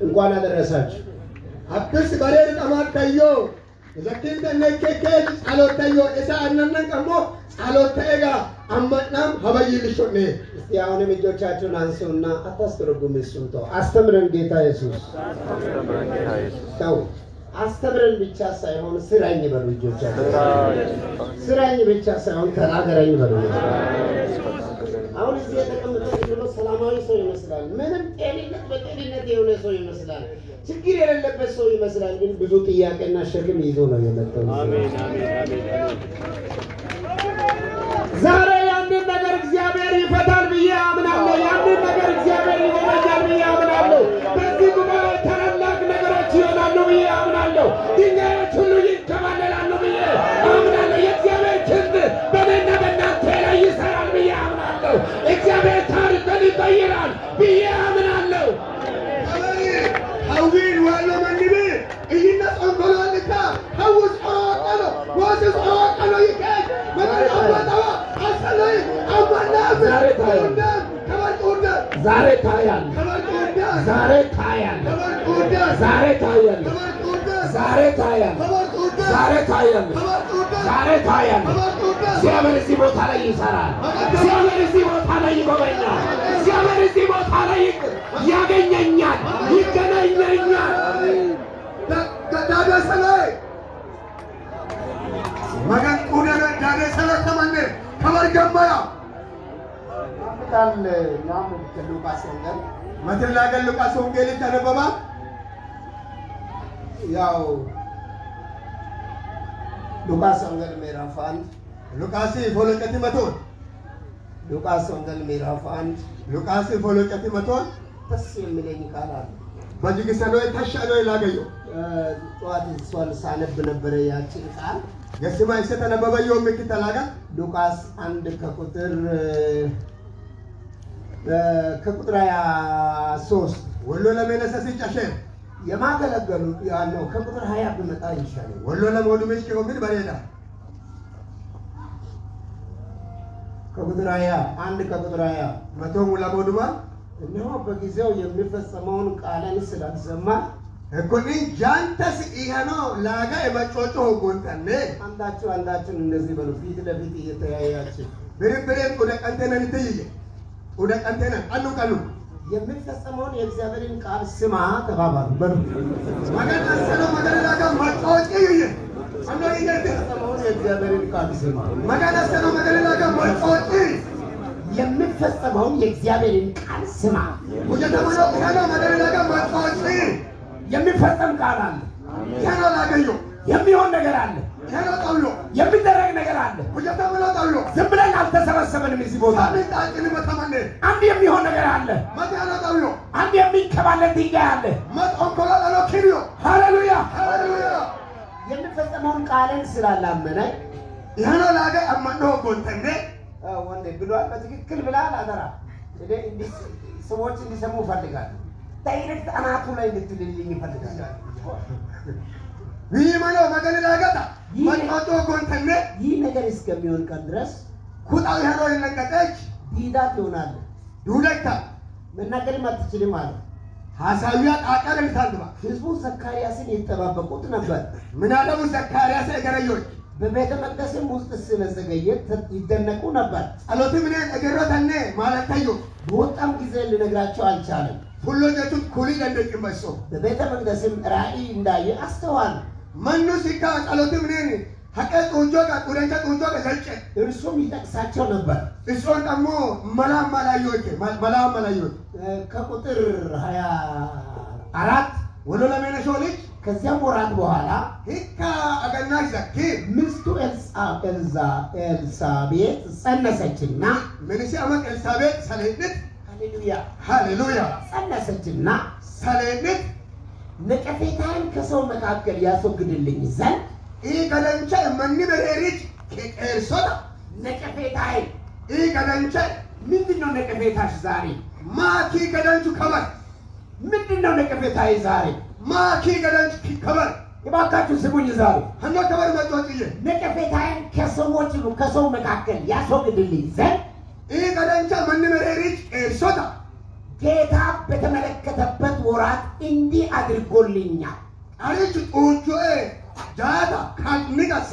እንኳን አደረሳችሁ። አብስ በሬ ተማከዮ ዘኪን ተነከከ ጸሎተዮ እሳ አነነን ቀሞ ጸሎተጋ አማናም ሀበይልሽኔ እስቲ አሁንም እጆቻችሁን አንሱና አታስተርጉም። እሱን ተው፣ አስተምረን ጌታ ኢየሱስ ተው። አስተምረን ብቻ ሳይሆን ስራኝ በሉ። እጆቻችሁ ስራኝ ብቻ ሳይሆን ተናገረኝ በሉ። አሁን እዚህ የተቀመጠው ብሎ ሰላማዊ ሰው ይመስላል። ምንም ጤንነት በጤንነት የሆነ ሰው ይመስላል። ችግር የሌለበት ሰው ይመስላል። ግን ብዙ ጥያቄና ሸክም ይዞ ነው የመጣው። አሜን አሜን አሜን። ዛሬ ያንን ነገር እግዚአብሔር ይፈታል ብዬ አምናለሁ። ያንን ነገር እግዚአብሔር ይፈታል ብዬ አምናለሁ። በዚህ ጉባኤ ታላላቅ ነገሮች ይሆናሉ ብዬ አምናለሁ። ድንጋዮች ሁሉ ይንከባለላሉ ብዬ አምናለሁ። የእግዚአብሔር ክንድ በእኔና በእናንተ ላይ ይሰራል ብዬ አምናለሁ። እግዚአብሔር ታሪክን ይቀይራል ብዬ አምናለሁ። ሀዊን ዋሎ መንቢ እይነ ጾንኮሎልካ ሀውስ ኦሮቀሎ ወስስ ኦሮቀሎ ይከጅ መገን አባታዋ አሰሎይ አባና ዛሬ ታያል። ዛሬ ታያል። ዛሬ ታያል። ዛሬ ታያል። ዛሬ ታያል። ዛሬ ታያል። ዛሬ ታያል። እግዚአብሔር እዚህ ቦታ ላይ ይሰራል። እግዚአብሔር እዚህ ቦታ ላይ ይጎበኛል። እግዚአብሔር እዚህ ቦታ ላይ ያገኘኛል፣ ይገናኘኛል። ዳደሰላይ መገን ቁደነ ዳደሰለ ተመነ ከመርገማያ ካል ያም ከሉቃስ ወንጌል መተላገ ሉቃስ ወንጌል ተነበባ ያው ሉቃስ ወንጌል ምዕራፍ 1 ሉቃስ ፎሎቀቲ መቶን ሉቃስ ወንጌል ምዕራፍ 1 ሉቃስ ፎሎቀቲ መቶን ደስ የሚለኝ ቃል አለ። በጅግሰሎ ተሻሎ ይላገዩ ጠዋት እሷን ሳነብ ነበረ ያችን ቃል የስማ ይሰተነበበ የውምክ ተላጋ ሉቃስ 1 ከቁጥር 23 ወሎ ለመነሰስ ጨሸ የማገለገሉ ያለው ከቁጥር 20 ብመጣ ይሻላል። ወሎ ለሞዱምሽ ከወግድ በሬዳ ከቁጥር 20 1 ከቁጥር 20 መቶም ለሞዱማ እነሆ በጊዜው የሚፈጸመውን ቃልን ስላልሰማ እኮኒ ጃንተስ ኢሃኖ ላጋ የመጮጮ ጎንተነ አንዳችን እንደዚህ በሉ ፊት ለፊት እየተያያችሁ ብርብሬ ወደ ቀንተነን ትይየ ወደ ቀንተነን ቀኑ የሚፈጸመውን የእግዚአብሔርን ቃል ስማ ተባባሉ። በሉ ማገናሰሎ ማገናጋ መጮጭ ይየ አንዶ የሚፈጸመውን የእግዚአብሔርን ቃል ስማ። ማገናሰሎ ማገናጋ መጮጭ የሚፈጸመውን የእግዚአብሔርን ቃል ስማ። ወጀተማኖ ኢሃኖ ማገናጋ መጮጭ የሚፈጸም ቃል አለ። ኢሃኖ ላገዩ የሚሆን ነገር አለ። ኢሃኖ ጣውሎ የሚደረግ ነገር አለ። ወጀተማኖ ጣውሎ ዝም ብለን አልተሰበሰበንም እዚህ ቦታ። ታቂን በተማነ አንድ የሚሆን ነገር አለ። ማቲያኖ ጣውሎ አንድ የሚንከባለል ድንጋይ አለ። መጥኦንኮላ አሎ ኪሪዮ ሃሌሉያ ሃሌሉያ የሚፈጸመውን ቃልን ስላላመነ ኢሃኖ ላጋ አማኖ ጎንተነ ወንዴ ብሏል። በትክክል ብላል። አደራ እኔ ሰዎች እንዲሰሙ እፈልጋለሁ። ዳይሬክት አናቱ ላይ እንድትልልኝ እፈልጋለሁ። ይማኖ ማገናጋታ መጥኦቶ ጎንተነ ይህ ነገር እስከሚሆን ቀን ድረስ ኩጣው ኢሃኖ ይለቀቀች ዲዳ ትሆናለህ። ዱለታ መናገርም አትችልም አለ። ሐሳቢያ ጣቀረ ልታግባ ህዝቡ ዘካርያስን ይጠባበቁት ነበር። ምናለሙ ዘካርያስ እገረዮች በቤተ መቅደስም ውስጥ ስለዘገየ ይደነቁ ነበር። ጸሎት ምን እገረተነ ማለታዩ በወጣም ጊዜ ልነግራቸው አልቻለም። ሁሉ ጀቱት ኩሊ ደንደቅመሶ በቤተ መቅደስም ራእይ እንዳየ አስተዋሉ። መኑ ሲካ ጸሎት ምን ሐቀ ጡንጆጋ ጡረንተ ጡንጆጋ ዘልጨ እርሱም ይጠቅሳቸው ነበር። እሱን ደግሞ መላማላዮች ከቁጥር 24 ወሎ ለመነሾ ልጅ ከዚያም ወራት በኋላ ሂካ አገናሽ ዘኪ ሚስቱ ኤልሳቤጥ ጸነሰችና ምንሲ አመት ኤልሳቤጥ ሰሌንት ሃሌሉያ ሃሌሉያ ጸነሰችና ሰሌንት ነቀፌታን ከሰው መካከል ያስወግድልኝ ዘንድ ገደንቸ መኒ በሬሪች ከኤርሶዳ ነቀፌታዬ ገደንቸ ምንድነው? ነቀፌታሽ ዛሬ ማኪ ገደንቹ ከበር ምንድነው? ነቀፌታዬ ዛሬ ማኪ ገደንቹ ከበር እባካችሁ ስሙኝ። ዛሬ ሀኖ ከበር መጮጭዬ ነቀፌታዬን ከሰው መካከል ያስወግድልኝ ዘንድ ገደንቸ መኒ በሬሪች ኤርሶዳ ጌታ በተመለከተበት ወራት እንዲህ አድርጎልኛል። አሪች ኡጆኤ ጃታ ካንኒጋሴ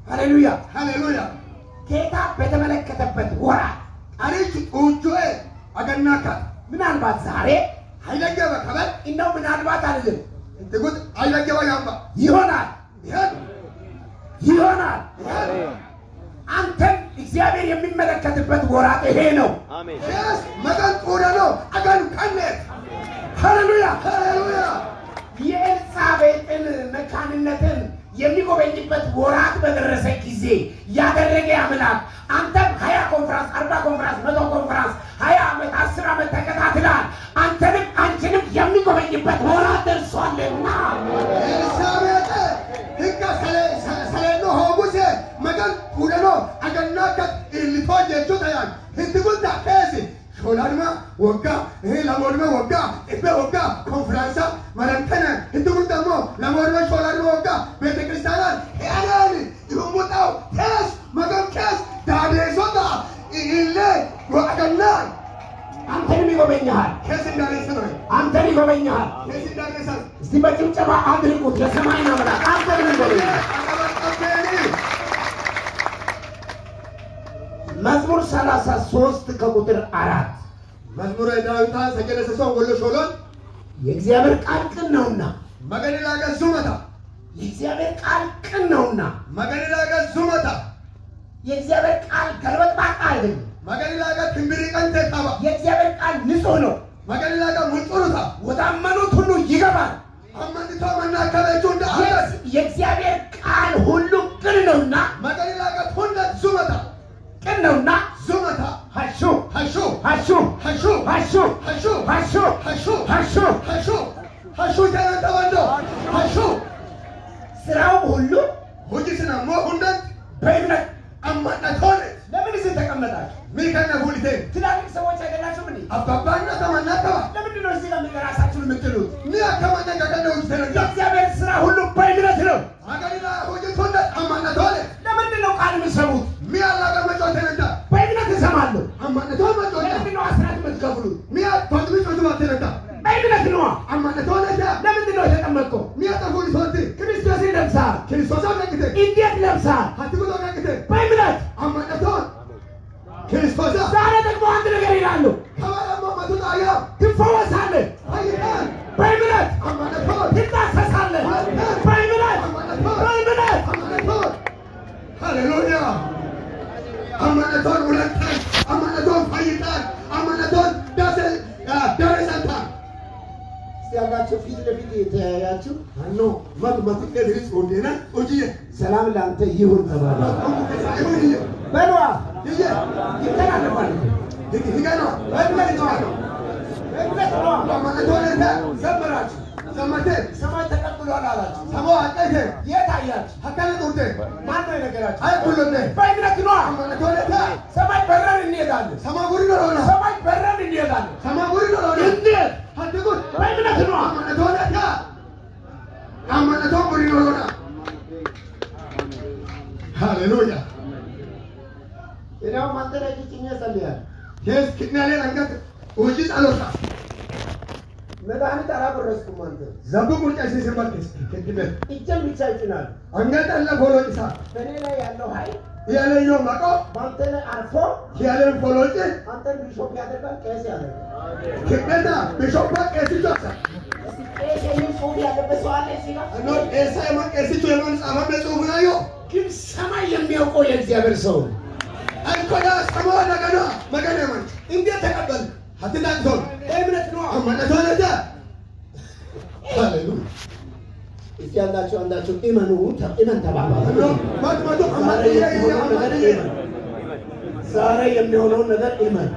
ሃሌሉያ ሃሌሉያ ጌታ በተመለከተበት ወራት አሪች ኡጆኤ አገናካ ምናልባት ዛሬ አይለገበ ከበል እንደው ምናልባት አይደለም እንትጉት አይለገበ ያምባ ይሆናል ይሆናል አንተን እግዚአብሔር የሚመለከትበት ወራት ይሄ ነው። አሜን። yes መገን ቁረ ነው አገን ከነት ሃሌሉያ ሃሌሉያ የኤልሳቤጥን መካንነትን የሚጎበኝበት ወራት በደረሰ ጊዜ ያደረገ አምላክ አንተም 20 ኮንፈረንስ 40 ኮንፈረንስ 100 ኮንፈረንስ 20 ዓመት 10 ዓመት ተከታትላል። አንተንም አንቺንም የሚጎበኝበት ወራት ደርሷልና ኤልሳቤጥ ህካ ሰለኖ ሆቡሴ መገን ቁረ ነው አገናካ ኢልቶ ጀጆ ታያን ህትጉልታ ከሲ ሾላድማ ወጋ ለሞድመ ወጋ እበ ወጋ ኮንፈረንሳ መረንተነ ህትጉልታሞ ለሞድመ ሾላድማ ወጋ ቤተክርስቲያናት ያናን ይሁሙጣው ከስ መገን ከስ ዳዴሶታ ኢለ ወአገና አንተንም ይጎበኛል። ከስ እንዳሬሰ ነው አንተን ይጎበኛል። ከስ እንዳሬሰ እስቲ በጭብጨባ አድርጉት ለሰማይና አምላክ አንተንም ይጎበኛል። መዝሙር 33 ከቁጥር 4 መዝሙረ ዳዊት ሰገለሰሶ ወሎ ሾሎን የእግዚአብሔር ቃል ቅን ነውና መገኒላ ገዙመታ የእግዚአብሔር ቃል ቅን ነውና መገኒላ ገዙመታ የእግዚአብሔር ቃል ገልበጥባጣ አይደለም። መገኒላ ገትንብሪ ቀንተ ታባ የእግዚአብሔር ቃል ንጹህ ነው። መገኒላ ገሙጡሩታ ወዳመኑት ሁሉ ይገባል። አመንቶ መናከበቹ እንደ አገስ የእግዚአብሔር ቃል ሁሉ ቅን ነውና መገኒላ ገቱንደ ዙመታ ቅን ነውና ዙመታ ሀሹ ሀሹ ሀሹ ሀሹ ሀሹ ሀሹ ሀሹ ሀሹ ሀሹ ሀሹ ሀሹ ተነተወንዶ ሀሹ ስራው ሁሉ ሁጂስና ሞ ሁንደት በእምነት አማናቶነ ለምን እዚህ ተቀመጣችሁ? ሚከነ ሁሊቴ ትላልቅ ሰዎች አይደላችሁም እንዴ? አባባና ተመናከባ ለምንድን ነው እዚህ ጋር ራሳችሁን የምትሉት? ሚ አከማነ ገገነ ውስተነጋ የእግዚአብሔር ስራ ሁሉ በእምነት ነው። መገኒላ ሁጂቱንደ አማናቶነ ለምንድን ነው ቃል የምትሰሙት? ሚ አላገ መጮ ተነዳ በእምነት እሰማለሁ። አማናቶ መጮ ለምንድን ነው አስራት የምትከፍሉት? ሚ አጥቶት መጮ ተነዳ በእምነት ነዋ። አማናቶነ ዳ ለምንድን ነው የተቀመጥከው? ሚ አጠፉል ሶቲ ክርስቶስን ለብሰሃል። ክርስቶስ አገግተ እንዴት ለብሰሃል? ሀትጉቶ አገግተ በእምነት። አማናቶን ክርስቶስ ዛሬ ደግሞ አንድ ነገር ይላሉ፣ ከበረሞ መቱጣያ ትፈወሳለህ። አይታን በእምነት አማናቶን ትታሰሳለህ። በእምነት በእምነት አማናቶን ሃሌሉያ አማናቶን ሁለታን አማናቶን ፋይታን አማናቶን ደረሰንታን ያላችሁ ፊት ለፊት የተያያችሁ አኖ መጥመጥ ለድሪስ ወንዴና ኦጂየ ሰላም ለአንተ ይሁን ተባለ። በሏ ይተላለፋል። ይገና በእምነት ነው። በእምነት ነው። አማናቶን ዘመራችሁ ዘመተ ሰማይ ተቀብሏል አላችሁ። ሰሞ አቀተ የት አያችሁ? ሀከለ ጡርቴ ማን ነው የነገራችሁ? አይኩሎነ በእምነት ነው። አማናቶን ሰማይ በረን እንሄዳለን። ሰማጉሪ ነሮና ሰማይ በረን እንሄዳለን። ሰማጉሪ ነሮና እንዴት? ሀትጉት በእምነት ነው። አማናቶን አማናቶን ጉሪ ነሮና ሃሌሉያ እኔው ማንተረጅ ጭኜ ጸልያለሁ። ኬስ ክናሌ አንገት ኦጂ ጸሎታ መድኃኒት አላበረስኩም። አንተ ዘቡ ቁርጫሽ ሲሰማከስ ከክነት እጄን ብቻ ይጭናል። አንገት አለ ፎሎጭሳ በእኔ ላይ ያለው ኃይል ያለዮ ማቆ በአንተ ላይ አርፎ ያለን ፎሎጭ አንተን ቢሾፕ ያደርጋል፣ ቄስ ያደርጋል። ክነታ ቢሾፓ ቄስጆሳ እስቲ ቄስ የሚል ጽሑፍ ያለበት ሰው አለ እዚህ ጋር? አኖ ቄሳ ቄስጆ የማን ጻፈ በጽሁፍ ናዮ ግን ሰማይ የሚያውቀው የእግዚአብሔር ሰው ነው። አይኮዳ ሰማ ነገና መገነ ማን እንዴት ተቀበል ሀትዳንቶን በእምነት ነው። አማናቶን ሃሌሉያ እስቲ አንዳችሁ እመኑ እመን ተባባሉ። አኖ ማጥማቶ አማናየ ዛሬ የሚሆነውን ነገር እመን።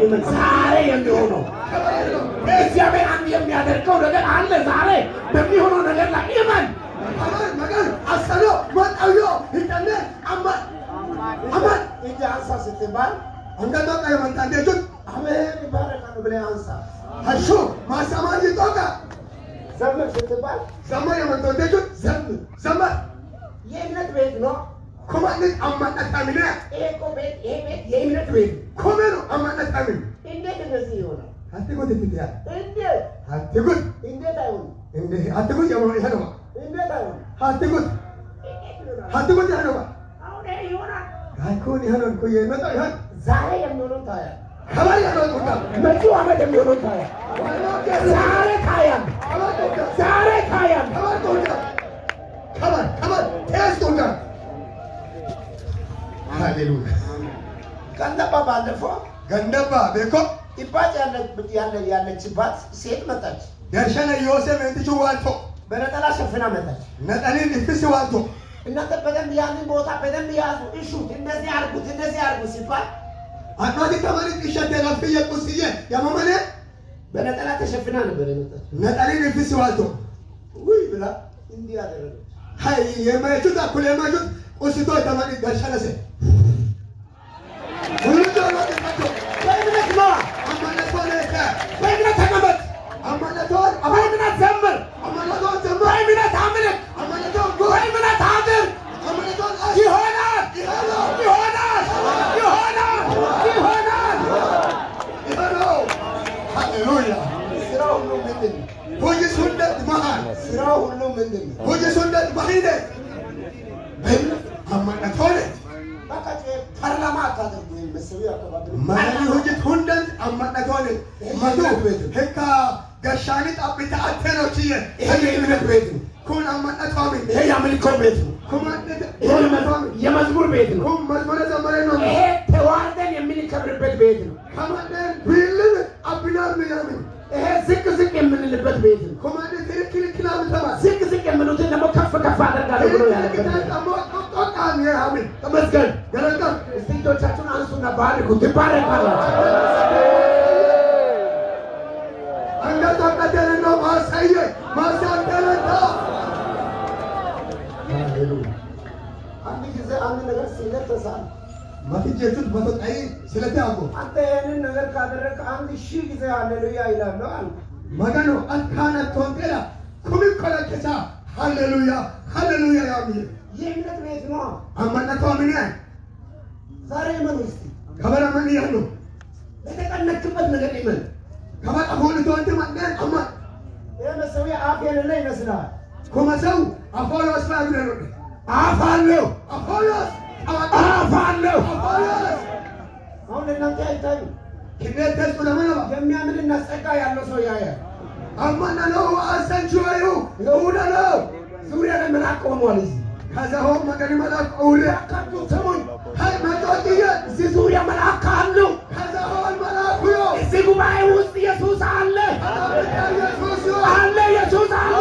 እመን ዛሬ የሚሆነው እግዚአብሔር አንድ የሚያደርገው ነገር አለ። ዛሬ በሚሆነው ነገር ላይ እመን። መገን አሰሎ ማጣዮ ይተነ አማን አማን እጅ አንሳ ስትባል አንገቶ ቀይ መንታንዴቹት አሜን ይባረካል ብለህ አንሳ። ሀሹ ማሰማኝ ጦቃ ዘምር ስትባል ዘመር የመንቶንዴቹት ዘምር የእምነት ቤት ነው። ኮማንድ አማናታሚና ቤት የእምነት ቤት ኮሜኖ አማናታሚ እንዴት እንደዚህ ይሆናል? አትጎት ትትያ እንዴት አትጎት እንዴት አይሆን? እንዴት አትጎት ያው ይሄነው እንዴት አይሆን? አትጎት ያለው አሁን ይሆናል። አይኮን ይሄነው እኮ የመጣ ይሆን ዛሬ የሚሆነው ታያ ከማን ያለው ወጣ መጪው ዓመት የሚሆነው ታያ ዛሬ ታያም ዛሬ ታያም ከማን ተስቶጋ ሃሌሉያ ገንደባ ባለፈው ገንደባ ቤኮ ይባጭ ያለችባት ሴት መጣች። ደርሸነ ዮሴፍ እንትቹ ዋልቶ በነጠላ ሸፍና መጣች። ነጠሊን ይፍስ ዋልቶ እናንተ በደንብ ያንን ቦታ በደንብ ያዙ፣ እሹት፣ እንደዚህ አድርጉ ሲባል አጥዋት ተማሪ ጥሸተ ለፍየ ቁስየ ያማማለ በነጠላ ተሸፍና ነበር የመጣች። ነጠሊን ይፍስ ዋልቶ ውይ ብላ እንዲህ አደረገች። ሃይ የማይቹት አኩል የማይቹት ቁስቶ ተማሪ ደርሸነሰ ሁሉ ወጣቶ በእምነት ነው አማነቶን በእምነት ተቀመጥ አማነቶን በእምነት ዘምር አማነቶን ዘምር በእምነት አምልክ አማነቶን በእምነት አድር አማነቶን ይሆናል ሃሌሉያ ስራው ሁሉ ምንድን ነው? ሆይ ሱንደት መሃል ስራው ሁሉ ምንድን ነው? ሆይ ሱንደት መሃል አማነቶን ባካጭ ፓርላማ አታደርጉ መሰሉ አካባቢ ማን ሆጅት ሁንደት አማነቶን ማቱ ህካ ጋሻኒ ጣብታ አተኖችየ ይሄ የእምነት ቤት ነው። ኩን አማነቶን ይሄ የአምልኮ ቤት ነው። የመዝሙር ቤት ነው። መዝሙረ ዘመረ ነው። ይሄ ተዋርደን የምንከብርበት ቤት ነው። ከማንን ቢልን አብናር ሚያምን ይሄ ዝቅ የምንልበት ቤት ነው። ከማንን ትክክል ተባ ዝቅ የምሉትን ደግሞ ከፍ አደርጋለሁ ብሎ ያለበት ጣጣም ያምን ተመስገን። ገለጣ እስቲ እጆቻችሁን አንሱና ባርኩ። ትባረካላችሁ። አንገት አቀደለ ማሳየ ማሳደረታ ሃሌሉያ አንድ ጊዜ አንድ ነገር ሲነተሳል ማትጀቱት በተጣይ ስለታቆ አንተ ይሄንን ነገር ካደረክ 1000 ጊዜ ሃሌሉያ ይላል አሉ ማጋኖ አካና ቶንቴላ ኩሚኮላከሳ ሃሌሉያ ያሚል የእምነት ቤት ነው። አማናቶ ምን ዛሬ ምን ውስጥ ከበረ ምን ያሉ ለተቀነክበት ነገር ይመን ከበረ ሆነ ቶንቴ ማገን አማ የመሰዊ አፍ የሌለ ይመስላል። ኮመሰው አፎሎስ ባግረሮ አፋለው አፎሎስ አሁን እናንተ አይታዩ ክነት ተስኩ ለማለባ የሚያምንና ጸጋ ያለው ሰው ያያል። አማና ነው አሰንቹዩ ነው ዙሪያ ላይ መልአክ ቆሟል። ከዛው መገኒ መልአክ ኡሪያ ካቱ ሰሙኝ ሃይ ማቶቲየ እዚህ ዙሪያ መልአክ አሉ። ከዛው መልአኩ እዚህ ጉባኤ ውስጥ ኢየሱስ አለ። ኢየሱስ አለ።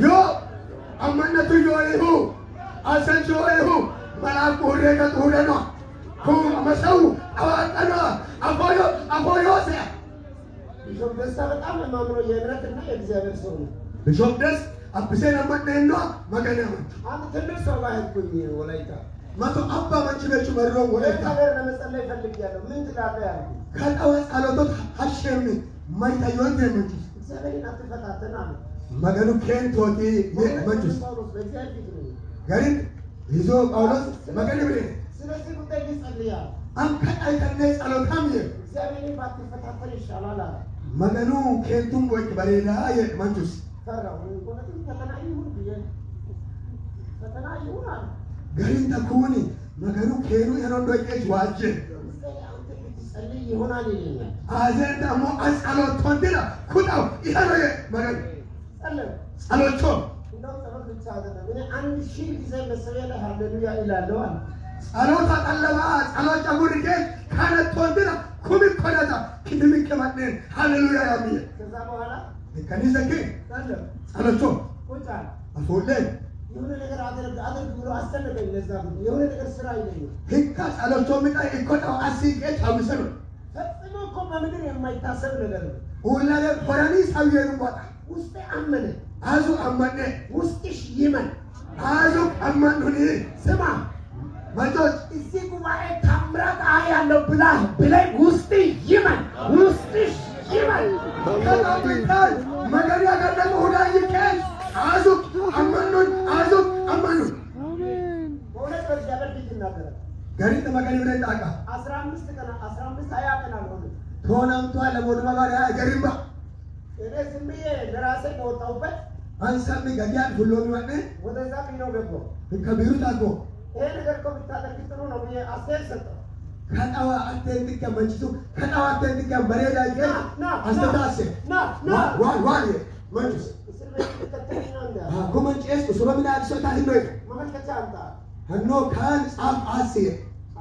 ዮ አማነቱ ዮይሁ አሰንቹ ዮይሁ መልአኩ ኡሪያ ከቱረኖ መሰው አዋቀና አፎዮሴ ቢሾፕ ደስታ በጣም የማምነው የእምነትና የእግዚአብሔር ሰው ነው። ቢሾፕ ደስ አብሴን አማነና መገናማ አንድ ትልቅ ሰው ጋር ሄድኩኝ ወላይታ መቶ አባ መንችበቹ መሮ ወላይታ ነገር ለመጸለይ ፈልጌያለሁ። ምን ትላለህ ያልኩኝ ከጠወ ጸሎቶት ሐሸም ማይታየውን ደምጂ እግዚአብሔርን አትፈታተን አለ። መገኑ ኬንቶቲ መንችስ በእግዚአብሔር ፊት ነው ጋሪን ይዞ ጳውሎስ መገኑ ብለ ስለዚህ ጉዳይ ይጸልያል። አንከታይ ከነ ጸሎታም እግዚአብሔርን ባትፈታተን ይሻላል አለ። መገኑ ኬንቱም ወጭ በሌላ መንችስ ፈራው ወንቆለትን ፈተና ይሁን ብዬ ፈተና ይሁን አለ። ጋሪን ተኩኒ መገኑ ኬኑ የሮንዶ ቄች ዋጀ ጸልይ ይሆናል ይለኛል። አዘን ደግሞ አጸሎት ወንድና ኩጣው ይሄ መገኑ ጸሎቶ እንደው ጸሎት ብቻ አይደለም። እኔ 1000 ጊዜ መሰለኝ ላይ ሃሌሉያ ይላለሁ አለ። ጸሎት አጠለባ ጸሎት ጨጉርጌ ካነት ወንድና ኩሚ ኮዳታ kitimi ከማንን ሃሌሉያ ያሚየ ከዛ በኋላ ከኒዘከ ጸሎቶ ቁጣ አፎለ የሆነ ነገር አድርግ ብሎ አስተነገኝ። ለዛ ነው የሆነ ነገር ስራ ይለኛል። ህካ ጸሎቶ ምጣ ይቆጣው አሲቄ ታምሰሉ ፈጽሞ እኮ በምድር የማይታሰብ ነገር ነው። ወላለ ፎራኒ ሳውየሩ ወጣ ውስጤ አመነ አዙ አመነ ውስጥሽ ይመን አዙ አመኑኒ ስማ መጆች እዚህ ጉባኤ ታምራት ያለው ብለህ ውስጥ ይመን ውስጥሽ ይመን ከጣብቃል መገሪያ ገደሙ ሁዳይ ከሽ አዙቅ አማኑን አዙቅ አማኑን በእውነት በእግዚአብሔር ፊት ይናገራል። ገሪት መገሪ ብለ ጣቃ 15 ቀን 15 20 ቀን አልሆነ ቶናምቷ ለሞድማ ባሪያ ገሪባ እኔ ዝም ብዬ ለራሴ ከወጣሁበት አንሳሚ ገዲያን ሁሎሚ ወኔ ወደዛ ቢሮ ገባሁ። ከቢሩ ታጎ ይሄ ነገር እኮ ብታደርግ ጥሩ ነው ብዬ አስተያየት ሰጠሁ። ከጣዋ አቴንቲካ መንቺቱ ከጣዋ አቴንቲካ በሬዳ ይገኝ አስተዳሰ ዋን መንቺስ እስር ቤት ተከተለኝ እንደ ኮመንጭስ ሱረምና አክሶታ ህኖይ ማመልከቻ አምጣ ህኖ ካን ጻፍ አስየ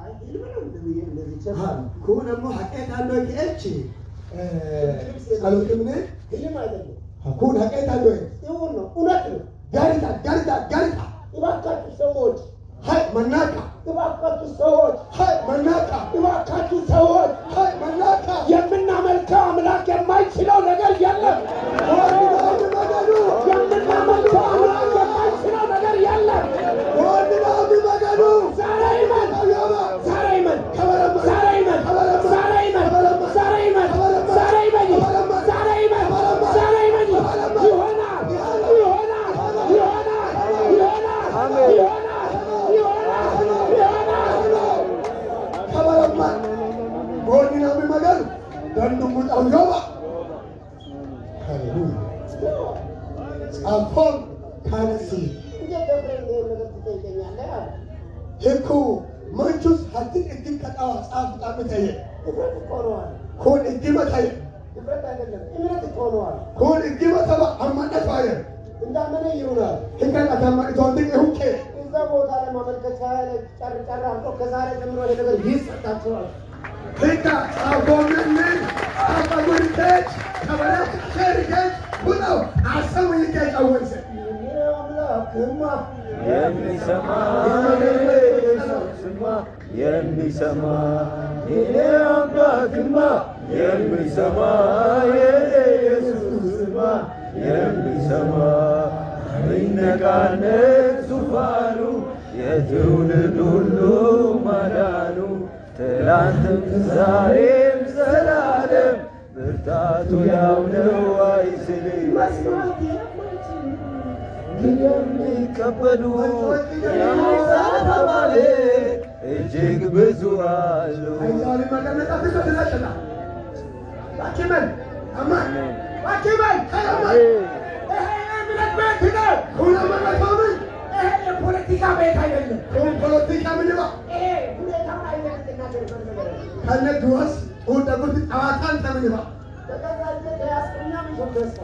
አይ ይልምን እንደዚህ እንደዚህ ቸፋል ኩነሞ ሐቄት አለው ከእቺ ጸሎትም ነህ ይልም አይደለም ኩን ሐቄት አለው ይሁን ነው እውነት ነው። ጋሪታ እባካችሁ ሰዎች ሃይ መናቃ እባካችሁ ሰዎች ሃይ መናቃ እባካችሁ ሰዎች ሃይ መናቃ የምናመልከው አምላክ የማይችለው ነገር የለም። ወንድናም መገዱ የምናመልከው አምላክ የማይችለው ነገር የለም። ወንድናም መገዱ ዛሬ ይመን ዛሬ ይመን ከበረማ ዛሬ ይመን ዛሬ ይመን ዛሬ ይመን ዛሬ ይመን ዛሬ ይመን ዛሬ ይመን ይሆናል ይሆናል ይሆናል ይሆናል ይሆናል ከበረማ ወንድናም መገዱ ደንዱሙ ጣውዮባ ሃሌሉያ ጻፎን ካነሲ እንዴት ገብርኤል ይሄን ነገር ትጠይቀኛለህ? ህኩ መንቹስ ሀትን እድም ከጣዋ ጻፍ ጣም ተየ ድፍረት እኮ ነው አለ። ኮን እድም ተየ ድፍረት አይደለም እምነት እኮ ነው አለ። ኮን እድም ተባ አማነት ባየ እንዳመነ ይሆናል። ህከን አታማቅ ቶንት ይሁንከ እዛ ቦታ ላይ ማመልከቻ ጨር አድርጎ ከዛሬ ጀምሮ ይሄ ነገር ይሰጣቸዋል። ህካ ጻፎንን አባጉርተች ከበረት ሸርገች ሁነው አሰሙ ይቀጫወንሰ አምላክማ የሚሰማ ኢየሱስማ የሚሰማ የኔ አምላክማ የሚሰማ የኔ ኢየሱስማ የሚሰማ አይነቃነቅ ዙፋኑ የትውልድ ሁሉ ማዳኑ ትላንትም ዛሬም ዘላለም ብርታቱ ያው ነው አይስልም። የሚቀበሉ የሚሳተማል እጅግ ብዙ አሉ። አይዛሪ መቀመጣ ብዙ ተናጨና ባኪመን አማን ባኪመን ከያማን ይሄ የእምነት ቤት ነው። ሁሉ መረታውን ይሄ የፖለቲካ ቤት አይደለም። ኮን ፖለቲካ ምንባ ይሄ ሁኔታውን አይደለም ነገር ከነ ድዋስ ኡንደጉት ጣዋታን ተምንባ በገዛጀ ተያዝኩኛ ቢሾፕ ደስታ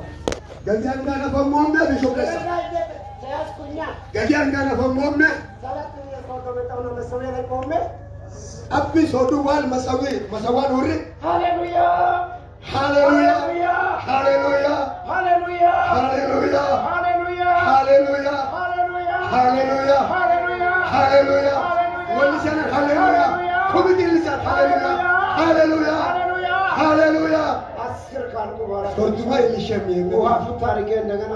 ገዚያን ጋር ፈሞም ነው ቢሾፕ ደሳ በገዛጀ ተያዝኩኛ ገዚያን ጋር ፈሞም ነው ሰባት የሰው ከመጣው ነው መሰዊያ ላይ ቆሜ አቢ ሶዱ ዋል መሰዋን ሁሪ ሃሌሉያ ሃሌሉያ ሃሌሉያ ሃሌሉያ ሃሌሉያ ሃሌሉያ ሃሌሉያ ሃሌሉያ ሃሌሉያ ሃሌሉያ ሃሌሉያ ወልሰና ሃሌሉያ ኩብዲልሳ ሃሌሉያ ሃሌሉያ ሃሌሉያ አስር ካልኩ በኋላ ሶርቱማ ይልሸም ውሃ ፉት አድርጌ እንደገና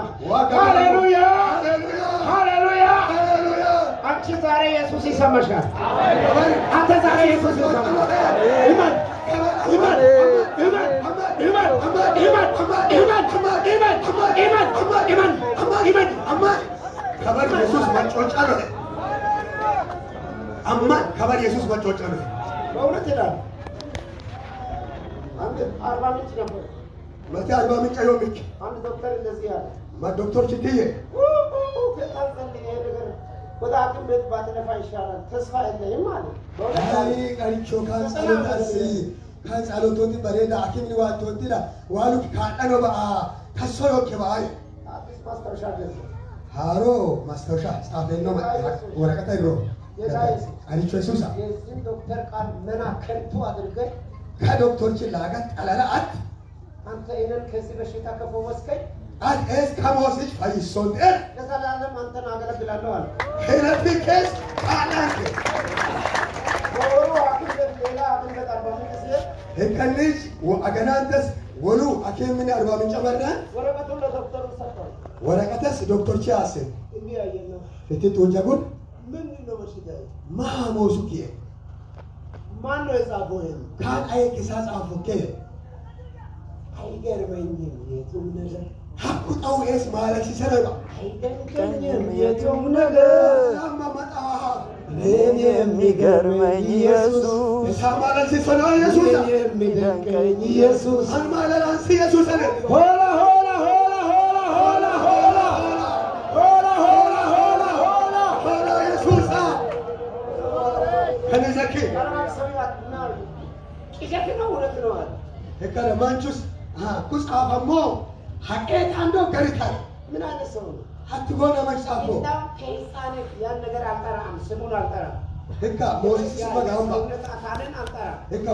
ሃሌሉያ ሃሌሉያ ሃሌሉያ ሃሌሉያ ሃሌሉያ አንቺ ዛሬ ኢየሱስ ይሰማሻል። አንተ ዛሬ ኢየሱስ ይሰማሻል። ኢማን ኢማን ኢማን ኢማን ኢማን ኢማን ኢማን ኢማን ኢማን አማን ከበር ኢየሱስ መጮጫ ነው። አማን ከበር ኢየሱስ መጮጫ ነው። በእውነት ይላል። አንድ 40 ምንጭ ነበር። መቴ አርባ ምንጭ ዮሚክ አንድ ዶክተር እንደዚህ ያለ ዶክተር ችትዬ ከታዘልኝ ይሄ ነገር ወደ ሐኪም ቤት ባትለፋ ይሻላል፣ ተስፋ የለኝም አለ። አይ ቀሪቾ ካንጸሎታስ ካንጸሎቶቲ በሬዳ ሐኪም ሊዋቶቲላ ዋሉት ካጠኖ በአ ተሶዮ ከባይ አዲስ ማስታወሻ ገዛ። ሃሮ ማስታወሻ ጻፈኖ ወረቀታ ይሮ ቀሪቾ ኢየሱስ የዚህ ዶክተር ቃል መና ከንቱ አድርገህ ከዶክተር ችላጋት ጠላላት አንተ ይሄንን ከዚህ በሽታ ከፈወስከኝ አስ ከሞስች ፈይሶት ለዘላለም አንተን አገለግላለሁ አለ። ሄለትከስ አላንከ በወሩ ሐኪም ቤት ሌላ ሐኪም ቤት 40 ምንጭ ሲሄድ ህከልጅ ወአገናንተስ ወሉ ሐኪም ምን 40 ምንጭ መራ ወረቀቱን ለዶክተሩ ሰጠው። ወረቀተስ ዶክተር ቺያስ እንዲህ ያየና ፍትት ወጀጉን ምንድን ነው በሽታዬ? ማሞሱኪ ማን ነው የጻፈው? ይሄን ካቃይ ኪሳስ አፎኬ አይገርመኝም የቱም ነገር ሀቁጣው ኤስ ማለት ሲሰረባ አይደንቀኝም የቱም ነገር ያማመጣ እኔን የሚገርመኝ ኢየሱስ እሳ ማለት ሲሰራ ኢየሱስ የሚደንቀኝ ኢየሱስ አልማለላ ኢየሱስ አለ ሆላ ሆላ ሆላ ሆላ ሆላ ሆላ ሆላ ሆላ ሆላ ሆላ ሆላ ኢየሱስ ከነዘኪ ቅዠት ነው እውነት ነው አለ እከለ ማንቹስ ኩስ አፈሞ ሀቄት አንዶ ገሪታል ምን አይነት ሰው ነው ሀትጎና መጻፎ እንዳው ከሕፃን ያን ነገር አልጠራም ስሙን አልጠራም ህካ ሞሲስ መጋምባ አካልን አልጠራም ህካ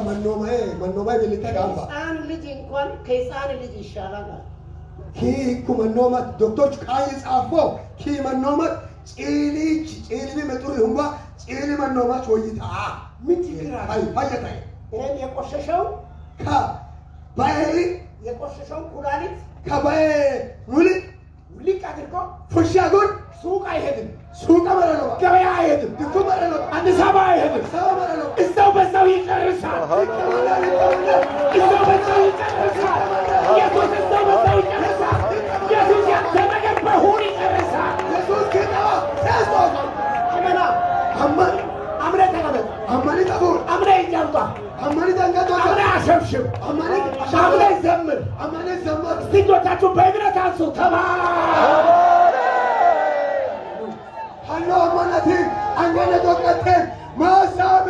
መኖማይ ብልተ ጋምባ ሕፃን ልጅ እንኳን ከሕፃን ልጅ ይሻላል ኪ መኖማት ዶክተሮች ቃይ ጻፎ ኪ መኖማት ጪሊ መጥሩ ሁምባ ጪሊ መኖማት ወይታ ምን ችግር አለ አይ ባየታይ ይሄን የቆሸሸው ካ ባይ የቆሸሸው ኩላሊት ከባይ ሙሊ ልቅ አድርጎ ፉሻጎን ሱቅ አይሄድም ሱቅ መረሎ ገበያ አይሄድም ድኩ መረሎ አዲስ አበባ አይሄድም መረሎ እዛው በዛው ይጨርሳል እዛው በዛው ይጨርሳል ኢየሱስ እዛው በዛው ይጨርሳል ኢየሱስ ያንተ ነገር በሁሉ ይጨርሳል ኢየሱስ ጌታ ያስቶት አመና አማን አምነ ተቀበል አማን ይጣፉር አምነ ይጃምጣ አማን ይጣንጋቶ አምነ አሸብሽብ አማን አምነ ዘምር አማን ዘመር እጆቻችሁ በእምነት አንሱ ተባረክ ሀሎ አማናቲ አንገነ ዶቀቴን ማሳቢ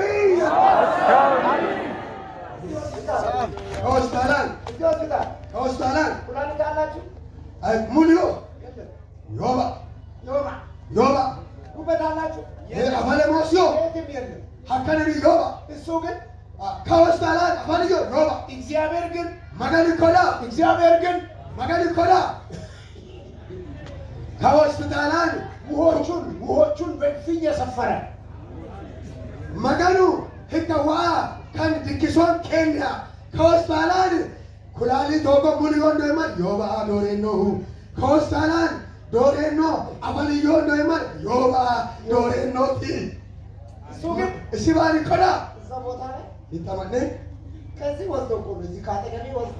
ሆስታላን ሆስታላን ኩላሊት አላችሁ ሙሊዮ ዮባ ዮባ ጉበት አላችሁ አማለ ሞሲዮ የትም የለም ሀከነኒ ዮባ እሱ ግን ከሆስታላን አማልዮ ዮባ እግዚአብሔር ግን መገኒ ኮዳ እግዚአብሔር ግን መገኒ ኮዳ ከሆስፒታላን ውሆቹን በእልፍኝ የሰፈረ መገኑ ህከዋ ከን ድኪሶን ኬንያ ከሆስፒታላን ኩላሊት ቶጎ ሙሊዮን ዶይማ ዮባ ዶሬኖ ከሆስፒታላን ዶሬኖ አማልዮ ዶይማ ዮባ ዶሬኖቲ እሱ ግን እሲባኒ ኮዳ እዛ ቦታ ላይ ይተመኔ ከዚህ ወስዶ እኮ ነው እዚህ ካጠገቤ ወስዶ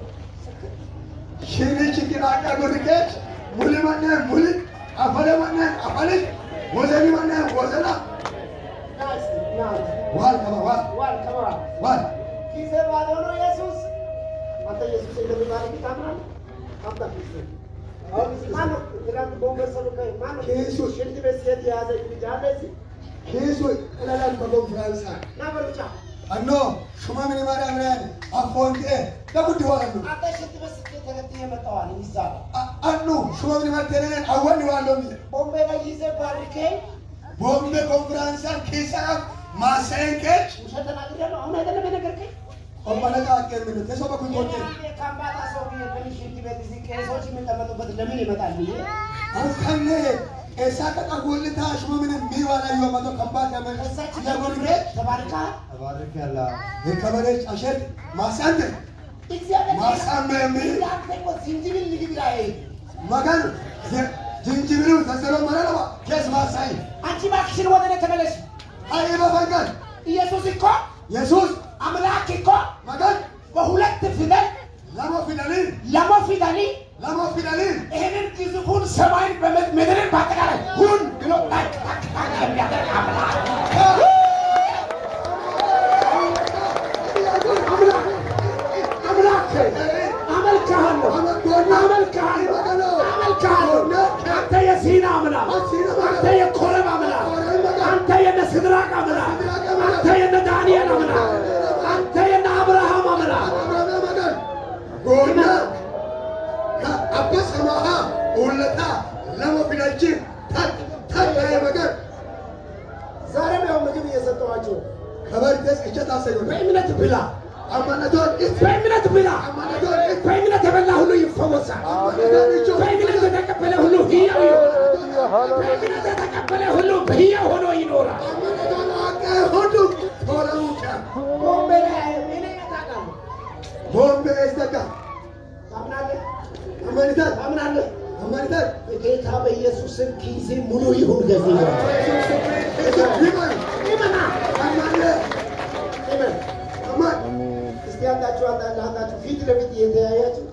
ሽኒ ችግናቃ ጉርቄች ሙሊ መነ ሙሊ አፈለ መነ አፈለች ወዘኒ መነ ወዘና ዋል ከማ ዋል ጊዜ ባለው ነው ኢየሱስ አንተ ኢየሱስ እንደሚባል ታምናለህ? አምጣ ማነው ትናንት ቦምበር ሰሉ ማነው ኢየሱስ ሽንት ቤት ሲሄድ የያዘ ልጅ አለ እዚህ ኬሱ ቀላላን በኮንፈረንስ ና በሩጫ አኖ ሹማ ምን ማርያም ነን አፎንቴ ለጉድ ዋሉ አንተ ሽንት ቤት ስትሄድ ተከትዬ መጣዋል ይዛ አኑ ሹማ ምን ማርቴነን አወን ዋሉ ቦምቤ ላይ ይዘህ ባርከኝ ቦምቤ ኮንፈረንሳን ኬሳ ማሰንከች ውሸት ተናግሬያለሁ አሁን አይደለም የነገርከኝ ኦማለታ አቀምን ተሰበ ኩንቶቴ የካምባታ ሰው ለምን ሽንት ቤት እዚህ ቄሶች የሚቀመጡበት ለምን ይመጣል ብዬ አንከነ ኤሳ ከጠጉልታ ሹማ ምን ሚዋላ ይወማቶ ከባታ መን እሳችን ለጎልቤት ተባርካ ተባረክ ያላ የከበረች አሸት ማሳንተ እግዚአብሔር ማሳመም ያንተ እኮ ዝንጅብል ልግብ ላይ መገን ዝንጅብሉ ተሰሎ መረለዋ ኬስ ማሳይ አንቺ እባክሽን ወደ እኔ ተመለሽ አይ በፈንገን ኢየሱስ እኮ ኢየሱስ አምላክ እኮ መገን በሁለት ፊደል ለሞ ፊደሊ ይህንን ግዙፉን ሰማይን ምድርን በአጠቃላይ ሁን ብሎ ታክ የሚያደርግ አምላክ አንተ የሲና አምላክ አንተ የኮረብ አምላክ አንተ የነ ሲድራቅ አምላክ አንተ የነ ዳንኤል አምላክ አንተ የነ አብርሃም አምላክ ጎና አባስ ከማሃ ሁለታ ለሞ ፊደልጂ ታክ መገን ዛሬም ያው ምግብ እየሰጠኋቸው ከበርተስ እቸት አሰዩ በእምነት ብላ አማነቶን በእምነት ብላ አማነቶን በእምነት የበላ ሁሉ ይፈወሳል። በእምነት የተቀበለ ሁሉ ሕያው ይሆናል። በእምነት የተቀበለ ሁሉ ሕያው ሆኖ ይኖራል። አማነቶን አቀ ሁሉ ቶራውቻ ቦምቤ ላይ እኔ ያታቃል ቦምቤ እስተካ ታምናለህ? አማነቶን ታምናለህ? አማነቶን በጌታ በኢየሱስ ስም ኪሴ ሙሉ ይሁን። ገዚህ ነው ይመን ይመና አማነ ይመን አማን እስቲ አንዳችሁ ፊት ለፊት እየተያያችሁ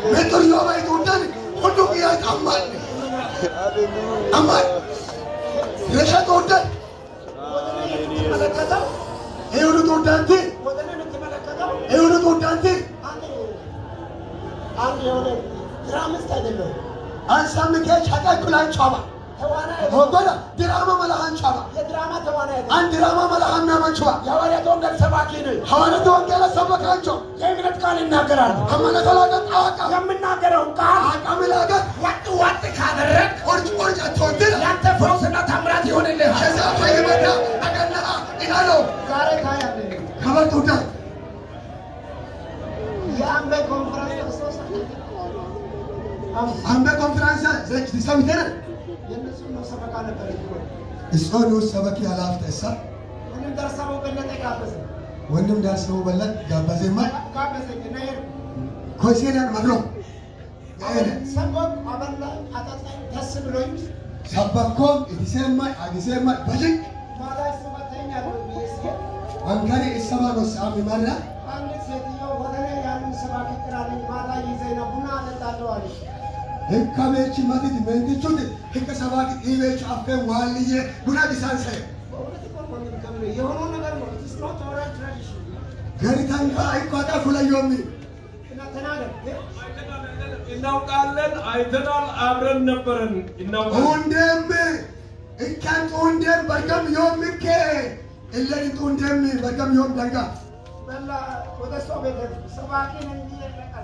Betul yo ba itudan hodok ya amal. Amal. Resha todan. Euro todanti. Euro todanti. Ansam ke chata kulan chaba. Hogola drama malahan chaba. An drama malahan naman chaba. የሐዋርያት ወንጌል ሰባኪ ነኝ። Hawana to angela sabakancho. የእምነት ቃል ይናገራል። Amana talaga aka. የምናገረውን ቃል Akamilaga. ዋጥ ካደረግ Orj atodira. ያንተ ፈውስና ታምራት ይሆንልሃል። Kesa fayimata agana inalo. ዛሬ ታያለህ። Kabatuda. የአምቤ ኮንፈረንስ Ambe konferansa zech disawitera. የእነሱ ነው ሰበካ ነበር ይቆ Isonu sabaki alaftessa. ምንም ደርሰው በለጠ ጋበዘ Wondim darsamo ballat gabazema. ጋበዘኝ ነይ Kosenan maglo. ሰበክ አበላ አጣጣኝ ደስ ብሎኝ Sabbakom itisema agisema bajik. ማታ ሰበተኛ ነው ይስየ Ankari isama no sami marra. አንድ ሴትዮ ወደ ላይ ያንን ሰባኪ ጥራለኝ ማታ ይዘኝ ነው ቡና አጠጣለሁ አለች Hekkamechi matiti mentichuti hekka sabaki ibechi affen walliye buna bisanse. በእውነት እኮ ነው የሚከብደው የሆነው ነገር ነው it's not oral tradition Garitanka ikkata fulayomi. እና ተናገር እናውቃለን፣ አይተናል፣ አብረን ነበርን። እናውቃለን። Undem ikkan undem bargam yomikke. Illani undem bargam yom danga. በላ ወደ ሰው ቤት ሰባኪን እንዲህ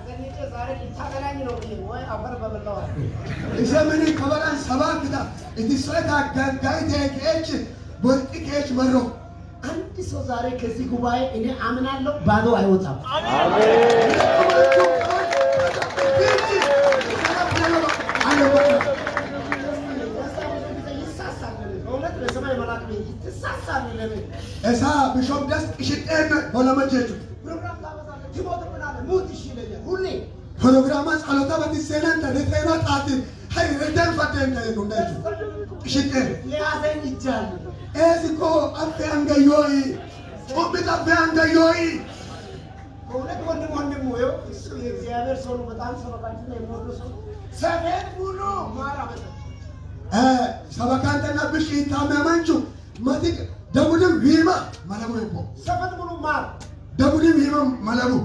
ዘንጬ ዛሬ ልታገናኝ ነው ብዬ ወይ አፈር በበላዋል Isemini kabaran sabakita itisoeta gangaite kech bolti kech marro. አንድ ሰው ዛሬ ከዚህ ጉባኤ እኔ አምናለሁ ባዶ አይወጣም በእውነት ለሰማይ መልአክ ይተሳሳል ለምን Esa bishop das ishiten holamajechu. ፕሮግራም ታበዛለህ ትሞትብናለህ ሙት እሺ ይለኛል ሁሌ Programa salota batisenen da reteno tati. Hay reten faten da nundechu. Ishiten. የያዘኝ ይጃል Esiko ape angayoi. Chobit ape angayoi. በእውነት ወንድም ይኸው እሱ የእግዚአብሔር ሰው ነው በጣም ሰበካችን ነው የሚወዱ ሰው ሰሜን ሙሉ ማራ በጣም Sabakantana bishi tamamanchu. Matik dabudim hima malabu epo. ሰፈት ሙሉ ማር Dabudim hima malabu.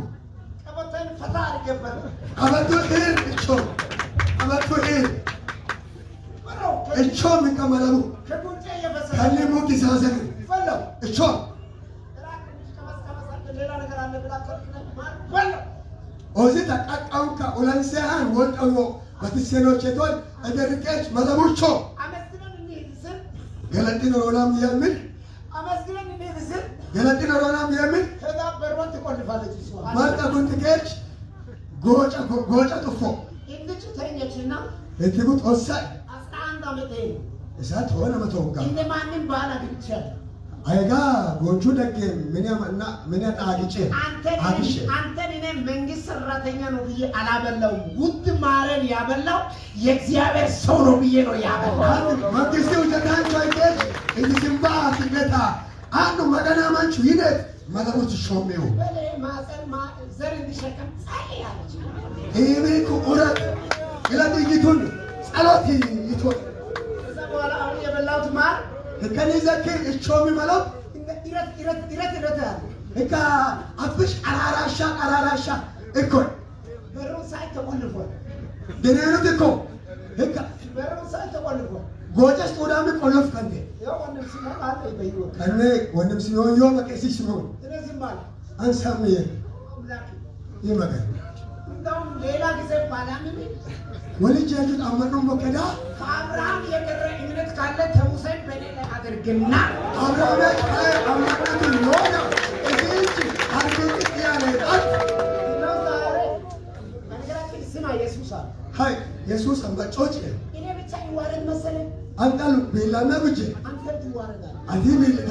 ቀበተን ፈታ አድርገበት Abatu ir icho. Abatu ir. በለው Icho minka malabu. ከጉንጬ እየፈሰሰ Kalimu kisasen. በለው Icho. ሌላ ነገር አለ ብላ ማር በለው Ozita kakauka ulansehan wontawo. Batiseno chetol aderikech malabucho. አመስግነን እንሂድ ስል Galatin ronam yamin. አመስግነን እንሂድ ስል Galatin ronam yamin. ከዛ በሯን ትቆልፋለች እሷ Marta kuntikech. Gocha tufo. እንድቹ ተኘችና Etibut osai. 11 ዓመቴ ነው Esat ሆነ መተውጋ እንደማንም ባል አግኝቻለሁ አይጋ ጎንቹ ደግ ምን አግጬ አግሼ አንተን እኔ መንግስት ሰራተኛ ነው ብዬ አላበላውም ውድ ማረን ያበላው የእግዚአብሔር ሰው ነው ብዬ ነው ያበላው መንግስት ውጀታን ኮይቴች እንዲስምባ ሲገታ አንዱ መገና ማንቹ ይነት መለቡት ሾሜው በሌ ማፀን ዘር እንዲሸከም ጸልይ አለች ኢቤኩ ኡረት ይለት ይቱን ጸሎት ይቱን ከዛ በኋላ አሁን የበላሁት ማር ከኔ ዘኪ እቾሚ መለው ይረት ያለ እካ አብሽ ቀራራሻ እኮ በሩን ሳይ ተቆልፏል ደኔኑት እኮ እካ በሩን ሳይ ተቆልፏል ጎጨስ ጦዳሚ ቆለፍ ከንቴ ያው ወንድም ሲሆን አለ በህይወት ከኔ ወንድም ሲሆን ዮ መቄሲስ ሲሆን ስለዚህ ማለት አንሳምየ አምላክ ይመገር እንደውም ሌላ ጊዜ ባላምን ወልጅ ያጁት አመኑ መከዳ ከአብርሃም የቀረ እምነት ካለ ተውሰን በኔ ላይ አድርግና አብርሃም አምላክነቱ ዮና እዚች አርገት ያለ አት ነው ዛሬ በነገራችን ስማ ኢየሱስ አለ ሃይ ኢየሱስ አምባጮች እኔ ብቻ ይዋረድ መሰለኝ አንታሉ ቤላና ብጅ አንተ ትዋረዳለህ አዲ ቤልና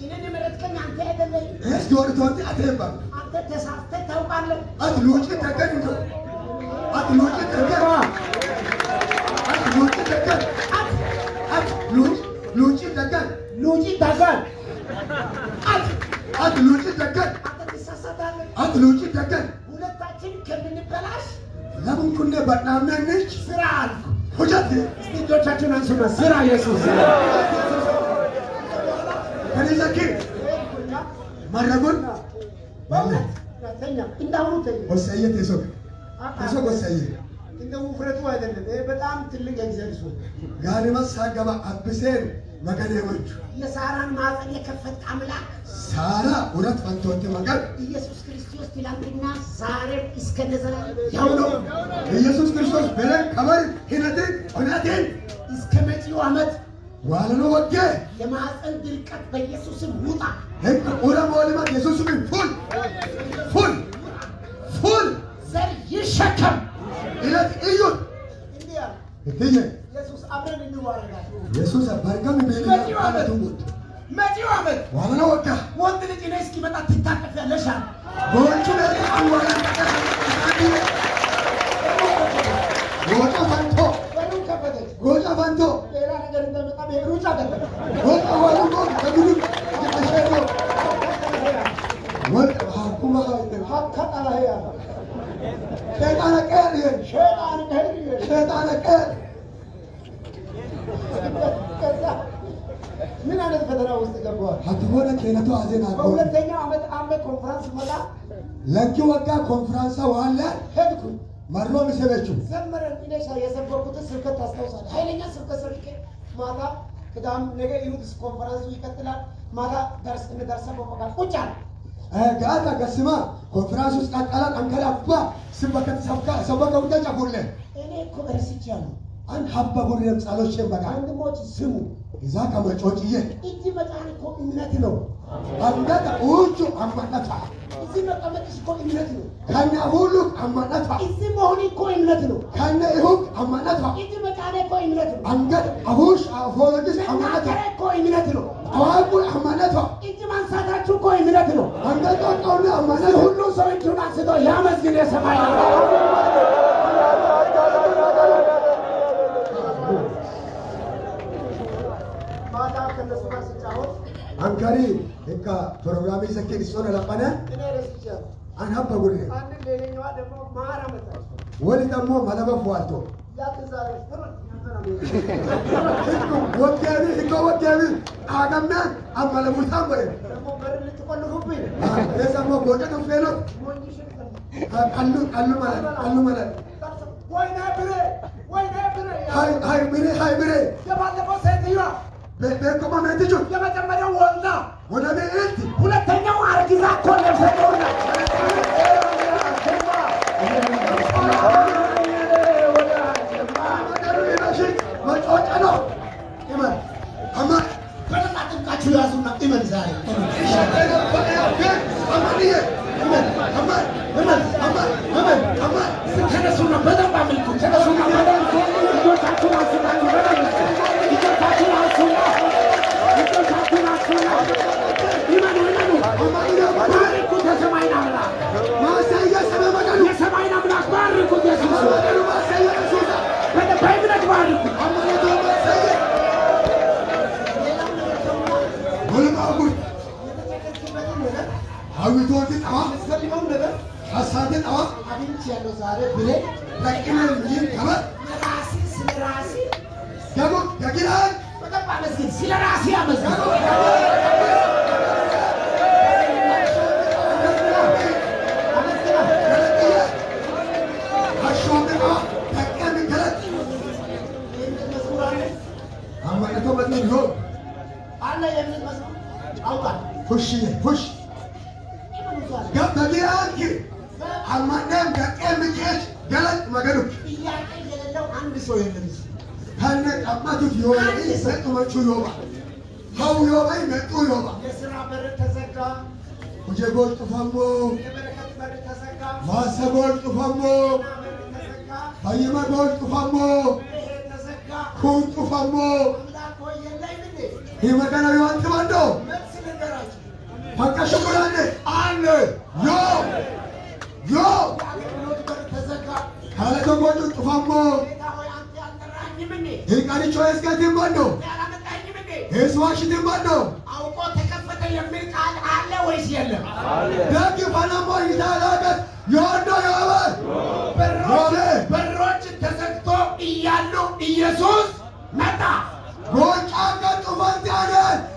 እኔን የመረጥከኝ አንተ አይደለህ እስ ዶር ቶንቲ አቴባ አንተ ተሳስተህ ታውቃለህ አት ሎጭ ተገን አት ሎጭ ተገን አት ሎጭ ተገን አት ሎጭ ተገን ሉጪ ታጋል አት ሎጭ ተገን አንተ ትሳሳታለህ አት ሎጭ ተገን ሁለታችን ከምንበላሽ ለምን ኩነ በጣምነች ስራ አልኩ። ሁጀት እስቲ እጆቻችሁን አንሱና ስራ ኢየሱስ ከነዘኪ ማረጉን በእውነት ተኛ እንዳሁኑ ተኛ ወሰየት የሶክ ወሰየ እንደው ውፍረቱ አይደለም። ይሄ በጣም ትልቅ የእግዚአብሔር ሰው ጋሪመስ ሳገባ አብሴን መገደሞች የሳራን ማፀን የከፈተ አምላክ ሳራ ሁለት ፈንቶት መገር ኢየሱስ ክርስቶስ ትላንትና ዛሬም እስከ ለዘላለም ያው ነው። ኢየሱስ ክርስቶስ በለን ከበር ሂነትን ሆነትን እስከ መጪው ዓመት ዋለኖ ወጌ የማፀን ድርቀት በኢየሱስም ውጣ። ህግ ኡረም ወልማት ኢየሱስም ፉል ፉል ፉል ዘር ይሸከም ኢለት እዩት እንዲያ እትዬ ኢየሱስ አብረን እንዋረዳለን። ኢየሱስ አባርከም ቢል መጪው ዓመት ዋለኖ ወጋ ወንድ ልጅ ነው እስኪመጣ ትታቀፊያለሽ አለ። ጎንቹ ነው አንዋላ ጎጫ ፈንቶ በሩን ከፈተች። ጎጫ ፈንቶ ሌላ ነገር እንደመጣ በሩጫ ገባ። ጎጫ ዋለኖ ከዱዱ ይተሸሮ ወጥ ሐኩማ ሀከታ ያ ሸይጣን ቀር ሸይጣን ከሄድ ሸይጣን ቀር ከዛ ምን አይነት ፈተና ውስጥ ገባዋል? ሀትቦነ ከነቶ አዜና በሁለተኛው ዓመት ኮንፈረንስ መጣ። ለኪ ወጋ ኮንፈረንስ ዋለ ሄድኩኝ መርሎ ምሰበቹ ዘመረን ኢኔሻ የሰበኩት ስብከት ታስታውሳለህ? ኃይለኛ ስብከት ሰርቄ ማታ ቅዳም ነገ ይሁድ ኮንፈረንሱ ይቀጥላል። ማታ ደርሰን በቃ ቁጭ አለ ጋታ ገስማ ኮንፈረንስ ውስጥ ቃጣላ አንከራባ ስበከት ሰበከ ወደ ጫጉለ እኔ እኮ እረስቻለሁ። አን ሀባ ጉርየም ጻሎችን በቃ ወንድሞች ስሙ፣ እዛ ከመጮጭዬ እጅ መጫን እኮ እምነት ነው። አንዳታ ኡጁ አማናታ እዚህ መቀመጥሽ እኮ እምነት ነው። ካና ሁሉ አማናታ እዚህ መሆን እኮ እምነት ነው። ካና ይሁን አማናታ እጅ መጫን እኮ እምነት ነው። አንገት አሁሽ አፎሎጂስ አማናታ መናገር እኮ እምነት ነው። አዋቁ አማናታ እጅ ማንሳታችሁ እኮ እምነት ነው። አንገት አውጣውና አማናታ ሁሉ ሰው እጁን አንስቶ ያመስግን የሰማይ ነው። ማታ ከነሱ ጋር ስጫወት አንካሪ እካ ፕሮግራም ይሰከን ይሶነ ለቀነ እኔ ረስቻለሁ። አን ሀባ ጉር አንድ ሌላኛዋ ደግሞ ማራ መጣች። ወሊ ደግሞ ማለበፍ ዋልቶ ያትዛሬ ወገቢ እኮ ወገቢ አገመ አመለሙታ ወይ ደግሞ በር ልትቆልፉብኝ ለሰሞ ጎደ ነው ፌሎ ሞኝሽን ቀሉ ማለት ወይኔ ብሬ ሃይ ብሬ የባለፈው ሴትዮዋ በኮማ መንትጁ የመጀመሪያው ወልዳ ወደ ቤት ሁለተኛው አርግዛ እኮ ነው የሰጠውና መጮጫ ነው ይመን አማ በደንብ አጥብቃችሁ ያዙና ኢመን ዛሬ ተነሱና በደንብ አምልኩ። ተነሱና በደንብ እጆቻችሁን አንስታችሁ በደንብ እጆቻችሁን አንሱና ይመኑ ባርኩት የሰማይን አምላክ የሰማይን አምላክ ባርኩት። ኢየሱስ በእምነት ባርኩት። አዊቶት ጠዋ የሚፈልገውን ነገር ሐሳብ ጠዋ አግኝቻለሁ ዛሬ ብሬ ለቅመን ይን ከበር ራሴ ስለ ራሴ ደግሞ ገጊራን በደንብ አመስግን። ስለ ራሴ አመስግን። አለ የሚል መስሎ አውቃል ሁሽ ገበጊያንኪ አማናም ገቀም ጌች ገለጥ መገዱ ጥያቄ የሌለው አንድ ሰው የለም። ከነ ቀማቱት ዮባይ ሰጥመቹ ዮባ ሀው ዮባይ መጡ ዮባ የሥራ በር ተዘጋ። ወጀጎል ጥፋሞ የበረከት በር ተዘጋ። ማሰጎል ጥፋሞ በር ተዘጋ። ባይመጎል ጥፋሞ ይሄ ተዘጋ። ኩን ጥፋሞ አምላክ ሆይ የለኝም እንዴ? ይመከና ይዋንት ባንዶ መልስ ልንገራችሁ። ፈቀሽኩራለ አለ ዮ የአገልግሎት በር ተዘጋ። ካለተጎጁ ጥፋሞ ጌታ ሆይ አንተ ያልጠራኝም እንዴ? ይቃሪቾ እስከቲም ባንዶ ያላመጣኝም እንዴ? ኤስዋሽቲም ባንዶ አውቆ ተከፈተ የሚል ቃል አለ ወይስ የለም? ደግ ፈናሞ ይታላገት ዮዶ ዮባ በሮች ኢየሱስ መጣ። ጎጫ ከጡፈንታነ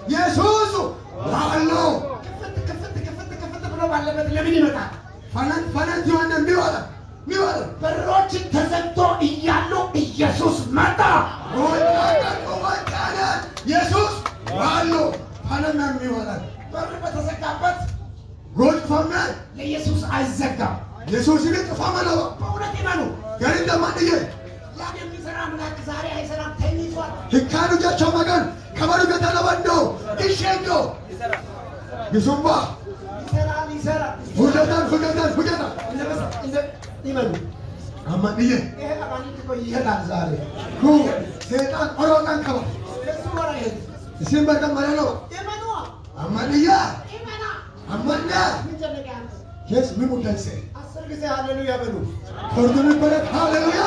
ኢየሱስ አሎ ክፍት ብሎ ባለበት ለምን ይመጣል? ፈነት ይሆን የሚወራ በሮች ተዘግቶ እያሉ ኢየሱስ መጣ። ጎጫ ከጡፈንታነ ኢየሱስ አሎ ፈነት የሚወራ በር በተዘጋበት ጎጭ ፈመ ለኢየሱስ አይዘጋም። ኢየሱስ ግን ፈመለው በእውነት ይመኑ። ገሪ እንደማንየ ያን የሚሰራ አምላክ ዛሬ አይሰራም፣ ተኝቷል። ህካኑ ጀቾ መገን ከበሩ ገተለበንዶ ይሸኞ ይሱባ ይሰራል። ሁገታን ይመኑ። አማንየ ይሄ አባኒት እኮ ይሄዳል ዛሬ ሴጣን ኦሮጣን ቀባ እሱ ወራ ይሄድ እሲም በቀን መለለው ይመኑ። አማንያ ይመና አማንያ ምን ጀነጋን የስ ምን ሙደንሰ 10 ጊዜ ሃሌሉያ በሉ። ኮርዶን በረት ሃሌሉያ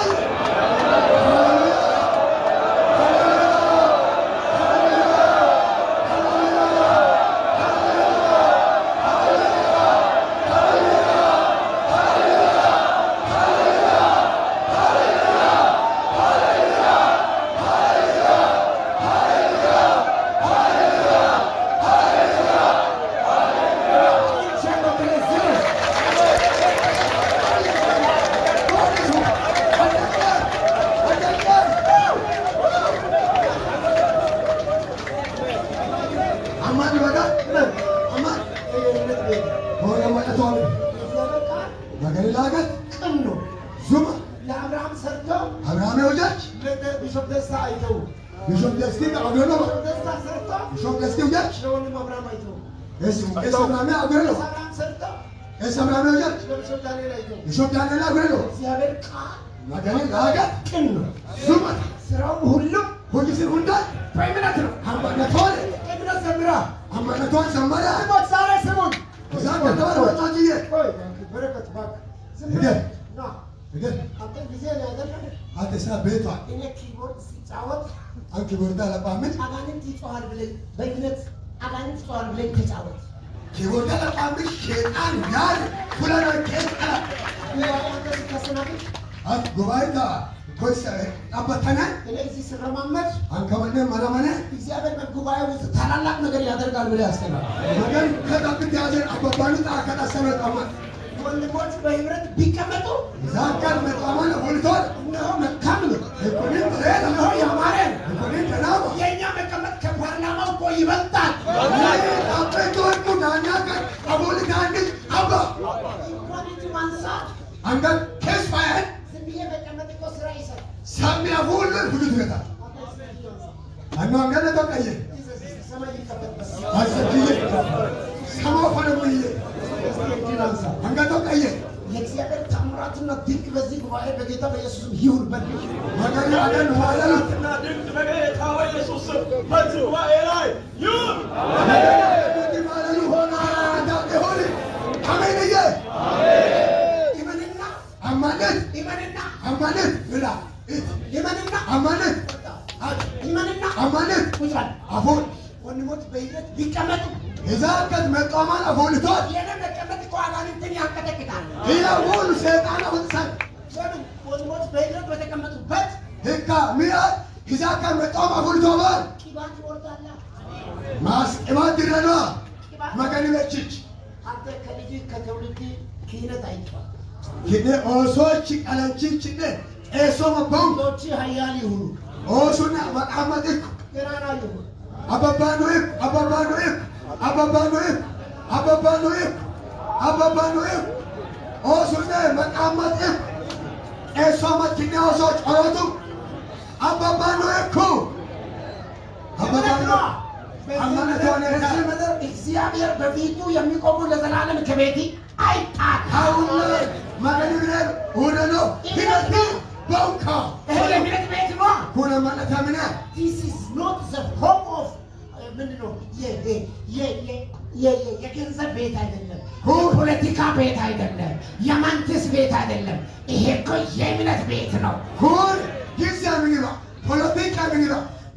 ለአብርሃም ሰርተው አብርሃም ወጃች ለቢሾፕ ደስታ አይተው ቢሾፕ ደስቲ አብረሎ ደስታ ሰርተው ቢሾፕ ደስቲ ወጃች ለወንድም አብርሃም አይተው እስ አብርሃም አብረሎ አብርሃም ሰርተው እስ አብርሃም ወጃች ለቢሾፕ ዳንኤል አይተው ቢሾፕ ዳንኤል አብረሎ እግዚአብሔር ቃል ማገኒ ላገት ቅን ነው። ዙማ ስራው ሁሉም ሁጂስን ሁንዳ በእምነት ነው። አማነቶን እምነት ዘምራ አማነቶን ዘመራ ሰዎች ዛሬ ስሙን ዛሬ ተባለ ወጣጅዬ ቆይ በረከት ባክ ዝም ሄደ ና ሄደ አንተ ጊዜ ነው አይደለም። አተሳ ቤቷ እኔ ኪቦርድ ሲጫወት አንቺ ቦርዳ ለባምን አጋንንት ይጮሃል ብለህ በእምነት አጋንንት ይጮሃል ብለህ ተጫወት። ኪቦርዳ ለባምን ሸጣን ያል ኩላና ኬታ ጉባኤ ሲታሰናብት አት ጉባኤታ ኮስ አባተና እኔ እዚህ ስረማመድ አንከመነ ማራማነ እግዚአብሔር በጉባኤ ውስጥ ታላላቅ ነገር ያደርጋል ብለህ ያስተናል። መገን ከጣብት ያዘን አባባሉ ታከታሰነ ጣማ ወንድሞች በህብረት ቢቀመጡ ዛካር መጣማነ ወልቶል እነሆ መልካም ነው። ኢኮኖሚ በሬላ እነሆ ያማረ ነው። ኢኮኖሚ ተናባ የእኛ መቀመጥ ከፓርላማው እኮ ይበልጣል። አበቶ ሙዳና ጋር አቦል ጋንድ አባ ኢኳሊቲ ማንሳት አንገን ኬስ ፋይል ዝም ብዬ መቀመጥ እኮ ስራ ይሰራል። ሳሚያ ሁሉ ሁሉ ትገታ አኖ አንገን ተቀየ ሰማይ ይከፈት አሰጂየ ሰሞ ፈነሙየ አንገን ተቀየ የእግዚአብሔር ታምራትና ድንቅ በዚህ ጉባኤ በጌታ በኢየሱስም ይሁን። በልጅ መገን አገን ዋለሉ እና ድንቅ በጌታ በኢየሱስ ስም በዚህ ጉባኤ ላይ ይሁን። ማለሉ ሆና ታቀ ሆነ አሜንየ ይመንና አማነት ይመንና አማነት ብላ ይመንና አማነት ይመንና አማነት ቁጥራል አፎን ወንድሞች በህብረት ቢቀመጡ የዛከት መጣማን አፎልቷል የኔ መቀመጥ እኮ አጋንንትን ያንቀጠቅጣል። ይላ ሁሉ ሰይጣን አወጣን ለምን ወንድሞች በህብረት በተቀመጡበት ህካ ሚያት ይዛከት መጣማ አፎልቷል ቅባት ይወርዳል። ማስ ቅባት ይረዳ መገን ለችች አንተ ከልጅ ከትውልድ ክህነት አይቷል። ይኔ ኦሶች ቀለንቺች ነ ኤሶ መባው ሎቺ ሀያል ይሁኑ ኦሱና መቃመጥክ ገናና ይሁኑ አባባኖይክ አባባኖይክ አባባኖይክ አባባኖይክ አባባኖይክ ኦሱና መቃመጥክ ኤሶ መኪና ኦሶች ኦሮቱ አባባኖይኩ አባባኖ አማነቶን በዚህ ምድር እግዚአብሔር በፊቱ የሚቆሙ ለዘላለም ከቤቲ አይጣል። አሁን መገን ብለን ወደኖ ሂደት በውካ ይሄ የእምነት ቤት ነው። ሁነ ማለት አምና This is not the home of ምንድን ነው የገንዘብ ቤት አይደለም። የፖለቲካ ቤት አይደለም። የመንግስት ቤት አይደለም። ይሄ እኮ የእምነት ቤት ነው። ሁን ጊዜ ምን ይባ ፖለቲካ ምን ይባ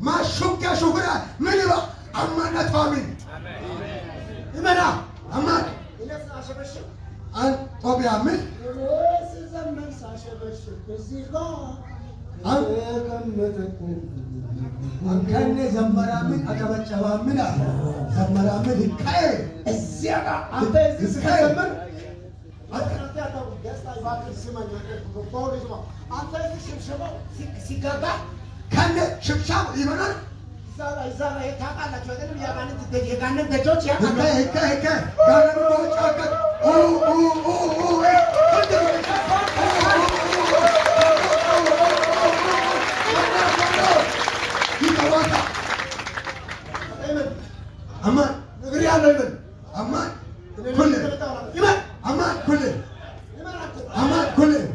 ማሹካ ሹግራ ምን ይባ አማነት አሚን ይመና አማን እነሱ አሸበሽብ አን ጦቢያ ምን ስዘመን ሳሸበሽብ እዚህ ጋር አንከኔ ዘመራምን አጨበጨባምን አለ ዘመራምን ይካይ እዚያ ጋር አንተ እዚህ ስትዘምር አንተ እዚህ ሽብሸባው ሲገባ ከነ ሽብሻው ይሆናል እዛ ላይ ታውቃላችሁ አይደለም የጋንን ደጆች ያውቃሉ ጋንን ደጆች ያውቃሉ Aman, negeri Allah ini. Aman, kulit. Iman, aman kulit. Aman kulit.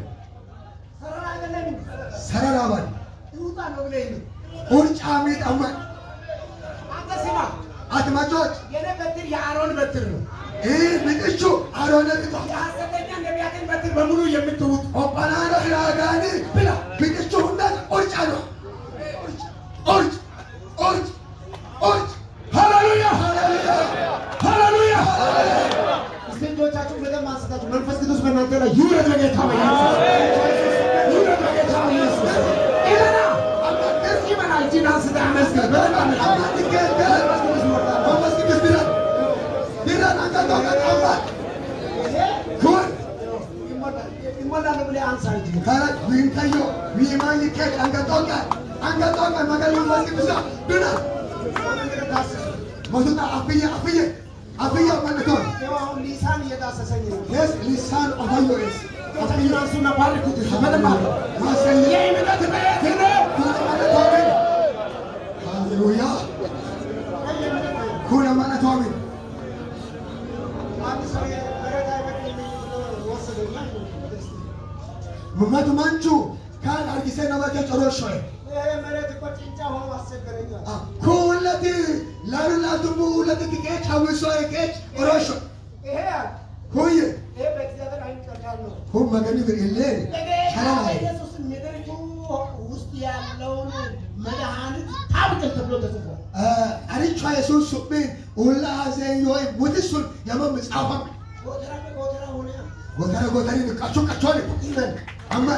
Sararawan. Iutan negeri ini. Urus amit aman. Apa sih mak? Atma jod. Ini betul ya Aaron betul. Begitu Aaron itu. Ya sebenarnya nebiatin betul bamulu yang betul. Oh panara lagani. Bila begitu hendak urus Aaron. Urus. Hallelujah! Hallelujah! Istijochachu beda mansatachu manfas kidus benante la yura lageta ba Yesus. Yura lageta ba Yesus. Ilana amma eski mana jina sida ameska beda amma dikete manfas kidus biran anga doga amma kun imana na bele ansar ji kala wintayo wimani ke anga doga magal manfas kidus biran maksudnya apinya mana tuh? Lisan ya dah sesanya. Yes, lisan apa yo es? Tapi langsung nak balik tu, mana balik? Masa ini minta terbayar, mana tuh? Haleluya. Kuna mana tuh? Mama tu mancu, kan argisen nama dia coroshoy. كولتي لا تبولتي كيك حوسوي كيك ورشو إيه هوي إيه بكذا عين كرجانو هم ما كانوا بالليل حرام يسوس مدرجو وستيا لون مدهان تابت تبلو تسفر أريد شوية يسوس سبين ولا زين يوي بوديسون يا مام مسافر غوترا نكاشو كاشوني إيمان أما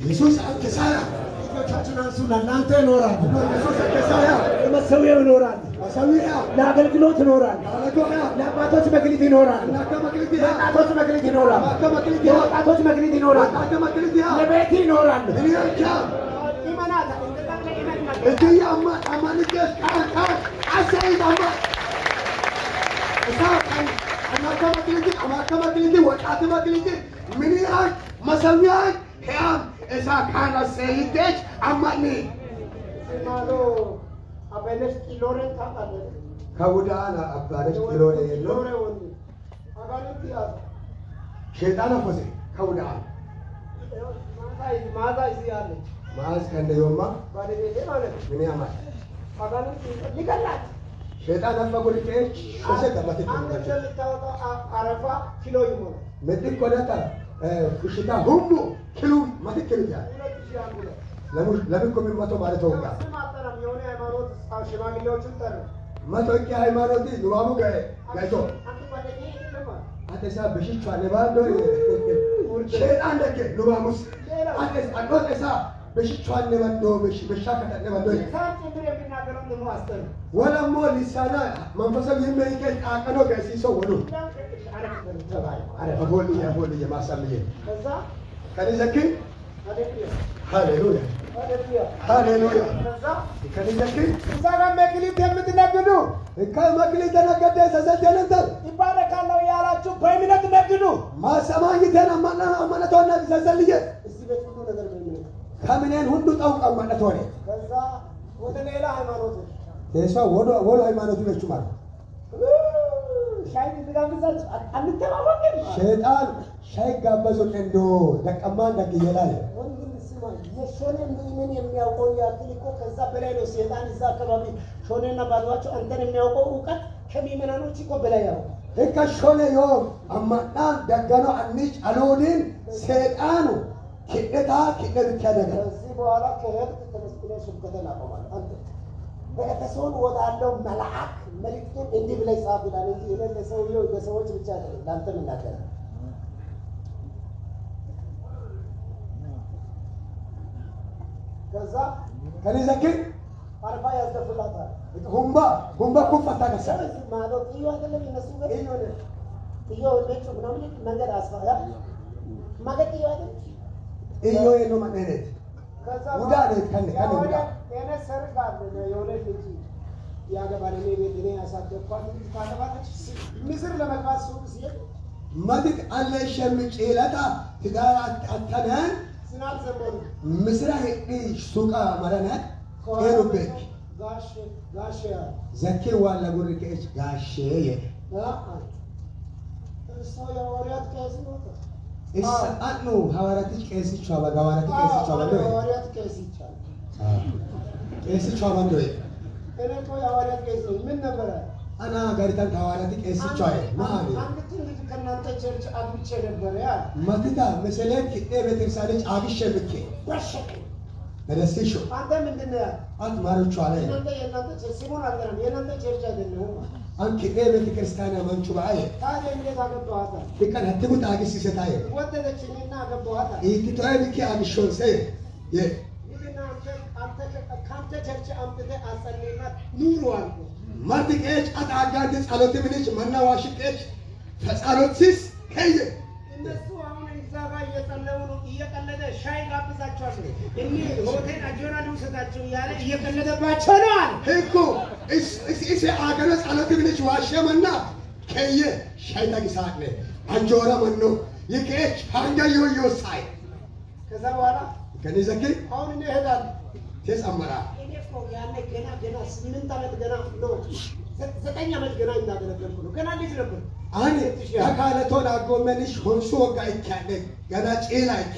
Yesus ke saya. Nanti noran. Yesus ke saya. Masawiya noran. Masawiya. Na agalgilot noran. Na patos magliti noran. Na patos magliti noran. Na patos magliti noran. Na beti noran. Ini aja. Gimana? Itu ya aman itu kan. Asal aman. Asal anak magliti, waktu magliti. Minihan, masawiyan. Kaya esa kana seitek amani. Malo abenes kiloren kakane. Kawudana abenes kiloren yelo. Agani tiya. Shaytana fose kawudana. Maza isiyale. Maz kande yoma. Bade ne male. Mini amat. Agani nikallat. Shaytana fagulike fose tamati. Angel tawa arafa kilo yumo. Medik kodata. ኩሽታ ሁሉ ኪሎ ማለት ኪሎ ያ ለምን ኮሚን መቶ ማለት ነው ጋር የሆነ ሃይማኖት ሽማግሌዎችን ጠሩ መቶ ሃይማኖት ኑባቡ ጋይቶ አተሳ በሽቻ ለባዶ ሸይጣን ደከ ኑባሙስ አተሳ በሽቻ ለባዶ በሽቻ ከተለባዶ ሳንቲም የሚናገረው ነው ማስተር ወለሞ ሊሳና መንፈሳዊ የሚከል አቀኖ ጋይሲሶ ወሉ أقول لي ما سميه. كان يزكي؟ هاليلويا. هاليلويا. كان يزكي؟ إذا كان مكلي تيمت نبدو. كان مكلي تنقد سزل جلنتل. يبارك الله يا رجل بيمنا تنقدو. ما سمعني تنا ما تونا سزل ليه. كامنين هندو أو ما تونا. كذا ودنيلا هاي مانوتي. كيسا وضو هاي مانوتي بيشومان. ሸይጣን ሻይ ጋበዞ እንዶ ደቀማን ደግየላል የሾኔን ምን የሚያውቀው ያክል እኮ ከዛ በላይ ነው ሸይጣን እዛ አካባቢ ሾኔና ባሏቸው አንተን የሚያውቀው ዕውቀት ከሚመናኖች እኮ በላይ ያው እካ ሾኔ ዮ አማጣ ደገኖ አንጭ አሎዲን ሸይጣኑ ከደታ ያደረገ እዚህ በኋላ ከሄድ ተመስክለ ሱብከተና ቆማል አንተ በኤፌሶን ወዳለው መልአክ መልእክቱን እንዲህ ብለህ ጻፍ ይላል እንጂ ለሰውየው ለሰዎች ብቻ አይደለም ላንተም እናገራለሁ ከዛ ከነዘክር አርፋ ያስደፍላታል። ሁምባ ኩፋታ ከሰረ ማለት ይወደለም እነሱ ጋር ይሆነ ይወደች ምናምን ነገር አስፋያ ማገት ይወደ ይወየ ነው ማለት ከዛ ወዳለ ከነ የነ ሰርግ አለ የሆነ ልጅ ያገባል እኔ ቤት እኔ ያሳደግኳት ልጅ ካለባች ምስር ለመግባት ሱቅ ሲሄድ ማድቅ አለ ሸምጭ ይላታ ትዳር አታናን ስናል ዘመኑ ምስራ ሄዲ ሱቃ ማራናት ኤሮቤክ ጋሼ ዘኬ ዋላ ጉርቄች ጋሼ እሱ የወሪያት ከዚህ ነው እሳአኑ ሐዋራትሽ ከዚህ ቻባ ጋዋራትሽ ከዚህ ቻባ ነው ሐዋራት ከዚህ ቻባ ከዚህ ቻባ ነው እኔ እኮ የሐዋርያት ቄስ ነኝ። ምን ነበረ? አና ጋሪታን ሐዋርያት ቄስ ቻይ ማሪ አንድ ትልቅ ከናንተ ቸርች አግብቼ ነበረ ያ ማትታ መሰለን ከጤ ቤተክርስቲያን አግብቼ ብኬ ወሸቀ ለደስቲሾ አንተ ምንድነው ያ አንተ ማሮቹ አለ የናንተ ቸርች ሲሞን አልገራም የናንተ ቸርች አይደለም አንተ ከጤ ቤተክርስቲያን መንቹ ባይ ታዲያ እንዴት አገባዋታ ይቀር ህትሙት አግስ ይሰታየ ወደደችኝና አገባዋታ ይትቷይ ብኬ አግሾን ሰይ ካንተ ቸርች አምጥተ አጸልይና ኑሩ አልኩ ማጥቄች አጣጋድ ጸሎት ምንጭ መናዋሽቄች ፈጻሎትስ ከየ እነሱ አሁን ይዛባ እየጸለዩ ነው እየቀለደ ሻይ ጋብዛቸዋለሁ እኔ ሆቴል አጆራ ልውሰዳቸው ያለ እየቀለደባቸው ነው አለ እኮ እስ አገረ ጸሎት ምንጭ ዋሸመና ከየ ሻይ ታግሳለ አጆራ መኖ ይከች ሃንጋዮ ይወሳይ ከዛ በኋላ ከነዘኪ አሁን እኔ እሄዳለሁ ተሰማራ እኔ እኮ ያኔ ገና 8 ዓመት ገና ነው 9 ዓመት ገና እንዳገለገልኩ ነው ገና ልጅ ነበር አኔ ያካለቶን አጎመንሽ ሆንሱ ወጋ ይካለ ገና ጪላ ይከ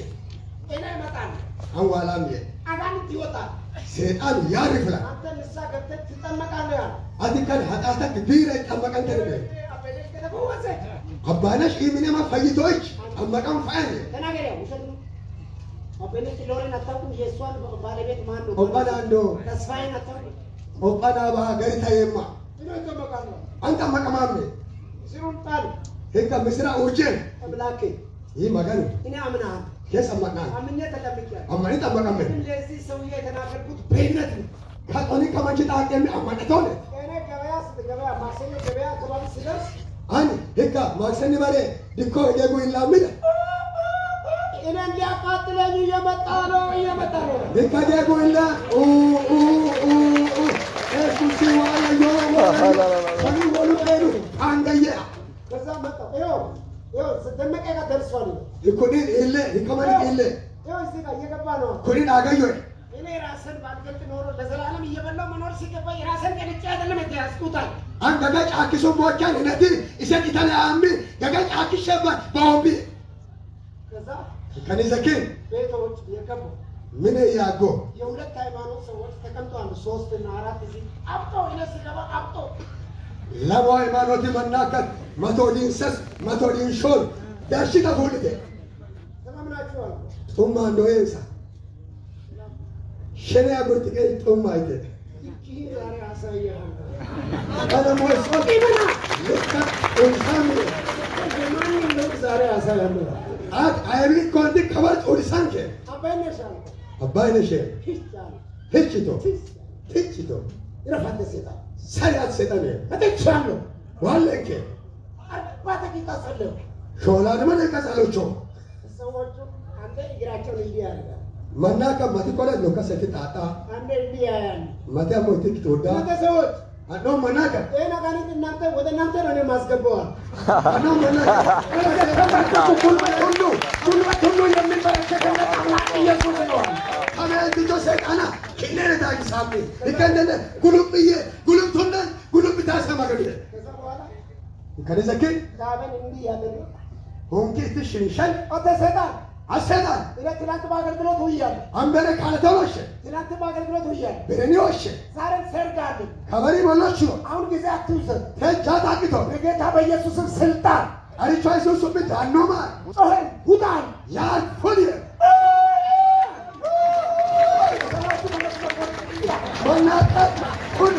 እኔ መጣን አንዋላም አጋንንት ይወጣል ሰይጣን ያርፍላ አንተ ንሳ ገብተህ ትጠመቃለህ ያ አትከል ኃጢአት ቢረ ጠመቀን ተረበ አባነሽ ኢሚነማ ፈይቶች ጠመቀን ፋይል ተናገሪያ ውሰድ አበነች ሎሬን አታውቁም የሷን ባለቤት ማን ነው ኦባና አንዶ ተስፋዬን አታውቁም ኦባና ባገሪታየማ አንተ መቀማም ሲሩን ጣል ሄካ ምስራ ኡርጀን አምላኬ ይህ ማጋን እኔ አምና ከሰማና አምኜ ተጠምቂያለሁ አማኒ ተጠመቀም እንደዚህ ሰውዬ የተናገርኩት በእምነት ነው ካቶኒ ከማንቺ ታቀም አማነቶነ እኔ ገበያ ማክሰኞ ገበያ ከባቢ ሲደርስ አን ሄካ ማክሰኞ ባለ ዲኮ ደጉ ይላምደ እኔ እንዲያቃጥለኝ እየመጣ ነው ዲኮ ደጉ ይላ እሱሲ ዋዮ ሰኒ ወሉ ከሩ አንገየ ከዛ መጣ ይኸው ደመቀ ጋር ደርሷል ይኮዲን ኢለ ይከማን ኢለ ይኸው እዚህ ጋር እየገባ ነው ኮዲን አገየ እኔ ራስን ባልገልጥ ኖሮ ለዘላለም እየበላው መኖር ሲገባ የራስን ቀልጬ አይደለም ያስቁታል አንተ ጋር አክሶ ቦቻን እነቲ እሰት ተላአም ጋር አክሸባ ባውቢ ከዛ ከነዘኪ ቤቶች የገቡ ምን ያጎ የሁለት ሃይማኖት ሰዎች ተቀምጠዋል 3 እና 4 እዚህ አብጦ እነሱ ገባ አብጦ ለባ ሃይማኖት መናከት መቶዲንሰስ መቶዲንሾል ዳሽ ተፉልተ ተማምናችኋል ጡማ እንደወይሳ ሸኔ አጉርጥቄ ጡማ አይተ እቺ ዛሬ አሳየህ አለሞስ ወዲና ለካ እንሳም ለማን ነው ዛሬ አሳየህ አይሪ ኮንዲ ከበር ኦዲሳንከ አባይነሽ ህችቶ ይረፋተ ሰይጣን ሰሪያት ሰይጣን አተቻለ ዋለከ አባተ ቂጣሰለ ሾላ ደመነ ከሳሎቾ ሰዎቹ አንተ እግራቸው ይያያል ማናከ ማትቆለ ነው ከሰይጣጣ አንተ ይያያል ማታሞ ትክቶዳ ማታሰዎች አኖ ማናከ እና ጋኒት እናንተ ወደ እናንተ ነው ማስገባዋል አኖ ማናከ ሁሉ የሚበረከተው አምላክ ኢየሱስ ነው አሜን ዲጆ ሰይጣና ከነዳ ይሳብ ይከነደ ጉሉብ ታሰማገደ ከዛ በኋላ ከነዘከ ዳበን እንዲ ያደረ ሆንኪ ትሽንሸል አተሰጣን አሰጣን ትላንት በአገልግሎት ውያለሁ አንበረ ካለተወሽ ትላንት በአገልግሎት ውያለሁ በእኔዎች ዛሬ ሰርጋል ከበሪ ሞላች ነው አሁን ጊዜ አትውሰድ ተጃት አቅቶ በጌታ በኢየሱስም ስልጣን አሪቻ ኢየሱስ ቢት አኖማ ጾህን ሁዳን ያልፎል ወናቀ ሁሉ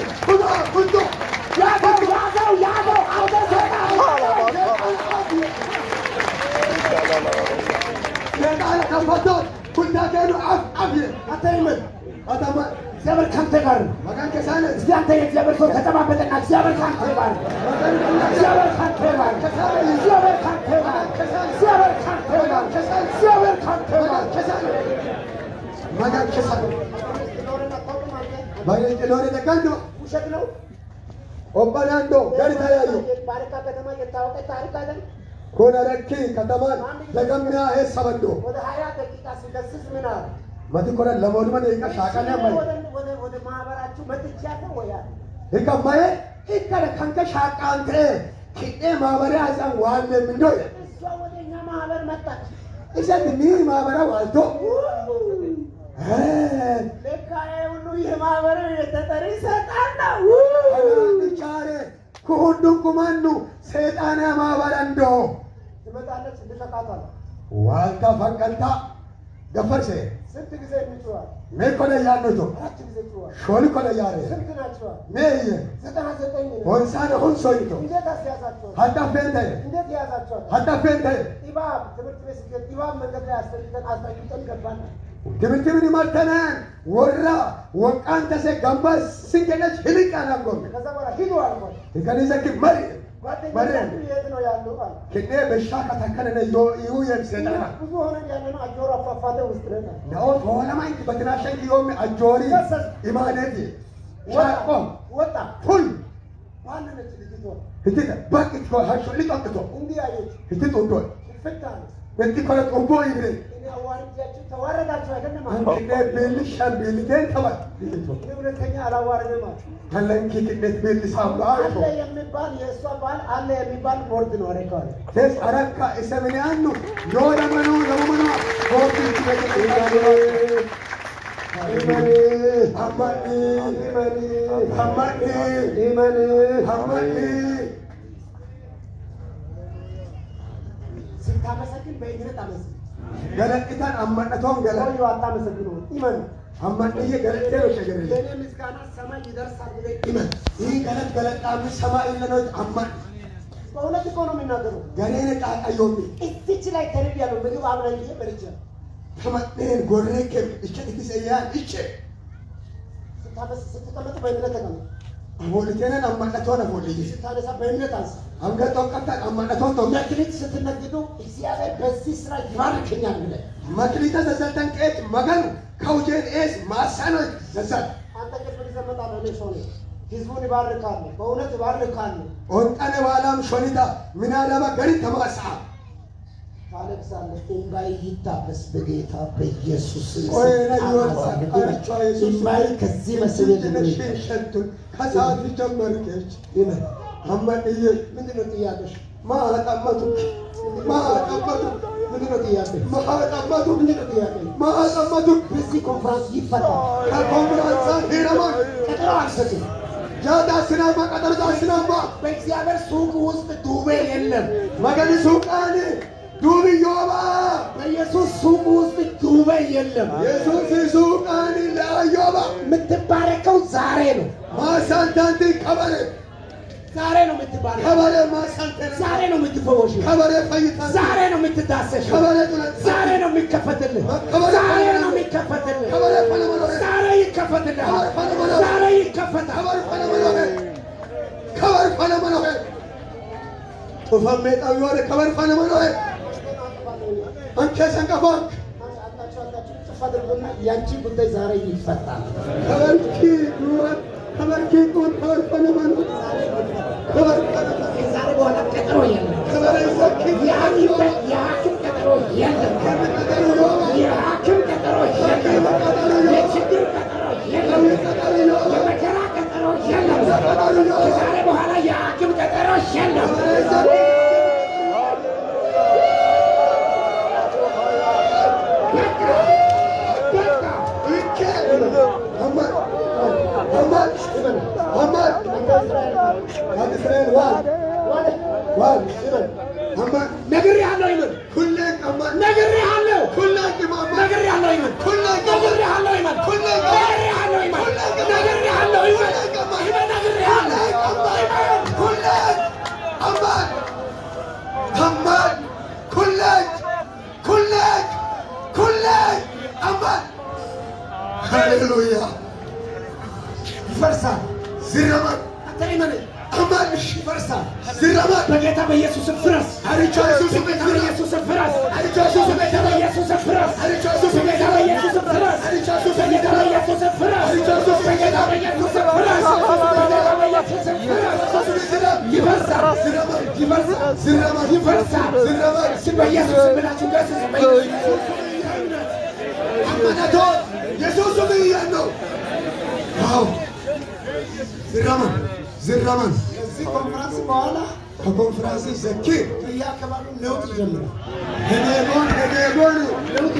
ያገው አውደሰታ ለቃለ ከፈቶ ኩንታ ከኑ አፍ አፍ አተይመት አታማ እግዚአብሔር ካንተ ጋር ነው። መጋን ከሳነ እስቲ አንተ የእግዚአብሔር ሰው ተጠባበቅና እግዚአብሔር ካንተ ጋር ነው። እግዚአብሔር ካንተ ጋር ነው። እግዚአብሔር ካንተ ጋር ነው። እግዚአብሔር ካንተ ጋር ነው። እግዚአብሔር ካንተ ጋር ነው። መጋን ከሳነ ባይኔ ለሆነ ተካንዶ ውሸት ነው። ኦባናንዶ ጋር ታያዩ ባረካ ከተማ የታወቀ ታሪክ አይደል? ኮነረኪ ከተማን ለገሚያ ሄሰበዶ ወደ 20 ደቂቃ ሲገስጽ ምን አለ? መትኮረ ለሞድመ ደቂቃ ሻቃና ማይ ወደ ማህበራችሁ መጥቻለሁ ወይ አለ። ይከማየ ይከለ ካንተ ሻቃንተ ኪጤ ማህበራ አዛን ዋለ ምንዶ እሷ ወደኛ ማህበር መጣች። እሰት ሚ ማህበራ ዋልቶ ለካ ሁሉ ይህ ማህበር የተጠሪ ሰይጣን ነው። ቻሬ ኩሁንዱን ኩማኑ ሰይጣና ማህበር እንዶ ትመጣለች እንድተቃጣለ ዋልታ ፈንቀልታ ገፈርሴ ስንት ጊዜ እንጭዋል? ሜኮነ ያኖቶ 4 ጊዜ ጭዋል። ሾል ኮነ ያሬ ስንት ናቸው? ሜየ 99 ነው። ወንሳነ ሁንሶይቶ እንዴት አስያዛቸው? ሀታ ፌንተ እንዴት ያዛቸው? ሀታ ፌንተ ኢባብ ትምህርት ቤት ሲገባ ኢባብ መንገድ ላይ አስጠይቀን ገባን። ትምህርት ምን ማርተናን ወራ ወቃን ተሰ ጋምባስ ሲንገለች ህልቃና ጎም ከዛ በኋላ ሂዱ አልኳት። ከነዘክ መሪ ጓደኞቻችሁ የት ነው ያለው አለ። ከኔ በሻ ከተከለነ ዩ የሰጣና ብዙ ሆነን ያለነው አጆራ አፋፋተ ውስጥ ነን። ነው ወለማይ በትናሸን ዮም አጆሪ ኢማነቲ ሻቆ ወጣ ሁል ማንነች ልጅቷ ህትተ ባቅት ኮ ሀሾ ሊቀጥቶ እንዲህ አየች። ህትት ወዶ ፍታን በንቲ ኮለ ጦቦ ይብሬ እኔ አዋርጃችሁ ተዋረዳችሁ አይደለም አለ። አንተ ቤልሻን ቤልቴን ተባል ሁለተኛ አላዋርድም አለ። ከለንኪ ትነት ቤልሳባ አለ የሚባል የእሷ ባል አለ የሚባል ቦርድ ነው አረካው ቴስ አረካ እሰምንያኑ ዮረመኑ ለመኑ ቦርድ ይበቃል ኢማኒ አማኒ ኢማኒ አማኒ ኢማኒ አማኒ ስታመሰግን በእግረት አመሰግን ገለጥታን አማነቶን ገለጥ ነው አታመሰግኑ ኢማን አማንዬ ገለጥ ነው ሸገረ ለኔ ምስጋና ሰማይ ይደርሳል ብለህ ኢማን ይህ ገለጥ ገለጣም ሰማይ ለነው አማን በእውነት እኮ ነው የሚናገረው። ገሬነ ጣጣዮሚ እዚች ላይ ተርብ ያለው ምግብ አብረን ይሄ በልቼ ተመጤን ጎረከ እቺ ትሰያን እቺ ስትቀመጥ በእምነት ተቀመጥ። አቦልቴነን አማነቶን አቦልዬ ስታነሳ በእምነት አንሳ። አንገቶን ቀጣ አማነቶን ተው መክሊት ስትነግዱ እግዚአብሔር በዚህ ስራ ይባርከኛል ብለህ መክሊተ ዘዘልተን ቄጥ መገኑ ከውጄን ኤስ ማሳኖች ዘዘል አንተ ቅርብ ጊዜ እመጣለሁ። እኔ ሰው ነኝ። ህዝቡን ይባርካሉ፣ በእውነት ይባርካሉ። ኦንጠነ ባላም ሾኒታ ምናለባ ገሪ ተማሳ ታለቅሳለህ። እንባይ ይታበስ በጌታ በኢየሱስ ስም። እንባይ ከዚህ መስል ሸቱን ከሰዓት ጀመርኬች አማንዬ ምንድን ነው ጥያቄሽ? ማጠመቱ ማጠመቱ ምንድን ነው ጥያቄሽ? ማጠመቱ ምንድን ነው ጥያቄ? ማጠመቱ በዚህ ኮንፈረንስ ይፈታል። ከኮንፈረንስ ሄረማን ቀጠሮ አልሰጥም። ጃዳ ስናማ ቀጠርታ ስናማ በእግዚአብሔር ሱቅ ውስጥ ዱቤ የለም። መገኒ ሱቃኒ ዱብዮባ በኢየሱስ ሱቅ ውስጥ ዱቤ የለም። ኢየሱስ ሱቃኒ ለአዮባ የምትባረከው ዛሬ ነው። ማሳንታንቲ ከበሬ ዛሬ ነው የምትባረከው። ከበሬ ማሳንተ ዛሬ ነው የምትፈወሽው። ከበሬ ፈይታ ዛሬ ነው የምትዳሰሽው። ከበሬ ጡለት ዛሬ ነው የሚከፈትልህ። ዛሬ ነው የሚከፈትልህ። ከበሬ ፈለመሎ ዛሬ ይከፈትልህ። ዛሬ ይከፈታል። ከበሬ ፈለመሎ ከበሬ ፈለመሎ ጡፋሜ ጣዊዋለ ከበሬ ፈለመሎ አንከ ሰንቀፋ ያንቺ ጉዳይ ዛሬ ይፈታል። ከበርኪ ዱራት ከበርኪ ቁን ከበሬ ፈለመሎ ከበሬ ዛሬ በኋላ ቀጠሮ የለም። ከበሬ ዘኪ የሐኪም ቀጠሮ የለም። የሐኪም ቀጠሮ የለም። የችግር ቀጠሮ የለም። የመከራ ቀጠሮ የለም። ከዛሬ በኋላ የሐኪም ቀጠሮ የለም። ነግሬሃለሁ ይመን ነግሬሃለሁ ነግሬሃለሁ ይመን ነግሬሃለሁ ይመን ነግሬሃለሁ ይመን ነግሬሃለሁ ይመን ሃሌሉያ ይፈርሳል። ዝረማን አተሪመን አማንሽ ይፈርሳል። ዝረማን በጌታ በኢየሱስ ፍረስ። አሪቻ ኢየሱስ በጌታ በኢየሱስ ፍረስ። አሪቻ ኢየሱስ በጌታ በኢየሱስ ፍረስ። አሪቻ ኢየሱስ በጌታ በኢየሱስ ፍረስ። አሪቻ ኢየሱስ በጌታ በኢየሱስ ፍረስ። አሪቻ ኢየሱስ በጌታ በኢየሱስ ፍረስ። በጌታ በኢየሱስ ፍረስ። ይፈርሳል። ዝረማን ይፈርሳል። ዝረማን ይፈርሳል። ዝረማን ስም በኢየሱስ ብላችሁ ገስጹ። በኢየሱስ አማናቶ ኢየሱስ ብያን ነው። ዋው ዝረማን ዝረማን ከዚህ ኮንፈረንስ በኋላ ከኮንፈረንስ ዘኪ በየአካባቢው ለውጥ ይጀምራል። ሄዴጎን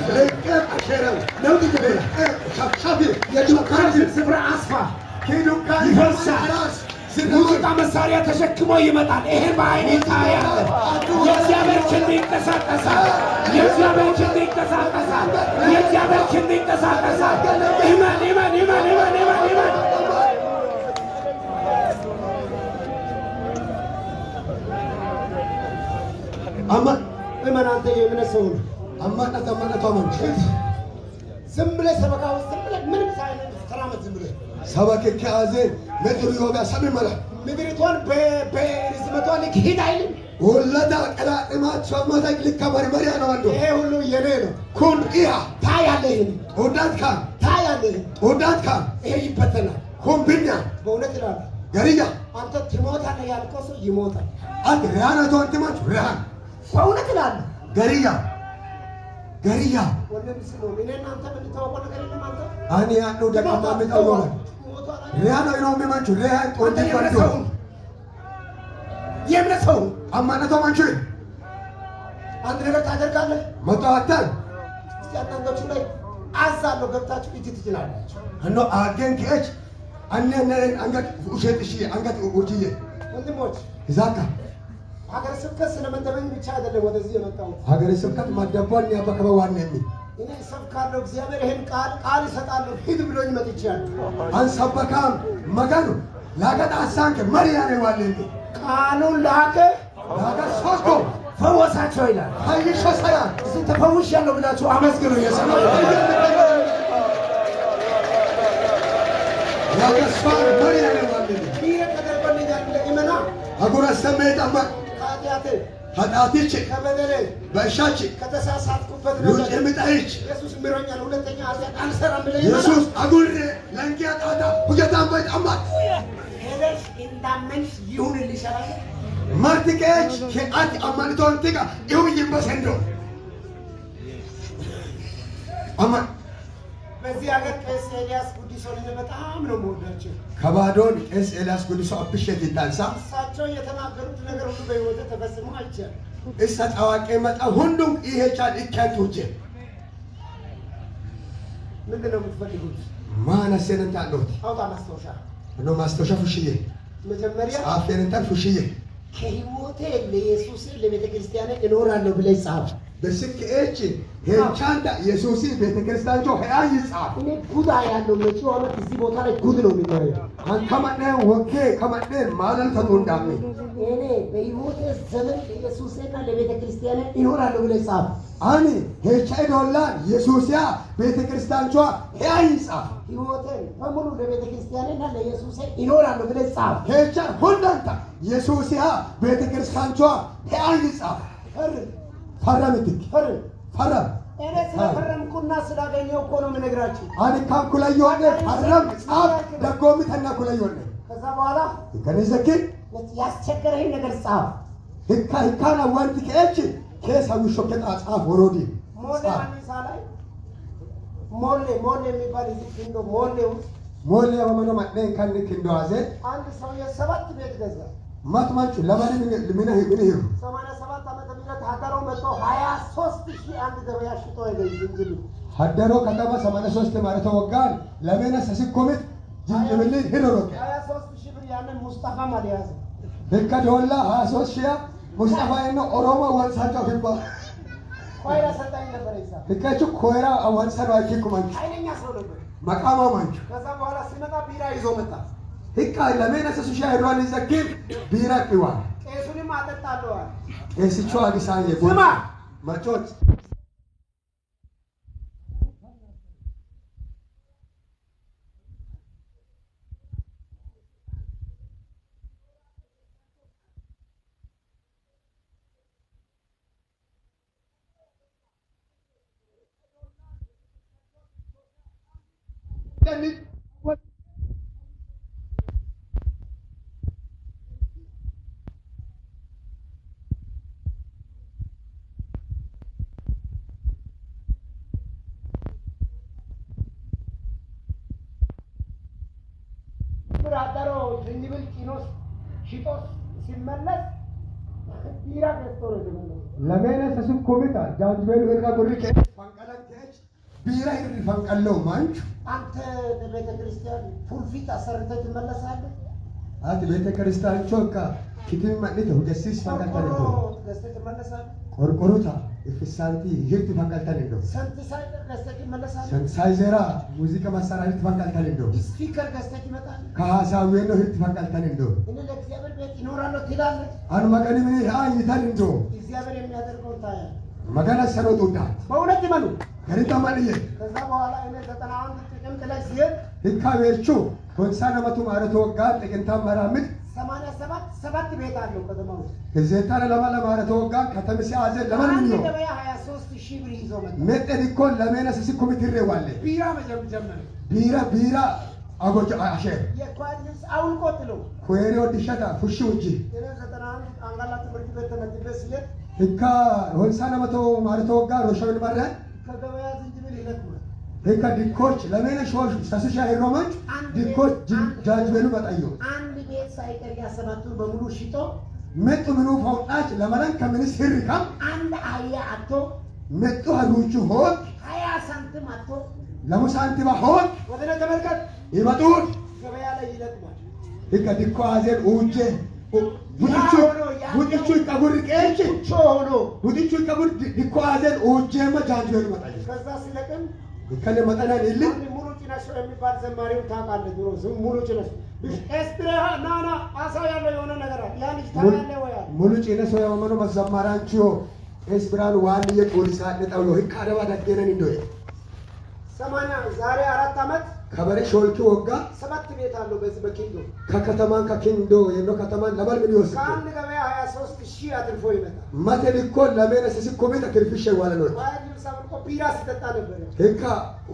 ለቀቅ አሸረው ለውጥ ይጀምራል። ሻብሻቢ የዱካን ስፍራ አስፋ ኪዱካን ይፈርሳል። ራስ ሙዚቃ መሳሪያ ተሸክሞ ይመጣል። ይሄ በአይኔ ታያለ። የእግዚአብሔር ክንድ ይንቀሳቀሳል። የእግዚአብሔር ክንድ ይንቀሳቀሳል። የእግዚአብሔር ክንድ ይንቀሳቀሳል። ኢማን ኢማን ኢማን ኢማን ኢማን ኢማን አማን እመን አንተ የእምነት ሰው ነህ። አማናት አማናት አማን ዝም ብለህ ሰበካ ውስጥ ዝም ብለህ ምንም ሳይሆን ተራመድ። ዝም ብለህ ሰበከ ከአዜ ለጥሩ ይወጋ ሰምመላ ምድሪቷን በርዝመቷ ልክ ሂድ አይልም። ወለዳ ቀላጥማት ሰማታክ ልከመርመሪያ ነው አንዱ ይሄ ሁሉ የኔ ነው። ኩን ኢያ ታያለህ፣ ኦዳትካ ታያለህ። ኦዳትካ ይሄ ይበተናል። ኩን ብኛ በእውነት እላለሁ ገሪያ አንተ ትሞታለህ ያልከው ሰው ይሞታል። አንተ ሪያናቶ አንተማች ሪያን በእውነት እላለሁ ገሪያ ገሪያ ወንድም ስለሆነ እኔ እናንተ የምንተዋወቀው ነገር የለም። አንተ አኒ ያንዱ ደቃማ መጣው ነው ሪያና ነው የሚማቹ ሪያን ጦንጂ ወንዶ የእምነት ሰው አማናቶ ማንቹ አንድ ነገር ታደርጋለህ። መጣዋታን እስቲ አንዳንዶቹ ላይ አዛለሁ ገብታችሁ እጅ ትችላላችሁ። እኖ አገን ከእች አነነ አንገት ውሸትሽ አንገት ውጪዬ ወንድሞች ይዛካ ሀገረ ስብከት ስለመደበኝ ብቻ አይደለም ወደዚህ የመጣሁት። ሀገረ ስብከት ማደቧን ያበከበዋን የሚ እኔ ሰብካለሁ። እግዚአብሔር ይሄን ቃል ይሰጣለሁ ሂድ ብሎኝ መጥቻለሁ። አንሰበካም መጋኑ ላገጣ አሳንከ መሪያ ነው ዋለኝ ቃሉን ላከ ላገ ሶስቶ ፈወሳቸው ይላል። አይሾ ሰያ እስቲ ተፈውሻለሁ ብላችሁ አመስግኑ። የሰማይ ላገ ሷን መሪያ ነው ዋለኝ ይሄ ተደርጎልኛል። ለኢመና አጉራ ሰሜጣማ ከኃጢአቴ ኃጢአትች ከበደሌ በእሻች ከተሳሳትኩበት ሉጭ ነገር ምጣይች ኢየሱስ ምሮኛል። ሁለተኛ ኃጢአት አልሰራም ብለህ ኢየሱስ አጉር ለንጊያ ጣታ ሁጀታን በጣማ ሄደሽ እንዳመንሽ ይሁንልሽ አላለ። ማርቲቄች ከአት አማንቶን ቲጋ ይሁን ይበሰንዶ አማን በዚህ ሀገር ቄስ ኤልያስ ጉዲሶን በጣም ነው የምወዳቸው። ከባዶን ቄስ ኤልያስ ጉዲሶ አፕሸት ይታንሳ እሳቸው የተናገሩት ነገር ሁሉ በሕይወቴ ተፈጽሞ አይቻልም። እሳ ጣዋቄ መጣ ሁንዱም ይሄቻል ይካቱጀ ምንድን ነው የምትፈልጉት? ማነሰን ታሎት አውጣ ማስታወሻ። ነው ማስተሻ ፉሽዬ መጀመሪያ ጻፈን እንታል ፉሽዬ ከሕይወቴ ለኢየሱስ ለቤተ ክርስቲያን እኖራለሁ ብለህ ጻፍ። በስክ እቺ ሄቻንዳ ኢየሱስ ቤተክርስቲያንጆ ሀይ ጻፍ እኔ ጉድ ያለው መጪው ዓመት እዚህ ቦታ ላይ ጉድ ነው የሚታየው። አንከማነ ወኬ ከማነ ማለል ተቶንዳሜ እኔ በሕይወቴ ዘመን ለኢየሱስና ለቤተ ክርስቲያን እኖራለሁ ብለህ ጻፍ። አኒ ሄቻይ ዶላር ኢየሱስያ ቤተክርስቲያንጆ ሀይ ጻፍ ሕይወቴን በሙሉ ለቤተ ክርስቲያንና ለኢየሱስ እኖራለሁ ብለህ ጻፍ። ሄቻ ሁንዳንታ ኢየሱስያ ቤተክርስቲያንጆ ሀይ ጻፍ ፈረምትክ ፈረም እኔ ስለፈረምኩና ስላገኘው እኮ ነው የምነግራችሁ። አንካም ኩለዮነ ፈረም ጻፍ ደጎሚ ተና ኩለዮነ ከዛ በኋላ ከነዘኪ ያስቸገረኝ ነገር ጻፍ። ህካና ወንት ከእች ከሰው ሾከታ ጻፍ ወሮዲ ሞሌ አኒሳ ላይ ሞሌ የሚባል እዚህ እንዶ ሞሌ ውስጥ ሞሌ ወመኖ ማደን ካን ክንዶአዘ አንድ ሰው የሰባት ቤት ገዛ። ማትማቹ ለማን ምን ይሄ 87 ዓመተ ምህረት ሀገሮ መጥቶ 23,000 አንድ ገበያ ሽጦ ሄደ። ዝንጅብል ሀደሮ ከተማ 83 ማለት ወጋን ለምን ሰስኮምት ዝንጅብል ሄዶሮከ 23,000 ብር ያንን ሙስጣፋ ማሊያዝ ህካ ዶላ 23,000 ሙስጣፋ ነው ኦሮሞ ወንሳቸው ህባ ኮይራ ሰጣኝ ነበር። ይሳ ህካቹ ኮይራ ወንሳው አይኩማን ኃይለኛ ሰው ነበር። መቃማ ማንቹ ከዛ በኋላ ሲመጣ ቢራ ይዞ መጣ። ህካ ለምን ሰሱሻ ሄዷል ይዘኪም ቢራ ይዋል ቄሱንም አጠጣለዋል። እሲቹ አዲሳን ስማ መጮት ብራዳሮ ዝንብል ቂኖስ ሽጦስ ሲመለስ ቢራ ገዝቶ ነው የተመለሰው። ለሜነ ተስኮሚታ ጃንጅቤሉ ህርጋ ጉሪቄ ፈንቀለቴች ቢራ ይሪ ፈንቀለው ማንቹ አንተ ቤተ ክርስቲያን ፉልፊት አሰርተህ ትመለሳለህ። አንተ ቤተ ክርስቲያን ቾካ ኪቲም ማለት ነው ገሲስ ፈንቀለቴ ገዝተህ ትመለሳለህ። ቆርቆሮታ ኢፍሳንቲ ይርት ፈንቀልተን ነው ሰንቲ ሳይዘር ገዝተህ ትመለሳለህ። ሰንቲ ሳይዘራ ሙዚቃ መሳሪያ ይርት ፈንቀልተን ነው ስፒከር ገዝተህ ትመጣለህ። ከሐሳብ ነው ይርት ፈንቀልተን ነው እኔ ለእግዚአብሔር ቤት ይኖራል ትላለህ። አን መቀኒ ምን አይታል እንዶ እግዚአብሔር የሚያደርገው ታያለህ። መገና ሰሮቱዳ በእውነት ይመኑ ገሪታ ማልየ ከዛ በኋላ እኔ 91 ጥቅምት ላይ ሲሄድ ህካቤቹ ኮንሳና መቱ ማረቶ ጋር ጥቅንታ መራምድ 87 ቤት አለው ከተማ ውስጥ ከዘታለ ለማለ ማረቶ ጋር ከተምሲ አዘ ለማን ነው 23000 ብር ይዞ መጣ መጠዲኮ ለሜነስ ሲኮሚትሬ ዋለ ቢራ መጀመር ቢራ አጎጆ አሸር የኳንስ አሁን ቆጥሎ ኮይሬ ወዲሻታ ፉሺ ውጪ እኔ 91 አንጋላ ትምህርት ቤት ተመድበስ ይሄድ ህካ ኮንሳና መቱ ማረቶ ጋር ሮሻውን ማረን ከገበያ ዝንጅብል ይለክማል ህካ ዲኮች ለሜነ ሾሽ ሳስሻ ሄሮማች ዲኮች ጃንጅቤሉ መጣዩ አንድ ቤት ሳይቀር ያሰባቱ በሙሉ ሽጦ መጡ ምኑ ፈውጣች ለማለን ከምንስ ህርካም አንድ አያ አቶ መጡ አሩቹ ሆት 20 ሳንቲም አቶ ለሙሳንቲባ ሆት ወደነ ተመልከት ይመጡት ገበያ ላይ ይለክማል ህካ ዲኮ አዘን ኡጄ ቡድቹ ቀቡር ቀጭ ቾሆኖ ቡድቹ ቀቡር ዲኮ አዘን ኡጄ መጃንጅቤሉ መጣዩ ከዛ ሲለቅም ከለ መጣና ይል ሙሉ ጭነሽ የሚባል ዘማሪው ታውቃለህ ድሮ ዝም ሙሉ ጭነሽ ኤስፕሬ ናና አሳ ያለው የሆነ ነገር አለ ያን ታውቃለህ ወይ ሙሉ ጭነሽ ወይ ወመኑ መዘማራንቺዮ ኤስፕራን ዋን የፖሊስ አጥተውሎ ይካደባ ደገነን እንደው 80 ዛሬ 4 አመት ከበሬ ሾልኪ ወጋ 7 ቤት አለው በዚህ በኪንዶ ከከተማን ከኪንዶ የኖ ከተማን ለማል ምን ይወስድ ካን ገበያ 23000 አትርፎ ይመጣ ማቴሊኮ ለሜነስ ሲኮሜታ ትርፍሽ ዋለ ነው ዋይል ሳብቆ ቢራ ሲጠጣ ነበር ህካ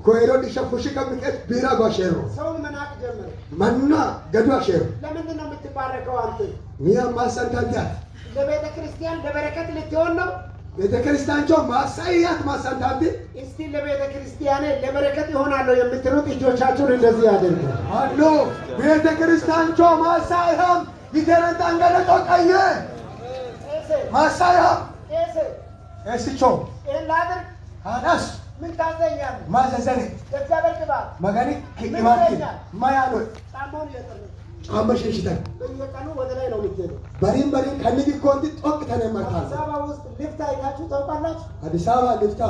ኮይሮ ዲሸፉሽ ከብቀት ቢራ ጓሸሮ ሰው መናቅ ጀመረ ማንና ገዱ አሸሮ ለምንድን ነው የምትባረከው አንተ ሚያ ማሰንታንታ ለቤተ ክርስቲያን ለበረከት ልትሆን ነው ቤተ ክርስቲያንቸው ማሳያት ማሳንታንታ እስቲ ለቤተ ክርስቲያኔ ለበረከት ይሆናል የምትሉት እጆቻችሁን እንደዚህ ያደርጉ አሎ ቤተ ክርስቲያንቸው ማሳያም ይተረንታን ገለጦ ቀየ ማሳያ እስቾ ኤላደር አዳስ ምን ታዘኛል ማዘዘኔ እግዚአብሔር ግባ መጋኒ ከቂማት ማያሎ ጣሞን ይተነ አመሸሽተን በየቀኑ ወደ ላይ ነው የምትሄደው በሪም ከንግ ኮንት ጦቅ ተነመርታል አዲስ አበባ ውስጥ ሊፍት አይታችሁ ታውቃላችሁ አዲስ አበባ ሊፍታ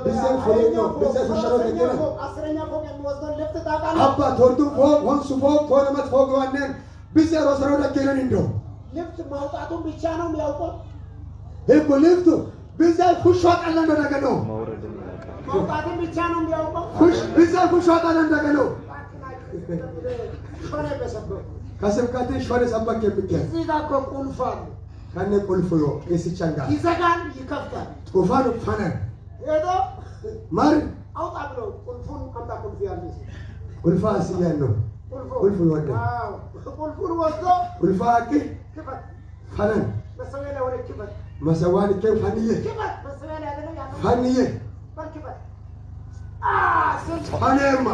ቢዘን ፎሬኞ ቢዘን ፎሸሮ ተገነ 10ኛ ፎቅ የሚወስደው ሊፍት ታውቃላችሁ አባ ቶርዱ ፎቅ ወንሱ ፎቅ ቶነመት ፎቅ ዋነን ቢዘን ወሰሮ ተገነን እንደው ሊፍት ማውጣቱን ብቻ ነው የሚያውቀው እኮ ሊፍቱ ቢዘን ፉሾ ቀለን እንደገና ነው ማውጣቱን ብቻ ነው የሚያውቀው ቢዘን ፉሾ ቀለን እንደገና ነው ሾኔ በሰበው ከስብከት ሾኔ ሰበክ የሚገኝ እዚህ ጋር እኮ ቁልፍ አለ ከነ ቁልፉ ነው እስቻንጋ ይዘጋል ይከፍታል ጡፋን ፈነን ሄዶ ማር አውጣ ብሎ ቁልፉን አምጣ ቁልፍ ያለ ቁልፋ ሲያን ነው ቁልፉ ወደ ቁልፉን ወስዶ ቁልፋ ክፈት ፈነን መሰወያ ላይ ወደ ክፈት መሰዋን ፈንዬ ክፈት መሰወያ ላይ አይደለም ያ ፈንዬ በክፈት ፈነማ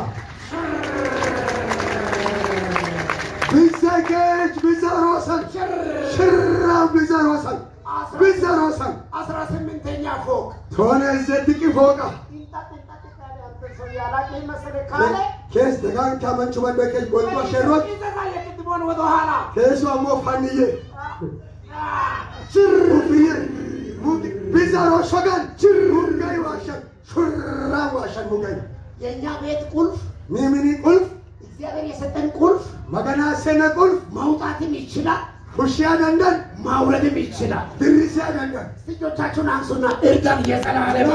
ቢዘገጅ ቢዘሮሰን ሽራም ቢዘሮሰን 18ኛ ፎቅ ቶነ ዘጥቂ ፎቅ ኬስ ደጋን ካመንቹ ወደከል ጎልቶ ሸሮት ይዘጋል የቅድሞን ወደ ኋላ ኬሱ አሞ ፋንዬ ሽሩፍዬ ሙድ ቢዘሮ ሸጋን ሽሩጋይ ዋሸን ሽራም ዋሸን ሙጋይ የኛ ቤት ቁልፍ ሚሚኒ ቁልፍ እግዚአብሔር የሰጠን ቁልፍ መገና ሰነ ቁልፍ ማውጣትም ይችላል ሁሽያ ደንደን ማውረድም ይችላል ድርሲያ ደንደን እጆቻችሁን አንሱና እርዳን እየጸለለ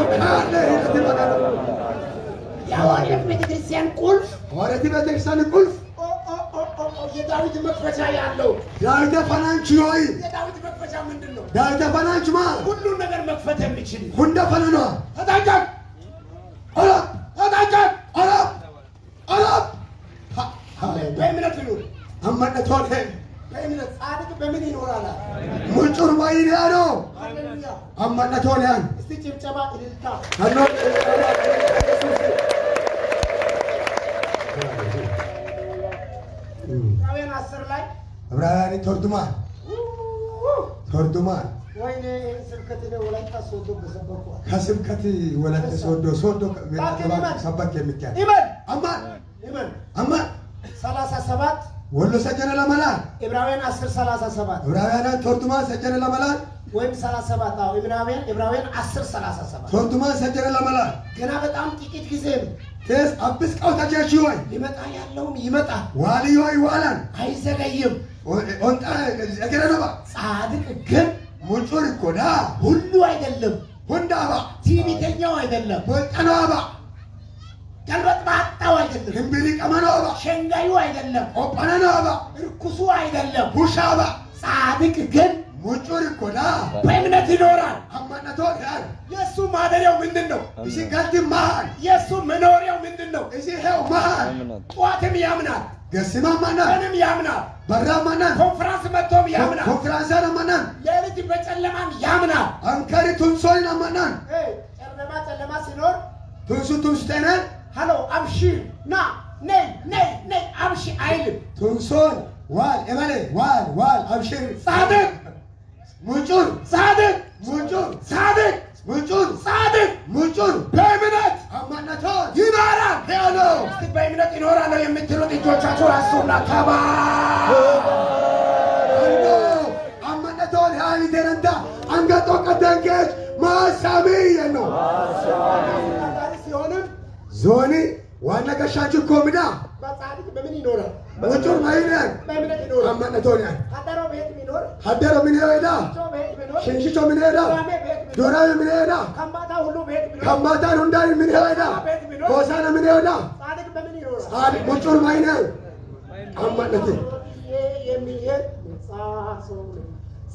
የሐዋርያት ቤተክርስቲያን ቁልፍ ሐዋርያት ቤተክርስቲያን ቁልፍ የዳዊት መክፈቻ ያለው ዳዊት ፈናንቺ ሆይ የዳዊት መክፈቻ ምንድነው ዳዊት ፈናንቺ ማ ሁሉን ነገር መክፈት የሚችል ሁንደ ፈናና ተጣጣ አራ ጻድቅ በምን ይኖራል? ሙጩር ማይዳኖ ሃሌሉያ። አማነቶንያን እስቲ ጭብጨባ እልልታ። አኖ ዕብራውያን 10 ላይ ዕብራውያን ቶርዱማን ወይኔ ስብከት ነው ወላይታ ሶዶ በሰበኩ ከስብከት ወለተ ሶዶ ሰበክ የሚካሄድ ኢማን አማን ኢማን አማን 37 ወሎ ሰጀነ ለመላን ዕብራውያን 10:37 ዕብራውያን ቶርዱማን ሰጀነ ለመላን ወይም 37 አዎ ዕብራውያን 10:37 ቶርዱማን ሰጀነ ለመላን ገና በጣም ጥቂት ጊዜ ነው። ቴስ አብስ ቀውታቸሽ ወይ ሊመጣ ያለውም ይመጣል፣ ዋልዮ ይዋላን አይዘገይም። ኦንጣ እገረነባ ጻድቅ ግን ሙጩር ኮዳ ሁሉ አይደለም፣ ሁንዳባ ትዕቢተኛው አይደለም፣ ወጠናባ ገልበጥ ባጣው አይደለም፣ ህምቢሪ ቀመናባ ሸንጋዩ አይደለም፣ ኦጳናናባ ርኩሱ አይደለም። ሁሻባ ጻድቅ ግን ሙጩር ኮዳ በእምነት ይኖራል። አማነቶ ያል የእሱ ማደሪያው ምንድን ነው? እሺ ጋልቲ መሃል የእሱ መኖሪያው ምንድን ነው? እሺ ሄው መሃል ጠዋትም ያምናል፣ ገሲማ ማና ቀንም ያምናል፣ በራ ማና ኮንፍራንስ መጥቶም ያምናል፣ ኮንፍራንሳና ማናን ሌሊት በጨለማም ያምናል። አንከሪ ቱንሶይና ማናን ጨለማ ሲኖር ቱንሱ ቱንስቴነ ሃሎ አብሺ ና ነይ አብሺ አይልም። ቱንሶን ዋል ኤማሌ ዋል አብሽር ጻድቅ ሙጩር ጻድቅ ሙጩር ጻድቅ ሙጩር ጻድቅ ሙጩር በእምነት አማነቶ ይኖራል። ሄሎ እስቲ በእምነት ይኖራል የምትሉት እጆቻችሁ አሱና ተባ አንዶ አማነቶ ያይደረንታ አንገቶ ቀደንከች ማሳሚ ነው ሲሆንም ዞኒ ዋና ገሻችሁ ኮምዳ በጻድቅ በምን ይኖራል? ሙጩር ማይነን በእምነት ይኖራል። አማነቶ ያን ሀደሮ ቤት ቢኖር ሀደሮ ምን ሄዳ ቤት ቢኖር ሽንሽቾ ምን ሄዳ ዱራሜ ቤት ቢኖር ዱራሜ ምን ሄዳ ከምባታ ሁሉ ቤት ቢኖር ከምባታን ሁንዳይ ምን ሄዳ ሆሳና ምን ሄዳ ጻድቅ በምን ይኖራል? ጻድቅ ሙጩር ማይነን አማነቴ የሚሄድ ሰው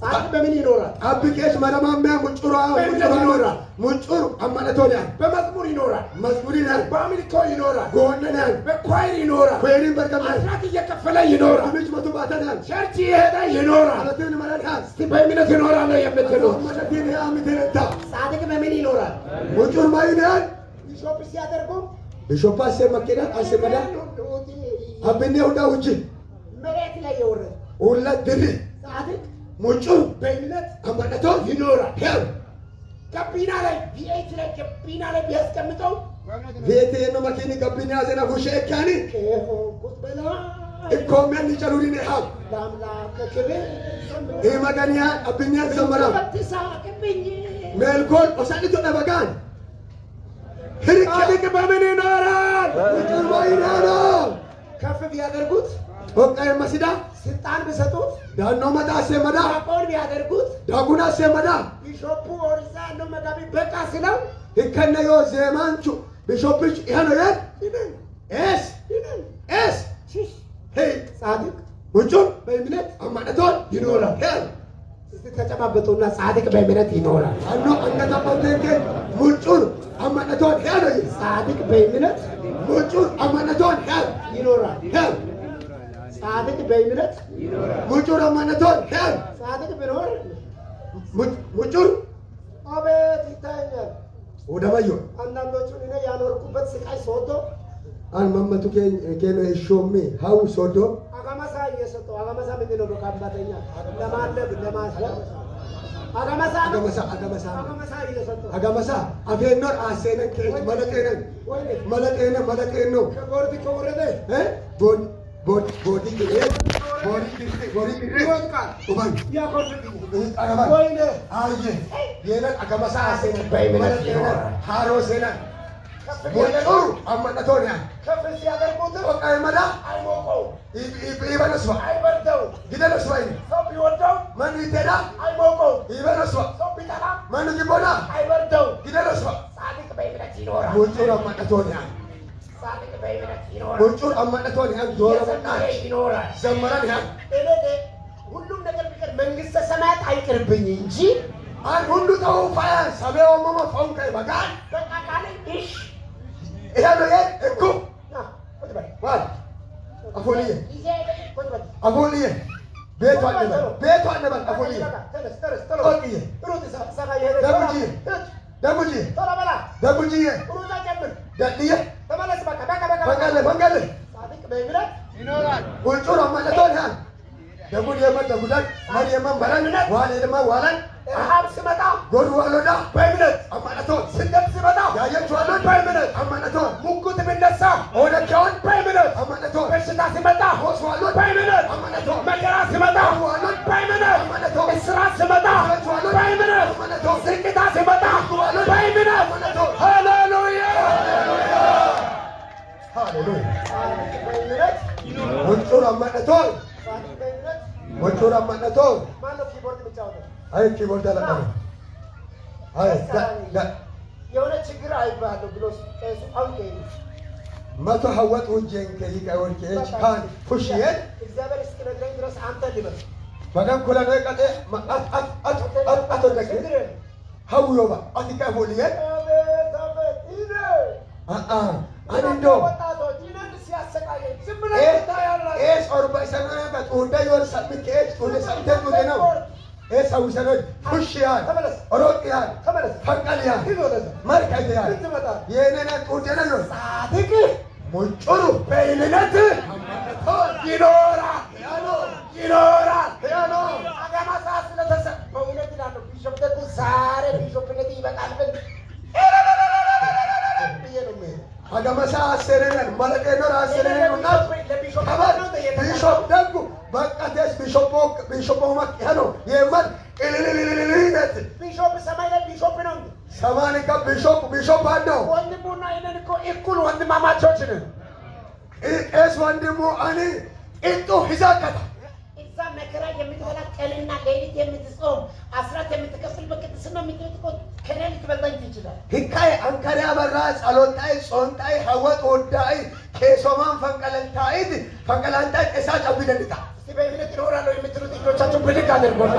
ጻድቅ በምን ይኖራል? አብቄሽ መረማሚያ ሙጩራ ሙጩር ይኖራል ሙጩር አማነቶ ያን በመዝሙር ይኖራል፣ መዝሙሪ ያን በአምልኮ ይኖራል፣ ጎነናን በኳይር ይኖራል፣ ኮይሪን በርከማን አስራት እየከፈለ ይኖራል፣ ምጭ መቱ ባተናን ቸርች የሄደ ይኖራል። አለትን መረዳት እስቲ በእምነት ይኖራል የምትሉ አማነቴን ያምተረታ ጻድቅ በምን ይኖራል? ሙጩር ማይነን ቢሾፕ ሲያደርጉ ቢሾፓስ መከዳ አሰመዳ አብኔ ሁዳ ውጭ መሬት ላይ የወረደ ሁለት ድሪ ጻድቅ ሙጩር በእምነት አማነቶ ይኖራል። ሄው ገቢና ላይ ቪኤት ላይ ገቢና ላይ ቢያስቀምጠው ቤቴ ነው መኪኒ ገቢና ዘና ሁሼ ካኒ ከሆንኩት በላይ ኢኮሜን ይጨሉሪኔ ሀብ ለአምላክ ክብር ኢመገኒያ አብኛ ዘመራ በትሳቅብኝ ሜልኮል ኦሳኒቶ ደበጋን ጻድቅ በምን ይኖራል? ሙጩር ማይናኖ ከፍ ቢያደርጉት ኦቃይ መስዳ ስልጣን ቢሰጡት ዳኖ መጣ አሰመዳ ዲያቆን ቢያደርጉት ዳጉና አሰመዳ ቢሾፑ ኦሪዛ ነው መጋቢ በቃ ስለው ይከነ ዮ ዘማንቹ ቢሾፕች ይሄን ነው ኤስ ኤስ ሽሽ ሄይ ጻድቅ ሙጩር በእምነት አማነቶን ይኖራል። ሄይ እስቲ ተጨባበጡና ጻድቅ በእምነት ይኖራል። አኖ አንገታባቴንከ ሙጩር አማነቶን ሄይ ነው ጻድቅ በእምነት ሙጩር አማነቶን ሄይ ይኖራል። ሄይ ጻድቅ በእምነት ሙጩር አማነቶን ሄይ ጻድቅ ቢኖር ሙጩር አቤት ይታየኛል። ወደባዮ አንዳንዶቹን እኔ ያኖርኩበት ስቃይ ሶዶ አንመመቱ ከነ ሾሜ ሀው ሶዶ አጋመሳ እየሰጠው አጋመሳ ምንድን ነው? በካምባተኛ ለማለብ ለማስለም አጋመሳ አጋመሳ እየሰጠው አጋመሳ አፌኖር አሴነን መለቀነን መለቀነ ከቦርድ ከወረደ ቦዲ ይወድቃል። ኡባን ያኮርድ አጋማ ወይኔ አየ የነን አጋመሳ አሴነን በእምነት ይኖራል። ሃሮ ሴነን ሙጩር አማነቶን ያ ከፍ ሲያደርጉት ኦቃይ መዳ አይሞቀው፣ ይበነስዋ አይበርደው። ግደለስዋ ሰው ቢወደው ማን ይተዳ አይሞቀው፣ ይበነስዋ ሰው ቢጠላ ማን ይቦና አይበርደው። ግደለስዋ ጻድቅ በእምነት ይኖራል። ሙጩር አማነቶን ያ ጻድቅ በእምነት ይኖራል። ሙጩር አማነቶን ያ ዶሮ የዘመረ ይኖራል። ዘመራን ያ እኔ ሁሉም ነገር ቢቀር መንግስተ ሰማያት አይቅርብኝ እንጂ አን ሁሉ ተው ፋያን ሰበው መሞ ፎንከይ በጋን በቃ ካለ እሺ ይሄ ነው እኮ ዋል አፎልዬ ቁጭ በል አፎልዬ ቤቷን ነበር አፎኒ ኦኬ ደቡጂ ደልየ መንገል ቁልጩር አማለቶን ያን ደጉድ የመን ደጉዳን ማን የመን በረን ዋል የለማ ዋላን ረሃብ ሲመጣ ጎዱ ዋሎዳ በእምነት አማለቶን ስደት ሲመጣ ያየች ዋሎን በእምነት አማለቶን ሙኩት ቢነሳ ወደቻውን በእምነት አማለቶን በሽታ ሲመጣ ሆስ ዋሎን በእምነት አማለቶን መከራ ሲመጣ ዋሎን በእምነት አማለቶን እስራት ሲመጣ ዋሎን በእምነት አማለቶን ስርቅታ ሲመጣ ዋሎን በእምነት አማለቶን ሃሌሉያ ሃሌሉያ ቁልጩር አማለቶን ቁልጩር አማለቶን ማነው ኪቦርድ የሚጫወተው? አይ ኪቦርድ አለቀ። አይ የሆነ ችግር አይባለሁ ብሎ ቄሱ አውቄ መቶ ሐወጥ ወጀን ከይቃ ወርቄች ካን ኩሽየን እግዚአብሔር እስኪነግረኝ ድረስ አንተ ልበል በደም ኩለነ ቀጤ አቶ ደግ ሐውዮባ አቲካ ሆሊየን አንዶ ሲያሰቃየኝ ዝም ኤስ ኦርባ ሰና ከጡንደ ይወር ሰምኬች ጡንደ ሰምተን ነው ኤስ አውሰኖች ኩሽያን ኦሮቅያን ፈንቀልያን መርከያን የነነ ጡንደ ነው ጻድቅ ሙጭሩ በእምነት ይኖራል አጋማሳ ስለተሰ በእውነት ይላል ቢሾፕ ደግሞ ዛሬ ቢሾፕነት ይበቃል አጋማሳ አሰረን ማለቀኖ አሰረን እና ቢሾፕ ደግሞ በቃተስ ቢሾፕ ማከኖ የማን እልልልልልልነት ቢሾፕ ሰማይ ላይ ቢሾፕ ነው ሰማኒ ቢሾፕ አለው ወንድሙና እኔን እኮ እኩል ወንድማማቾች ነን ቄስ ወንድሙ እኔ እንጦ ሂዛከታ እዛ መከራ የምትበላ ቀንና ሌሊት የምትጾም አስራት የምትከፍል በቅድስና የምትቆጥ ከኔ ልትበልጠኝ ትችላል ሂካይ አንከሪያ በራ ጸሎታይ ጾንታይ ሐወጥ ወዳይ ኬሶማን ፈንቀላንታይ ቄሳ ጨብደንታ እስቲ በእምነት እኖራለሁ የምትሉት ልጆቻችሁ ብድግ አድርጎና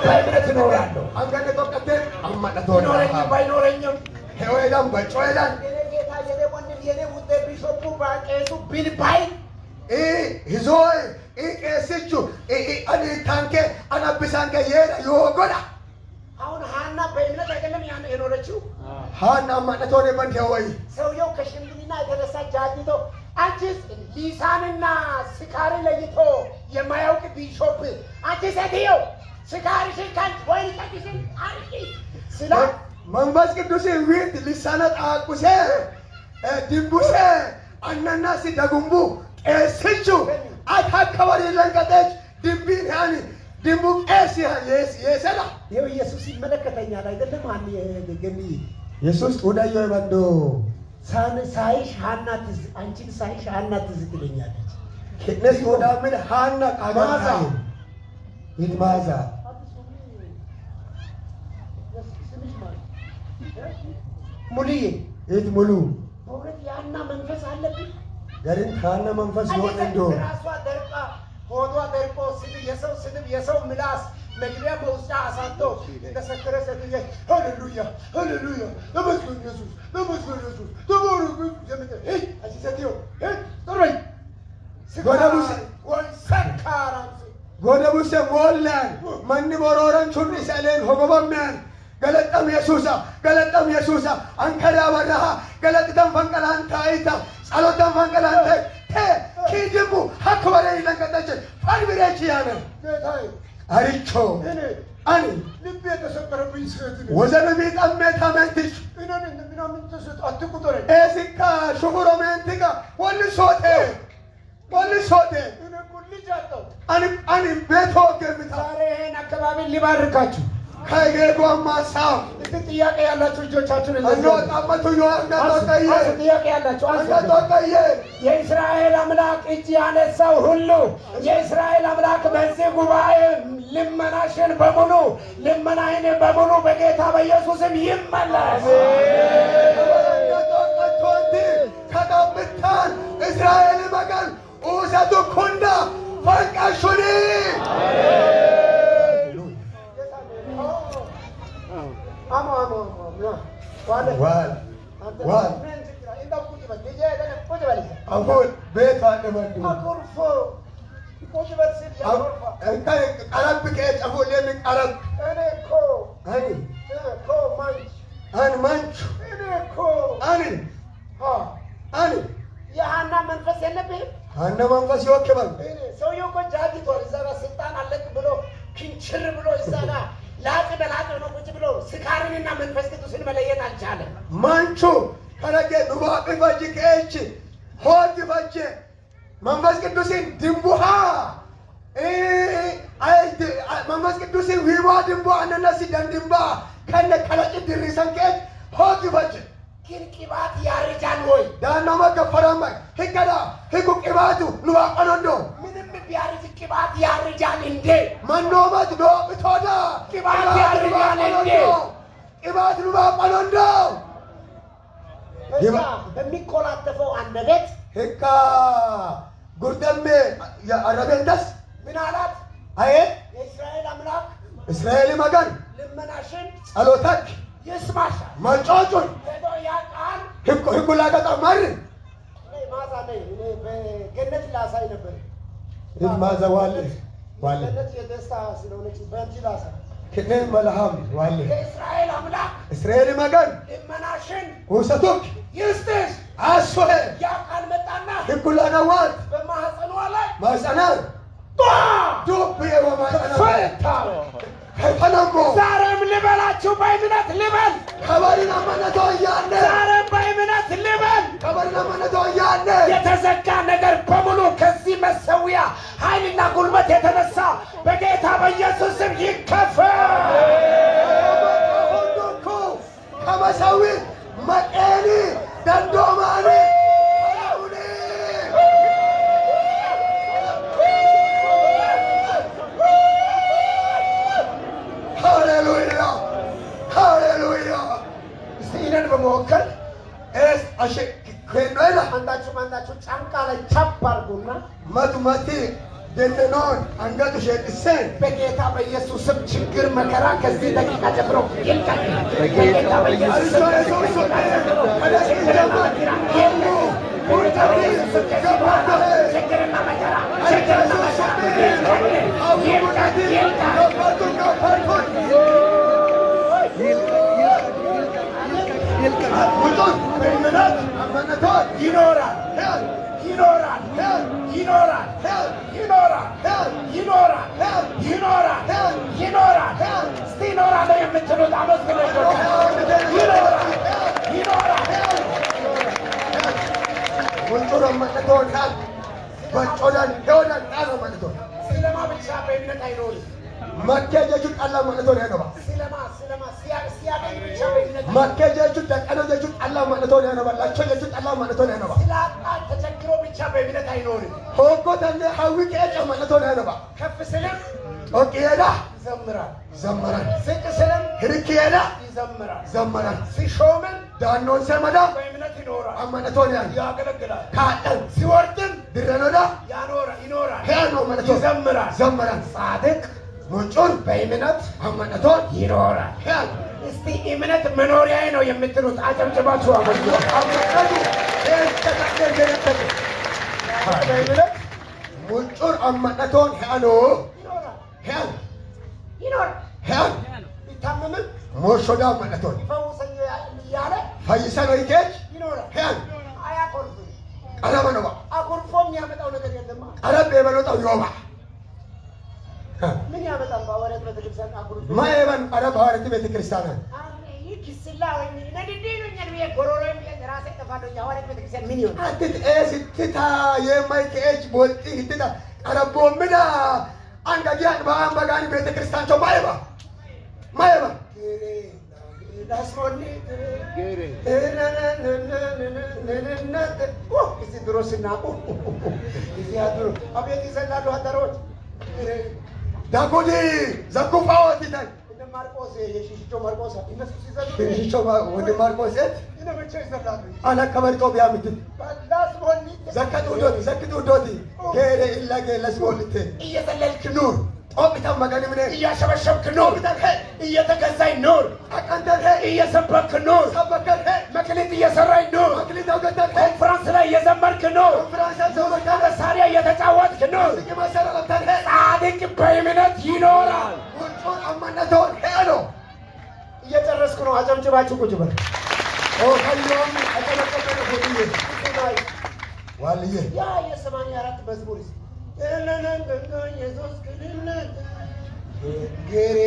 በእምነት እኖራለሁ አንገነ ተቀተ አማነቶ ኖረኝ ባይኖረኝም ሄወዳም በጮይዳን የኔ ጌታ የኔ ወንድም የኔ ውጤ ቢሾፑ ባቄሱ ቢልባይ ሂዞይ ቄስቹ አኒ ታንኬ አናብሳንከ የዳ ይወጎዳ አሁን ሃና በእምነት አይደለም ያን የኖረችው ሃና አማነቶ ነው በንደወይ ሰውየው ከሽምግልና የተነሳ ጃጅቶ አንቺስ ሊሳንና ስካሪ ለይቶ የማያውቅ ቢሾፕ አንቺ ሴትዮ ስካሪሽን ካንቺ ወይ ታዲሽን አርቂ ስላ መንፈስ ቅዱስ ዊት ሊሳነ ጣቁሴ ድንቡሴ አናናሲ ደጉምቡ ቄስቹ አታከበሪ ለንቀጠች ድንቢን ያኒ ድንቡ ቄስ የሰላ ይኸው ኢየሱስ ይመለከተኛል አይደለም አን የገሚ ኢየሱስ ወዳዩ ይባንዶ ሳይሽ ሃና ትዝ አንቺን ሳይሽ ሃና ትዝ ትለኛለች ከነስ ወዳምን ሃና ቃማዛ ይትማዛ ሙሉዬ ይት ሙሉ በእውነት ያና መንፈስ አለብኝ ገሪን ሃና መንፈስ ይወጥ እንዶ ራሷ ደርቃ ሆዷ ደርቆ የሰው ስድብ የሰው ምላስ መግቢያ በውስጣ አሳቶ እንደሰከረ ሴትዬ ሃሌሉያ ሃሌሉያ ተመስገን ኢየሱስ ተባረክ ዘመተ ሄይ አንቺ ሴትዮ ሄይ ጥሩኝ ጎደቡስ ወይ ሰካራም ጎደቡስ ሞላን ማን ቦሮረን ቹኒ ሰለን ሆጎበሚያን ገለጠም ኢየሱሳ አንከራ በረሃ ገለጥተን ፈንቀላንታ አይታ ጸሎተን ፈንቀላንታ ኪድቡ ሀክበረ ይለንቀጠች ፋንብሬች ያነ ጌታዬ አሪቾ አኒ ልቤ የተሰበረብኝ ሴት ነው ወዘነ ቢጠመታ መንትች እኔን ምናምን ተሰጥ አትቁጠረኝ ኤሲካ ሹጉሮ መንትጋ ወልሶቴ እኔ እኮ ልጅ አጣሁ አኒ ቤቶ ገምታ ዛሬ ይሄን አካባቢ ሊባርካችሁ ከጌቱ አማሳው እስቲ ጥያቄ ያላችሁ ልጆቻችሁን አንዶጣመቱ አንዶጠየ ጥያቄ ያላችሁ አንዶጠየ የእስራኤል አምላክ እጅ ያነሳው ሁሉ የእስራኤል አምላክ በዚህ ጉባኤ ልመናሽን በሙሉ ልመናዬን በሙሉ በጌታ በኢየሱስም ይመለስ። ከቀብታን እስራኤል መገን ኡሰቱ ኩንዳ ፈንቀሹኒ ዋል አሁን ቤት አንደበዱ በልስል ያወርፋ እንካ ቀረብ ከጨ ፉሌ ምን ቀረብ እኔ እኮ አኒ እኮ ማንች አን ማንቹ እኔ እኮ አኒ አኒ የሃና መንፈስ የለብህም? ሀና መንፈስ ይወክበል ሰውየው እኮ ጃጅቷል። እዛ ጋር ስልጣን አለቅ ብሎ ክንችር ብሎ እዛ ጋር ላጥ በላጥ ነው ቁጭ ብሎ ስካርንና መንፈስ ቅዱስን መለየት አልቻለም። ማንቹ ከረገ ዱባቅ ፈጅ ከእች ሆድ ፈጅ መንፈስ ቅዱስን ድንቡሃ መንፈስ ቅዱስን ዊባ ድንቧ አነነሲ ደንድንባ ከነ ከለጭ ድሪሰን ከእች ሆድ ፈጅ ግን ቅባት ያርጃል ወይ? ዳና መገፈራማ ህገዳ ህጉ ቅባቱ ኑዋቀኖንዶ ምንም ቢያርጅ ቅባት ያርጃል እንዴ? መኖመት ዶ ብቶዳ ቅባት ያርጃል እንዴ? ቅባት ኑዋቀኖንዶ እዛ በሚኮላተፈው አንደበት ህካ ጉርደሜ የአረቤንደስ ምን አላት? አየ የእስራኤል አምላክ እስራኤል መገን ልመናሽን ጸሎተክ ይስማሻል። መጮጩን ሄዶ ያ ቃል ህጉ ላገጣ ማር ማዛ ላይ እኔ በገነት ላሳይ ነበር። ማዛ ዋለ ገነት የደስታ ስለሆነች በእንጂ ላሳይ ክኔ መልሃም ዋለ የእስራኤል አምላክ እስራኤል መገን ልመናሽን ውሰቱክ ይስጥሽ። አሶሄ ያ ቃል መጣና ህጉ ላነዋት በማህፀኗ ላይ ማጸናር ዱብ የወማጸና ፈታ። ከፈለጎ ዛሬም ልበላችሁ በእምነት ልበል። ከበሪና መነቶ እያለ ዛሬም በእምነት ልበል። ከበሪና መነቶ እያለ የተዘጋ ነገር በሙሉ ከዚህ መሰዊያ ኃይልና ጉልበት የተነሳ በጌታ በኢየሱስ ስም ይከፈል። ሁንዱኩ ከመሰዊ መቄኒ ደንዶማኒ ሃሌሉያ ሃሌሉያ። እስቲ ይህንን በመወከል አሸ ከኖይላ አንዳችሁ ጫንቃ ላይ ቻፕ አድርጉና መቱመቲ ደንደኖን አንገቱ ሸቅሰን በጌታ በኢየሱስ ስም ችግር መከራ ከዚህ ደቂቃ ጀምሮ ይልቀቅ። በጌታ በኢየሱስ ስም ችግርና መከራ በእምነት አመነቶን ይኖራል ይኖራል ይኖራል ይኖራል ይኖራል ይኖራል ይኖራል። እስቲ ይኖራል የምትሉት አመስግኑ። ይኖራል ይኖራል ወንጮር አመነቶን በጮዳን ሄወዳን ቃል አመነቶን ስለማ ብቻ በእምነት አይኖርም። መኬጀቹ ቃል አመነቶን ያገባ ስለማ ሲያገኝ ብቻ በእምነት መኬጀቹ ደቀኖ ጀቹ ቃል አመነቶን ያገባ ላቸው ጀቹ ቃል አመነቶን ያገባ ስላጣ ተቸግሮ ብቻ በእምነት አይኖርም። ሆጎ ተነ ሀዊ ቄጭ አመነቶን ያገባ ከፍ ስልም ኦቂ ሄዳ ይዘምራል፣ ዘመራን ዝቅ ስልም ህርክ ሄዳ ይዘምራል፣ ዘመራን ሲሾምን ዳኖን ሰመዳ በእምነት ይኖራል፣ አመነቶን ያ ያገለግላል። ካጠን ሲወርድም ድረኖዳ ይኖራል፣ ሄኖ አመነቶን ይዘምራል። ዘመራን ጻድቅ ሙንጮን በእምነት አመነቶን ይኖራል። ሄን እስቲ እምነት መኖሪያዬ ነው የምትሉት አጨብጭባችሁ አመስግኑ። አመነቱ ሄን ተቀደር ገነተት በእምነት ሙንጮን አመነቶን ሄኖ ይኖራል ሄን ይኖራል። ሄን ቢታመምም ሞሾዳ አመነቶን ይፈውሰኝ እያለ ፈይሰን ወይኬች ይኖራል። ሄን አያኮርፍም። ቀረበነባ አኩርፎ የሚያመጣው ነገር የለማ። ቀረብ የበሎጠው ዮባ ምን ያመጣል? በሐዋርያት ቤተክርስቲያን አኩርፎ ማየበን ቀረብ ሐዋርያት ቤተ ክርስቲያን ይህ ኪስላ ወይ ነድዴ ነኛል ብዬ ጎሮሮ ራሴ ጠፋለሁ። የሐዋርያት ቤተክርስቲያን ምን ይሆን? አትት ስትታ የማይከች ቦልቲ ስትታ ቀረቦ ምና አንጋጊያን በአንበጋኒ ቤተ ክርስቲያን ቸው ማየባ ዳስሞኒ እዚህ ድሮ ስናቁ እዚህ አድሮ አቤት ይዘላሉ አደሮች ዳጎዲ ዘኩፋወት ይታል እነ ማርቆስ የሽሽቾ ማርቆስ እነሱ ሲዘሉ ሽሾ ወደ ማርቆስ እነመቼ ይዘላሉ። አና ከበርቶ ቢያምት ዳስሞኒ ዘከቱ ዶቲ ከረ ኢላገ ለስሞልት እየዘለልክ ኑር ኦብታም መገን ምን እያሸበሸብክ ኑር፣ እየተገዛኝ ኑር፣ እየሰበክ ኑር፣ መክሊት እየሰራኝ ኑር፣ ኮንፍራንስ ላይ እየዘመርክ ኑር፣ መሳሪያ እየተጫወትክ ኑር። ጻድቅ በእምነት ይኖራል። አማነቶን ሄሎ እየጨረስኩ ነው። አጨብጭባችሁ ቁጭ በል። ኦካዮም አጨበጨበ ሆዲዬ ዋልዬ ያ የ84 መዝሙር ኢየሱስ ክልነት ገሬ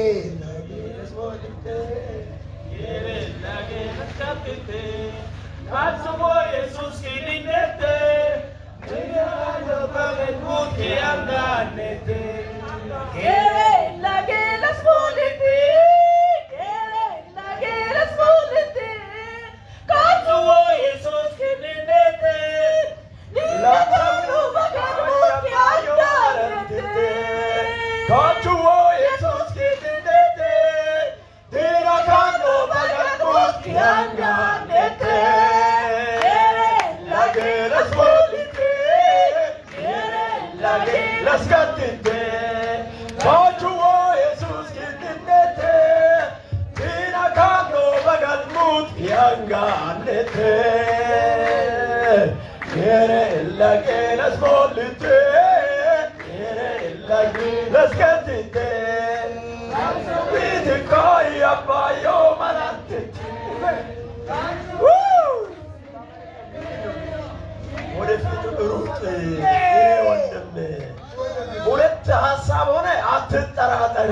ሁለት ሀሳብ ሆነ አትጠራጠር።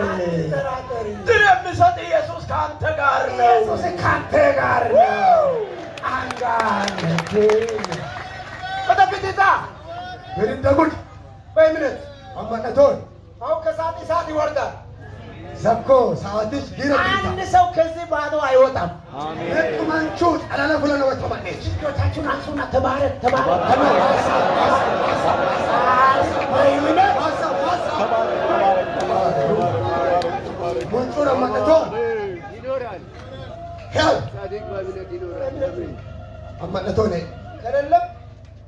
ድል የሚሰጥ ኢየሱስ ከአንተ ጋር ነው። ኢየሱስ ከአንተ ጋር ነው። አንጋነቴ በተፊትታ በድንደጉድ በእምነት አማነቶን አሁን ከሰዓት እሳት ይወርዳል። ዘኮ ሰዓትሽ አንድ ሰው ከዚህ ባዶ አይወጣም። ለቁማንቹ ጠላላ ብሎ ነው ተባለች። እጆቻችሁን አንሱና ተባረክ ተባረክ ተባረክ። በእምነት ሙንጩር አማነቶን ሄል አማነቶን ከሌለም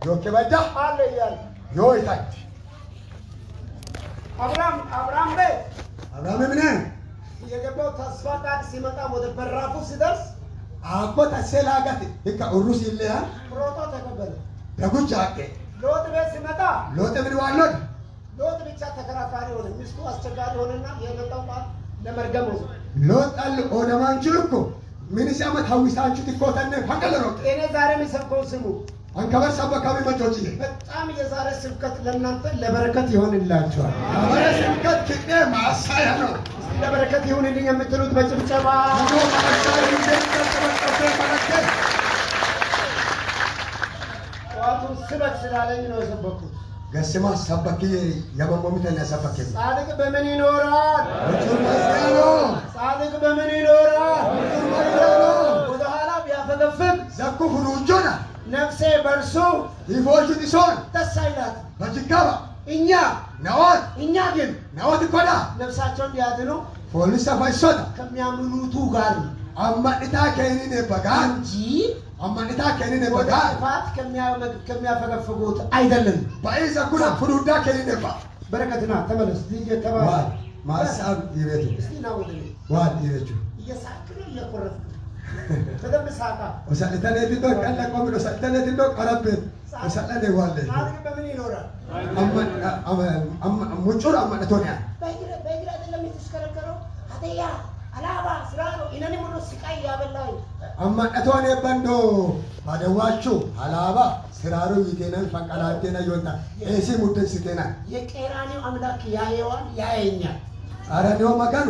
ዮኬ ባዳ አለ እያለ ዮይታይ አብርሃም ቤት አብርሃም ምን የገባው ተስፋ ቃል ሲመጣ ወደ በራፉ ሲደርስ አቆ ተሰላጋት ይካ ኡሩስ ይለያ ሮጦ ተቀበለ። ደጉቻ አቄ ሎጥ ቤት ሲመጣ ሎጥ ምን ዋሎድ ሎጥ ብቻ ተከራካሪ ሆነ። ሚስቱ አስቸጋሪ ሆነና የመጣው ቃል ለመርገም ሆነ። ሎጥ አል ኦደማንቹ እኮ ምን ሲያመት ሀዊሳንቹ ትኮተነ ፈቀለሮ እኔ ዛሬ የሚሰብከው ስሙ። አንከበር ሰበካዊ መጮች በጣም የዛሬ ስብከት ለእናንተ ለበረከት ይሆንላችኋል። አበረ ስብከት ክዴ ማሳያ ነው። ለበረከት ይሁንልኝ የምትሉት በጭብጨባ ጠዋቱ ስበክ ስላለኝ ነው የሰበኩት። ገስማ ሰበክ የመሞሚተን ያሰበክ ጻድቅ በምን ይኖራል? ወጭር መስጋኖ ጻድቅ በምን ይኖራል? ወጭር መስጋኖ ወደ ኋላ ቢያፈገፍግ ዘኩ ፍሩጆና ነፍሴ በእርሱ ይፎቹ ጢሶን ደስ አይላት። በጅጋባ እኛ ግን ነወት ኮዳ ነፍሳቸውን ሊያድኑ ፖሊስ ፈይሶታ ከሚያምኑቱ ጋር አማንታ ከኔ በጋን እንጂ አማንታ ከኔ ወደ በጋን ጥፋት ከሚያፈገፍጉት አይደለም። ባይዛ ኩና ፍሩዳ ከኔ ነባ በረከትና ተመለስ ልጅ ተባለ ዋል ማሳብ ይቤቱ እስቲ ና ወደ እኔ ዋል ይቤቱ እየሳቅን እየቆረፍክ በደንብ ሳቃ ወሰልተነ ዲዶ ቀለ ቆምዶ ሰልተነ ዲዶ ቀረበት ወሰለነ ዋለ ጻድቅ በምን ይኖራል? ሙጩር አማነቶኒያ በእግር አይደለም የተሽከረከረው። ሀዲያ አላባ ስራ ነው። ኢነኒ ሙሉ ስቃይ ያበላኝ አማነቶኔ በንዶ ባደዋቹ አላባ ስራሩ ይቴናል ፈቀላቴና ይወጣ ኤሲ ሙደስ ይቴናል የቄራኒው አምላክ ያየዋል ያየኛል። አረኒዮ መጋኑ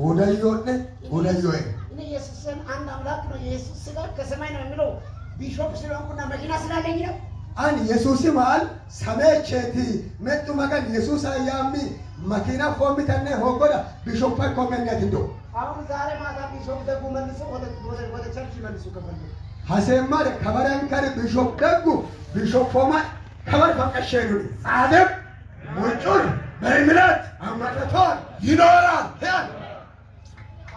ወደዮነ ወደዮይ እኔ ኢየሱስን አንድ አምላክ ነው። የኢየሱስ ስጋ ከሰማይ ነው የሚለው ቢሾፕ ስለሆንኩና መኪና ስላለኝ ነው። አን ኢየሱስ ማል ሰሜቼቲ መጡ መጋን ኢየሱስ አያሚ መኪና ኮሚተነ ሆጎዳ ቢሾፕ ኮሚያት እንዶ አሁን ዛሬ ማታ ቢሾፕ ደግሞ መልሶ ወደ ቸርች መልሶ ከፈለ ሀሴማ ከበረን ከር ቢሾፕ ደጉ ቢሾፕ ፎማ ከበር ፈቀሸሉ ጻድቅ ሙጩር በእምነት አማነቶን ይኖራል ያን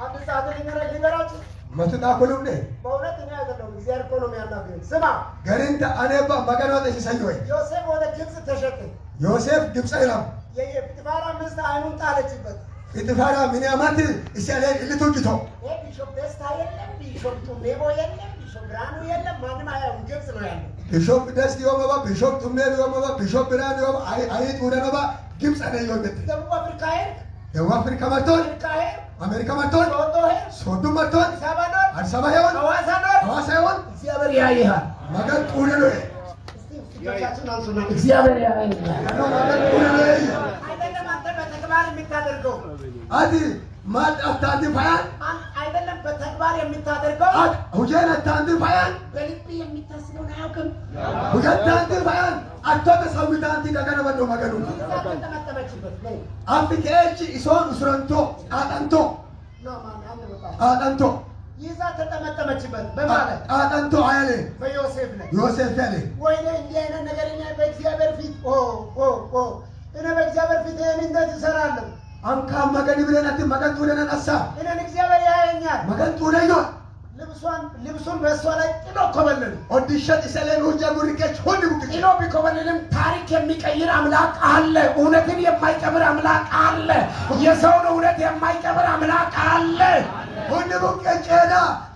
አንድ ጻድቅ ሊነግራችሁ መተዳኮሉም ነ በእውነት እኔ አይደለሁም እግዚአብሔር እኮ ነው የሚያናግረኝ። ስማ ገሪንተ አኔባ መገናወጥ ሲሰኞይ ዮሴፍ ወደ ግብፅ ተሸጠ። ዮሴፍ ግብፅ ይላም የጲጥፋራ ሚስት አይኑን ጣለችበት። ጲጥፋራ ምን ያማት እስራኤል ልትወጅቶ ቢሾፕ ደስታ የለም፣ ቢሾፕ ጡሜቦ የለም፣ ቢሾፕ ብርሃኑ የለም። ማንም አያውም። ግብጽ ነው ያለው። ቢሾፕ ደስ ዮመባ ቢሾፕ ጡሜቦ ዮመባ ቢሾፕ ብርሃኑ ዮመባ አይት ወደነባ ግብጽ ነው ይወገት ደቡብ አፍሪካ ሄድ፣ ደቡብ አፍሪካ መጥቶን አሜሪካ መጥቶን ሶዶ መጥቶን አዲስ አበባ ሄወን ሐዋሳ ሄወን እግዚአብሔር ያይሃል። መገን ጡለ ነው እጆቻችሁን አንሱና እግዚአብሔር ያይሃል። መገን ጡለ ነው አይደለም አንተ በተግባር የምታደርገው አዲ ማት አታንዲ ፋያን አይደለም በተግባር የምታደርገው አድ ሁጀን አታንዲ ፋያን በልብ የምታስበውን አያውቅም። ሁጀን አታንዲ ፋያን አቶተ ሰውታንቲ ደገነ በዶ መገኑ ተመጠመችበት ነው አፍሪካች ኢሶን ኡስረንቶ አጣንቶ አጣንቶ ይዛ ተጠመጠመችበት በማለት አጣንቶ አያሌ በዮሴፍ ላይ ዮሴፍ ያሌ ወይኔ እንዲህ አይነት ነገር እኔ በእግዚአብሔር ፊት እኔ በእግዚአብሔር ፊት ይህን እንዴት እሰራለሁ? አንካ መገን ብለናት መገን ጡለና ነሳ እኔን እግዚአብሔር ያየኛል። መገን ጡለዮ ልብሱን በእሷ ላይ ጥሎ ኮበለለ። ኦዲሸት ሰሌን ሁጃ ጉሪከች ሁሉ ቡክ ጥሎ ቢኮበልልም ታሪክ የሚቀይር አምላክ አለ። እውነትን የማይቀብር አምላክ አለ። የሰውን እውነት የማይቀብር አምላክ አለ። ሁሉ ቡክ ጨዳ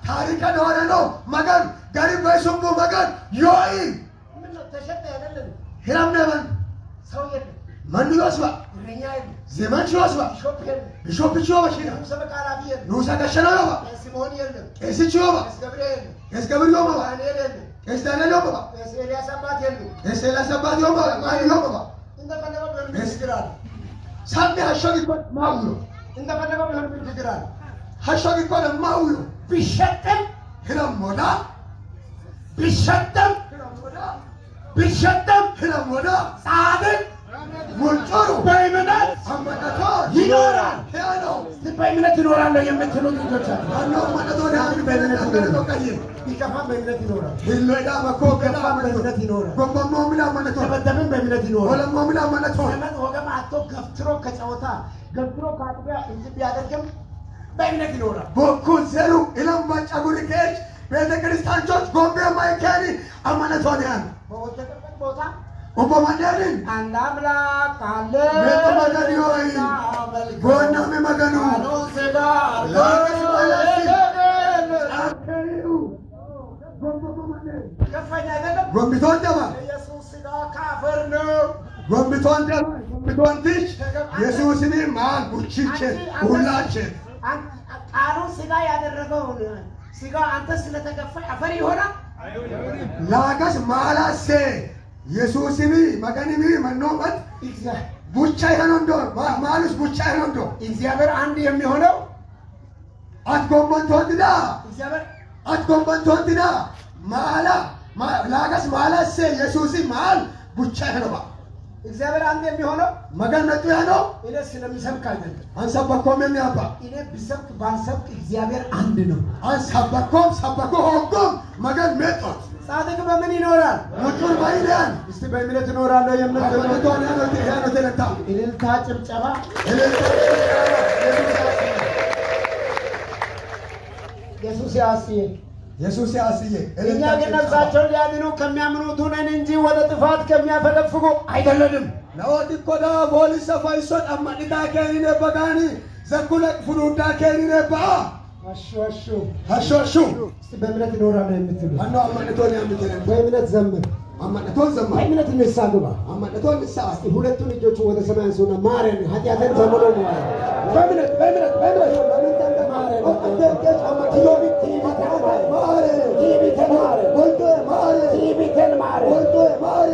ታሪክ ነው ነው መገን ጋሪ በሱሙ መገን ዮይ ምን ነው ተሸጠ አይደለም? ሂራም ነበር ሰው የለም፣ ማን ይወስባ እረኛ የለም፣ ዘመን ይወስባ ቢሾፕ የለም፣ ቢሾፕ ይወስባ ንጉሠ መቃላፊ የለም፣ ኑሳ ከሸናው ሲሞን የለም፣ ኤሲ ይወስባ ቄስ ገብርኤል የለም፣ ኤስ ገብርዮ ባባ ዳንኤል የለም፣ ኤስ ዳንኤል ባባ ቄስ ኤልያስ አባት የለም። ኤስ ኤልያስ አባት ባባ ማን ይወስባ እንደፈለገው ቢሆን ምን ችግር አለ? ሳሚ ሀሾግ ይኮን ማውሎ እንደፈለገው ቢሆን ምን ችግር አለ? ሀሾግ ይኮን ማውሎ ቢሸጥም ሂራም ሞዳ ቢሸጥም ሂራም ሞዳ ጻድቅ ሙልጮሩ በእምነት አመናቶ ይኖራል። ሄሎ በእምነት ይኖራል የምትሉት ልጆች አሉ። አኖ አመናቶ ዳን በእምነት ነው ቀይ ቢከፋም በእምነት ይኖራል፣ ሂሎዳ መኮ ገዳ በእምነት ይኖራል፣ ጎምቦ ምን አመናቶ ተበደብም በእምነት ይኖራል። ወለሞ ምን አመናቶ ዘመን ወገም አቶ ገፍትሮ ከጨዋታ ገፍትሮ ከአጥቢያ እንጂ ቢያደርግም በእምነት ይኖራል። ቦኩ ዘሩ ኢለም ባጫ ጉሪከች ቤተ ክርስቲያኖች ጎምቤ ማይካኒ አመናቶ ያን በወደቀበት ቦታ ኦቦ ማንያልን አንድ አምላክ አለ። ቤተ መገን ሆይ ጎናሜ መገኑ ስጋ ላገስ ባላሲ አከሪው ጎምቦ ማነ ከፈኛ አይደለም። ጎምቢቶን ደባ የኢየሱስ ስጋ ካፈር ነው። ጎምቢቶን ደባ ጎምቢቶን ትች ኢየሱስኒ ማን ቡችቼ ሁላችን ቃሉን ስጋ ያደረገው ስጋ አንተ ስለተገፋ አፈር ይሆናል። ላገስ ማላሴ ኢየሱስኒ መገኒሚ መኖመት ቡቻ ይሆንዶ ማሉስ ቡቻ ይሆንዶ እግዚአብሔር አንድ የሚሆነው አትጎምቦንቶንዳ እግዚአብሔር አትጎምቦንቶንዳ ማላ ላገስ ማላሴ ኢየሱሲ ማል ቡቻ ይሆንባ እግዚአብሔር አንድ የሚሆነው መገን መጡ ያነው እኔ ስለሚሰብክ አይደለም። አንሰበኮም የሚያባ እኔ ቢሰብክ ባልሰብክ እግዚአብሔር አንድ ነው። አንሰበኮም ሰበኮ ሆጎም መገን መጦት ጻድቅ በምን ይኖራል? ሙጩር ባይዳን እስቲ በእምነት እኖራለሁ የምትለው ተመቶን ያኖ ተለታ እልልታ፣ ጭብጨባ ኢየሱስ ያስዬ ኢየሱስ ያስዬ እኛ ግን ነፍሳቸውን ሊያድኑ ከሚያምኑት ነን እንጂ ወደ ጥፋት ከሚያፈገፍጉ አይደለንም። ነወት ኮዳ ፖሊስ ሰፋይሶ አማዲታ ከሪነ በጋኒ ዘኩለቅ ፍሩዳ ከሪነ ባ አሾሹ እስቲ በእምነት እኖራለሁ የምትሉ አኖ አማነቶን ያምትነ በእምነት ዘምር፣ አማነቶን ዘማ በእምነት ንስሐ ግባ። አማነቶን ንሳ እስቲ ሁለቱን እጆቹ ወደ ሰማይ አንሱና ማረን፣ ኃጢአትን በሙሉ ነው። በእምነት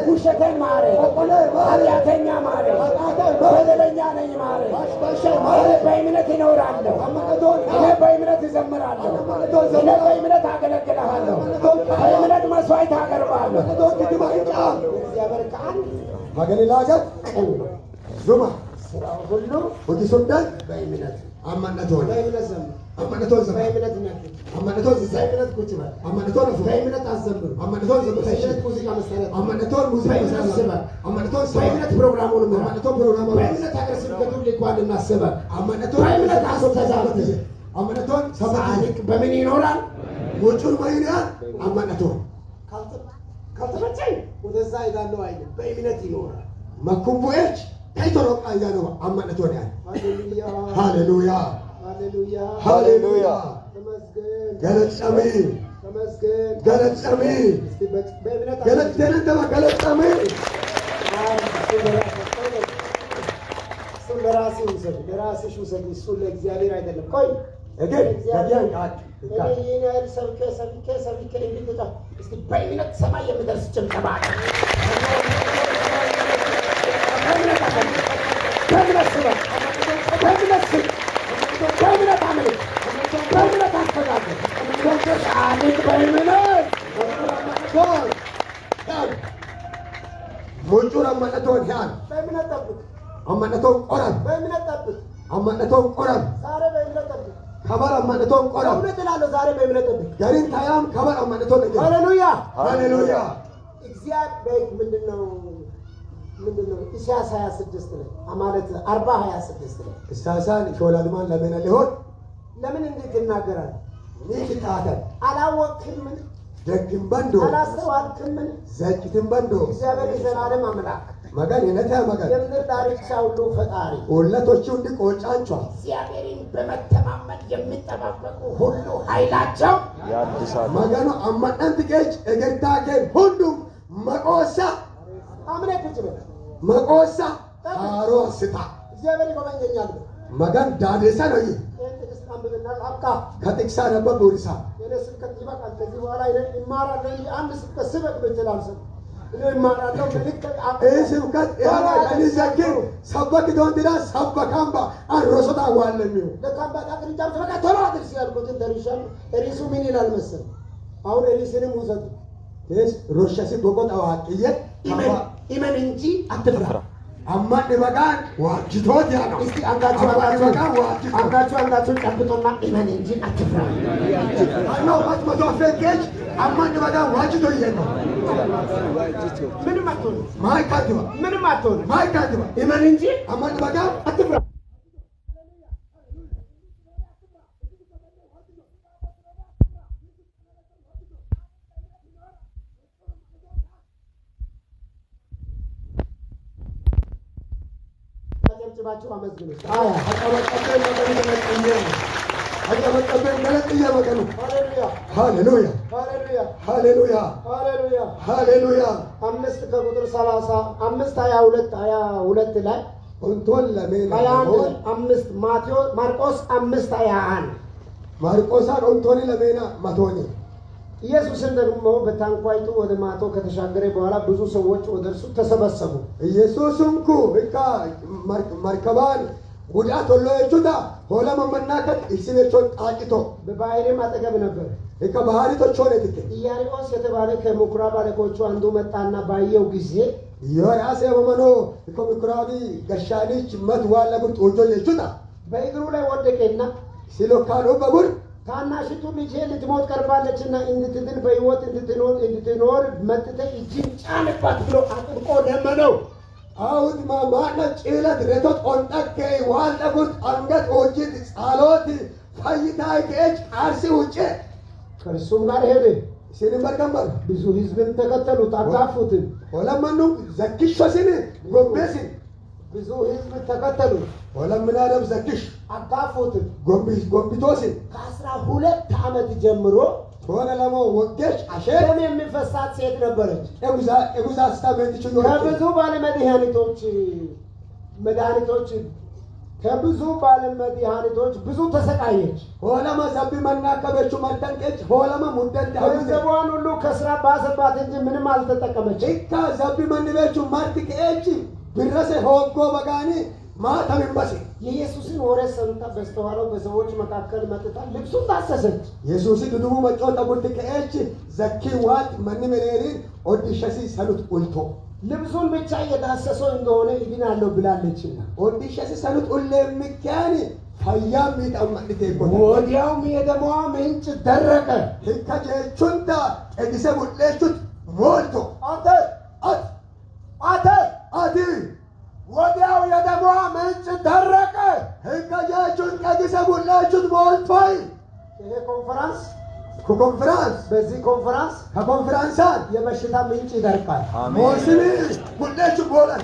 ውሸቴን ማረ፣ ኃጢአተኛ ማረ፣ በደለኛ ነኝ ማረ። በእምነት ይኖራለሁ፣ እኔ በእምነት እዘምራለሁ፣ እኔ በእምነት አገለግልሃለሁ፣ በእምነት መስዋዕት አቀርባለሁ። እግዚአብሔር ቃል መገኒ ላገት ዙማ ስራው ሁሉ ወዲሶንዳን በእምነት አማነቶን በእምነት ዘምር፣ አማነቶን ዘማ በእምነት ነግድ፣ አማነቶን በእምነት ቁጭ በል፣ አማነቶን በእምነት አዘምር፣ አማነቶን ዘማ በእምነት ሙዚቃ መሰረት፣ አማነቶን ሙዚቃ በእምነት ስበክ፣ አማነቶን በእምነት ፕሮግራሙን ምራ፣ አማነቶን ፕሮግራሙ በእምነት ሀገረ ስብከቱን ልኳልና ስበክ፣ አማነቶን በእምነት አስተዛዝር። አማነቶን ሰባቲ ጻድቅ በምን ይኖራል? ሙጩር ባይዳን አማነቶን ካልተመቸኝ ወደዛ ሄዳለሁ አይልም፣ በእምነት ይኖራል። መኩቡኤች ከይቶሮ አያኖ አማነቶን ያ ሃሌሉያ ሃሌሉያ ሃሌሉያ ሃሌሉያ ተመስገን ገለጸሚ ተመስገን ገለጸሚ እስቲ በእምነት ገለጸን ተባ ገለጸሚ እሱን ለራሴ ውሰድ፣ ለራስሽ ውሰድ። እሱን ለእግዚአብሔር አይደለም። ቆይ እገን እግዚአብሔር ቃል እኔ ይህን ያህል ሰብኬ እንድትጠ እስቲ በእምነት ሰማይ የምደርስ ጭብጨባ በእምነት ስበ በእምነት ስብ በእምነት አምልክ በእምነት አስተጋገር አምልክ በእምነት ሙጩር አማነቶን ያን በእምነት ጠብቅ፣ አማነቶን ቆራን በእምነት ጠብቅ። አማነቶን ቆራን ዛሬ በእምነት ጠብቅ። ከበር አማነቶን ቆራን እውነት እላለሁ፣ ዛሬ በእምነት ጠብቅ። ገሪን ታያም ከበር አማነቶን ገ ሃሌሉያ ሃሌሉያ እግዚአብሔር ምንድነው ኢሳይያስ 26 ላይ ማለት 40:26 ላይ እሳሳን ሾላልማን ለምን ሊሆን ለምን እንዴት ይናገራል? ይክታተን አላወቅህምን? ደግም በንዶ አላስተዋልክምን? ዘጭትም በንዶ እግዚአብሔር የዘላለም አምላክ መገን የነተ መገን የምድር ዳርቻ ሁሉ ፈጣሪ ሁለቶቹ እንዲቆጫንቿ እግዚአብሔርን በመተማመን የሚጠባበቁ ሁሉ ኃይላቸው ያድሳል። መገኑ አማናንት ቄጭ እግርታኬን ሁሉም መቆሳ አምኔ ቁጭ በል። መቆሳ አሮ ስታ እግዚአብሔር ይጎበኘኛል። መገን ዳዴሳ ነው ይህ ይህን ጥቅስ አንብብና ላብቃ። ከጥቅሳ ነበር ቡሪሳ የኔ ስብከት ይበቃል። ከዚህ በኋላ ይማራለሁ እንጂ አንድ ስብከት ስበክ ብትል አልሰብክም። እኔ ይማራለሁ ምልክት ይህ ስብከት ያና ከኒዘኪር ሰበክ ዶንድዳ ሰበካምባ አንሮሶታ ዋለሚው ለካምባ ቅርንጫፍ በቃ ቶሎ አድርስ ያልኩትን ደርሻለሁ። ሪሱ ምን ይላል መሰል? አሁን ሪስንም ውሰዱ። ቴስ ሮሸሲ ቦቆጣ ዋቅየ ኢመን እንጂ አትፍራ። አማን በቃን ዋጅቶት ያ ነው እስቲ አንዳችሁ ጨብጦና ኢመን እንጂ አትፍራ። አናው ማት መቶ ፈንጌጅ አማን በቃን ዋጅቶ ይየን ነው ምንም አትሆንም፣ ማይካትባ ምንም አትሆንም። ማይካትባ ኢመን እንጂ አማን በቃን አትፍራ። ጨብጭባችሁ አመስግኑ። አቀበቀበን ገለጥየ መገኑ ሃሌሉያ ሃሌሉያ ሃሌሉያ ሃሌሉያ ሃሌሉያ። ሃሌሉያ 5 ከቁጥር 30 5:22 ላይ እንቶን ለሜና 21 ማርቆስ 5:21 ማርቆሳን እንቶኒ ለሜና ማቶኒ ኢየሱስን ደግሞ በታንኳይቱ ወደ ማቶ ከተሻገረ በኋላ ብዙ ሰዎች ወደ እርሱ ተሰበሰቡ። ኢየሱስም ኩ እካ መርከባን ጉዳት ወሎ እቹታ ሆለ መመናከት ኢስቤቾን ጣቂቶ በባህርም አጠገብ ነበር። እካ ባህሪ ተቾነ ትከ ኢያሪቆስ የተባለ ከምኵራብ አለቆቹ አንዱ መጣና ባየው ጊዜ የራሴ መመኖ እኮ ምኵራቢ ገሻኒች መት ዋለ ጉር ጦጆ እቹታ በእግሩ ላይ ወደቀና ሲሎካኖ በጉር ታናሽቱ ልጄ ልትሞት ቀርባለችና እንድትድን በሕይወት እንድትኖር መጥተህ እጅን ጫንባት ብሎ አጥብቆ ለመነው። አውት ማማነ ጭለት ረቶት ኦንጠከ ዋልጠጉት አንገት ኦጅት ጻሎት ፈይታይ ከጭ አርሲ ውጭ ከእርሱም ጋር ሄደ። ሲንበርከምበር ብዙ ሕዝብን ተከተሉት፣ አጋፉትም። ወለመኑ ዘኪሾ ሲን ጎቤሲን ብዙ ሕዝብ ተከተሉት፣ ወለምናደም ዘኪሽ አጋፉትም። ጎንቢቶሲን ከ12 ዓመት ጀምሮ ሆነ ለሞ ወገሽ አሸ ደም የሚፈሳት ሴት ነበረች። ኤጉዛ ስታመንት ችሎ ከብዙ ባለመድኃኒቶች ብዙ ተሰቃየች። ሆለማ ዘቢ መናከበቹ መደንቀች ሆለማ ሙደን ገንዘቧን ሁሉ ከስራ ባሰባት እንጂ ምንም አልተጠቀመች። ኢካ ዘቢ መንበቹ ማርት ከእቺ ብረሰ ሆጎ በጋኒ ማተም ይመሲ የኢየሱስን ወሬ ሰምታ በስተኋላው በሰዎች መካከል መጥታ ልብሱን ዳሰሰች። ኢየሱስ ድዱሙ መጮታ ቡድ ከእቺ ዘኪ ዋት መን መሌሪን ኦዲሸሲ ሰሉት ኡልቶ ልብሱን ብቻ እየዳሰሰው እንደሆነ ይድናለሁ ብላለችና ኦዲሸሲ ሰሉት ኡለ ምካኒ ፈያም ይጣማልቴ ኮ ወዲያውም የደሟ ምንጭ ደረቀ። ህከጀቹንታ ቀዲሰ ቡሌቹት ሞልቶ አንተ ወዲያው የደሟ ምንጭ ደረቀ። ህከጀቹን ቀዲሰ ቡሌቹት ሞልቶይ ይሄ ኮንፈረንስ በዚህ ኮንፈረንሳን የበሽታ ምንጭ ይደርቃል። ሞስሊ ቡሌቹ ቦለን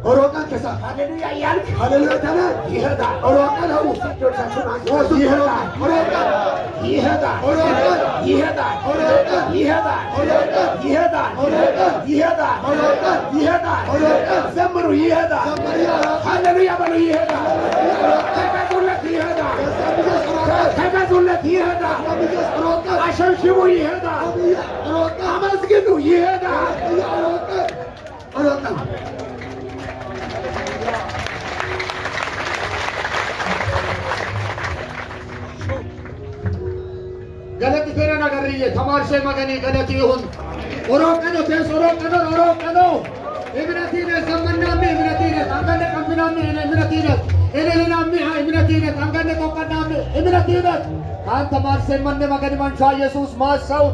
ኦሮቀን ከሳ ሃሌሉያ እያልክ ሃሌሉያ ተነ ይሄዳል። ኦሮቀን ሀው እጆቻችሁን አንሱ። ይሄዳል ኦሮቀን ይሄዳል። ኦሮቀን ይሄዳል። ኦሮቀን ይሄዳል። ኦሮቀን ይሄዳል። ኦሮቀን ይሄዳል። ኦሮቀን ይሄዳል። ኦሮቀን ዘምሩ። ይሄዳል። ዘመሪያ ሃሌሉያ በሉ። ይሄዳል። ተገዙለት። ይሄዳል። ተገዙለት። ይሄዳል። ኦሮቀን አሸብሽቡ። ይሄዳል። ኦሮቀን አመስግኑ። ይሄዳል። ኦሮቀን ኦሮቀን ገለጥ ቴነ ነገርዬ ተማርሼ መገኔ ገለጥ ይሁን ኦሮቀኖ ቴስ ኦሮቀኖ እምነቲነ ዘመናሚ እምነቲነ አንገነ ቀምናሚ እምነቲነ እኔናሚ እምነቲነ አንገነ ቆቀናሚ እምነቲነ አንተ ማርሼ መነ መገኔ መንሻ ኢየሱስ ማሰው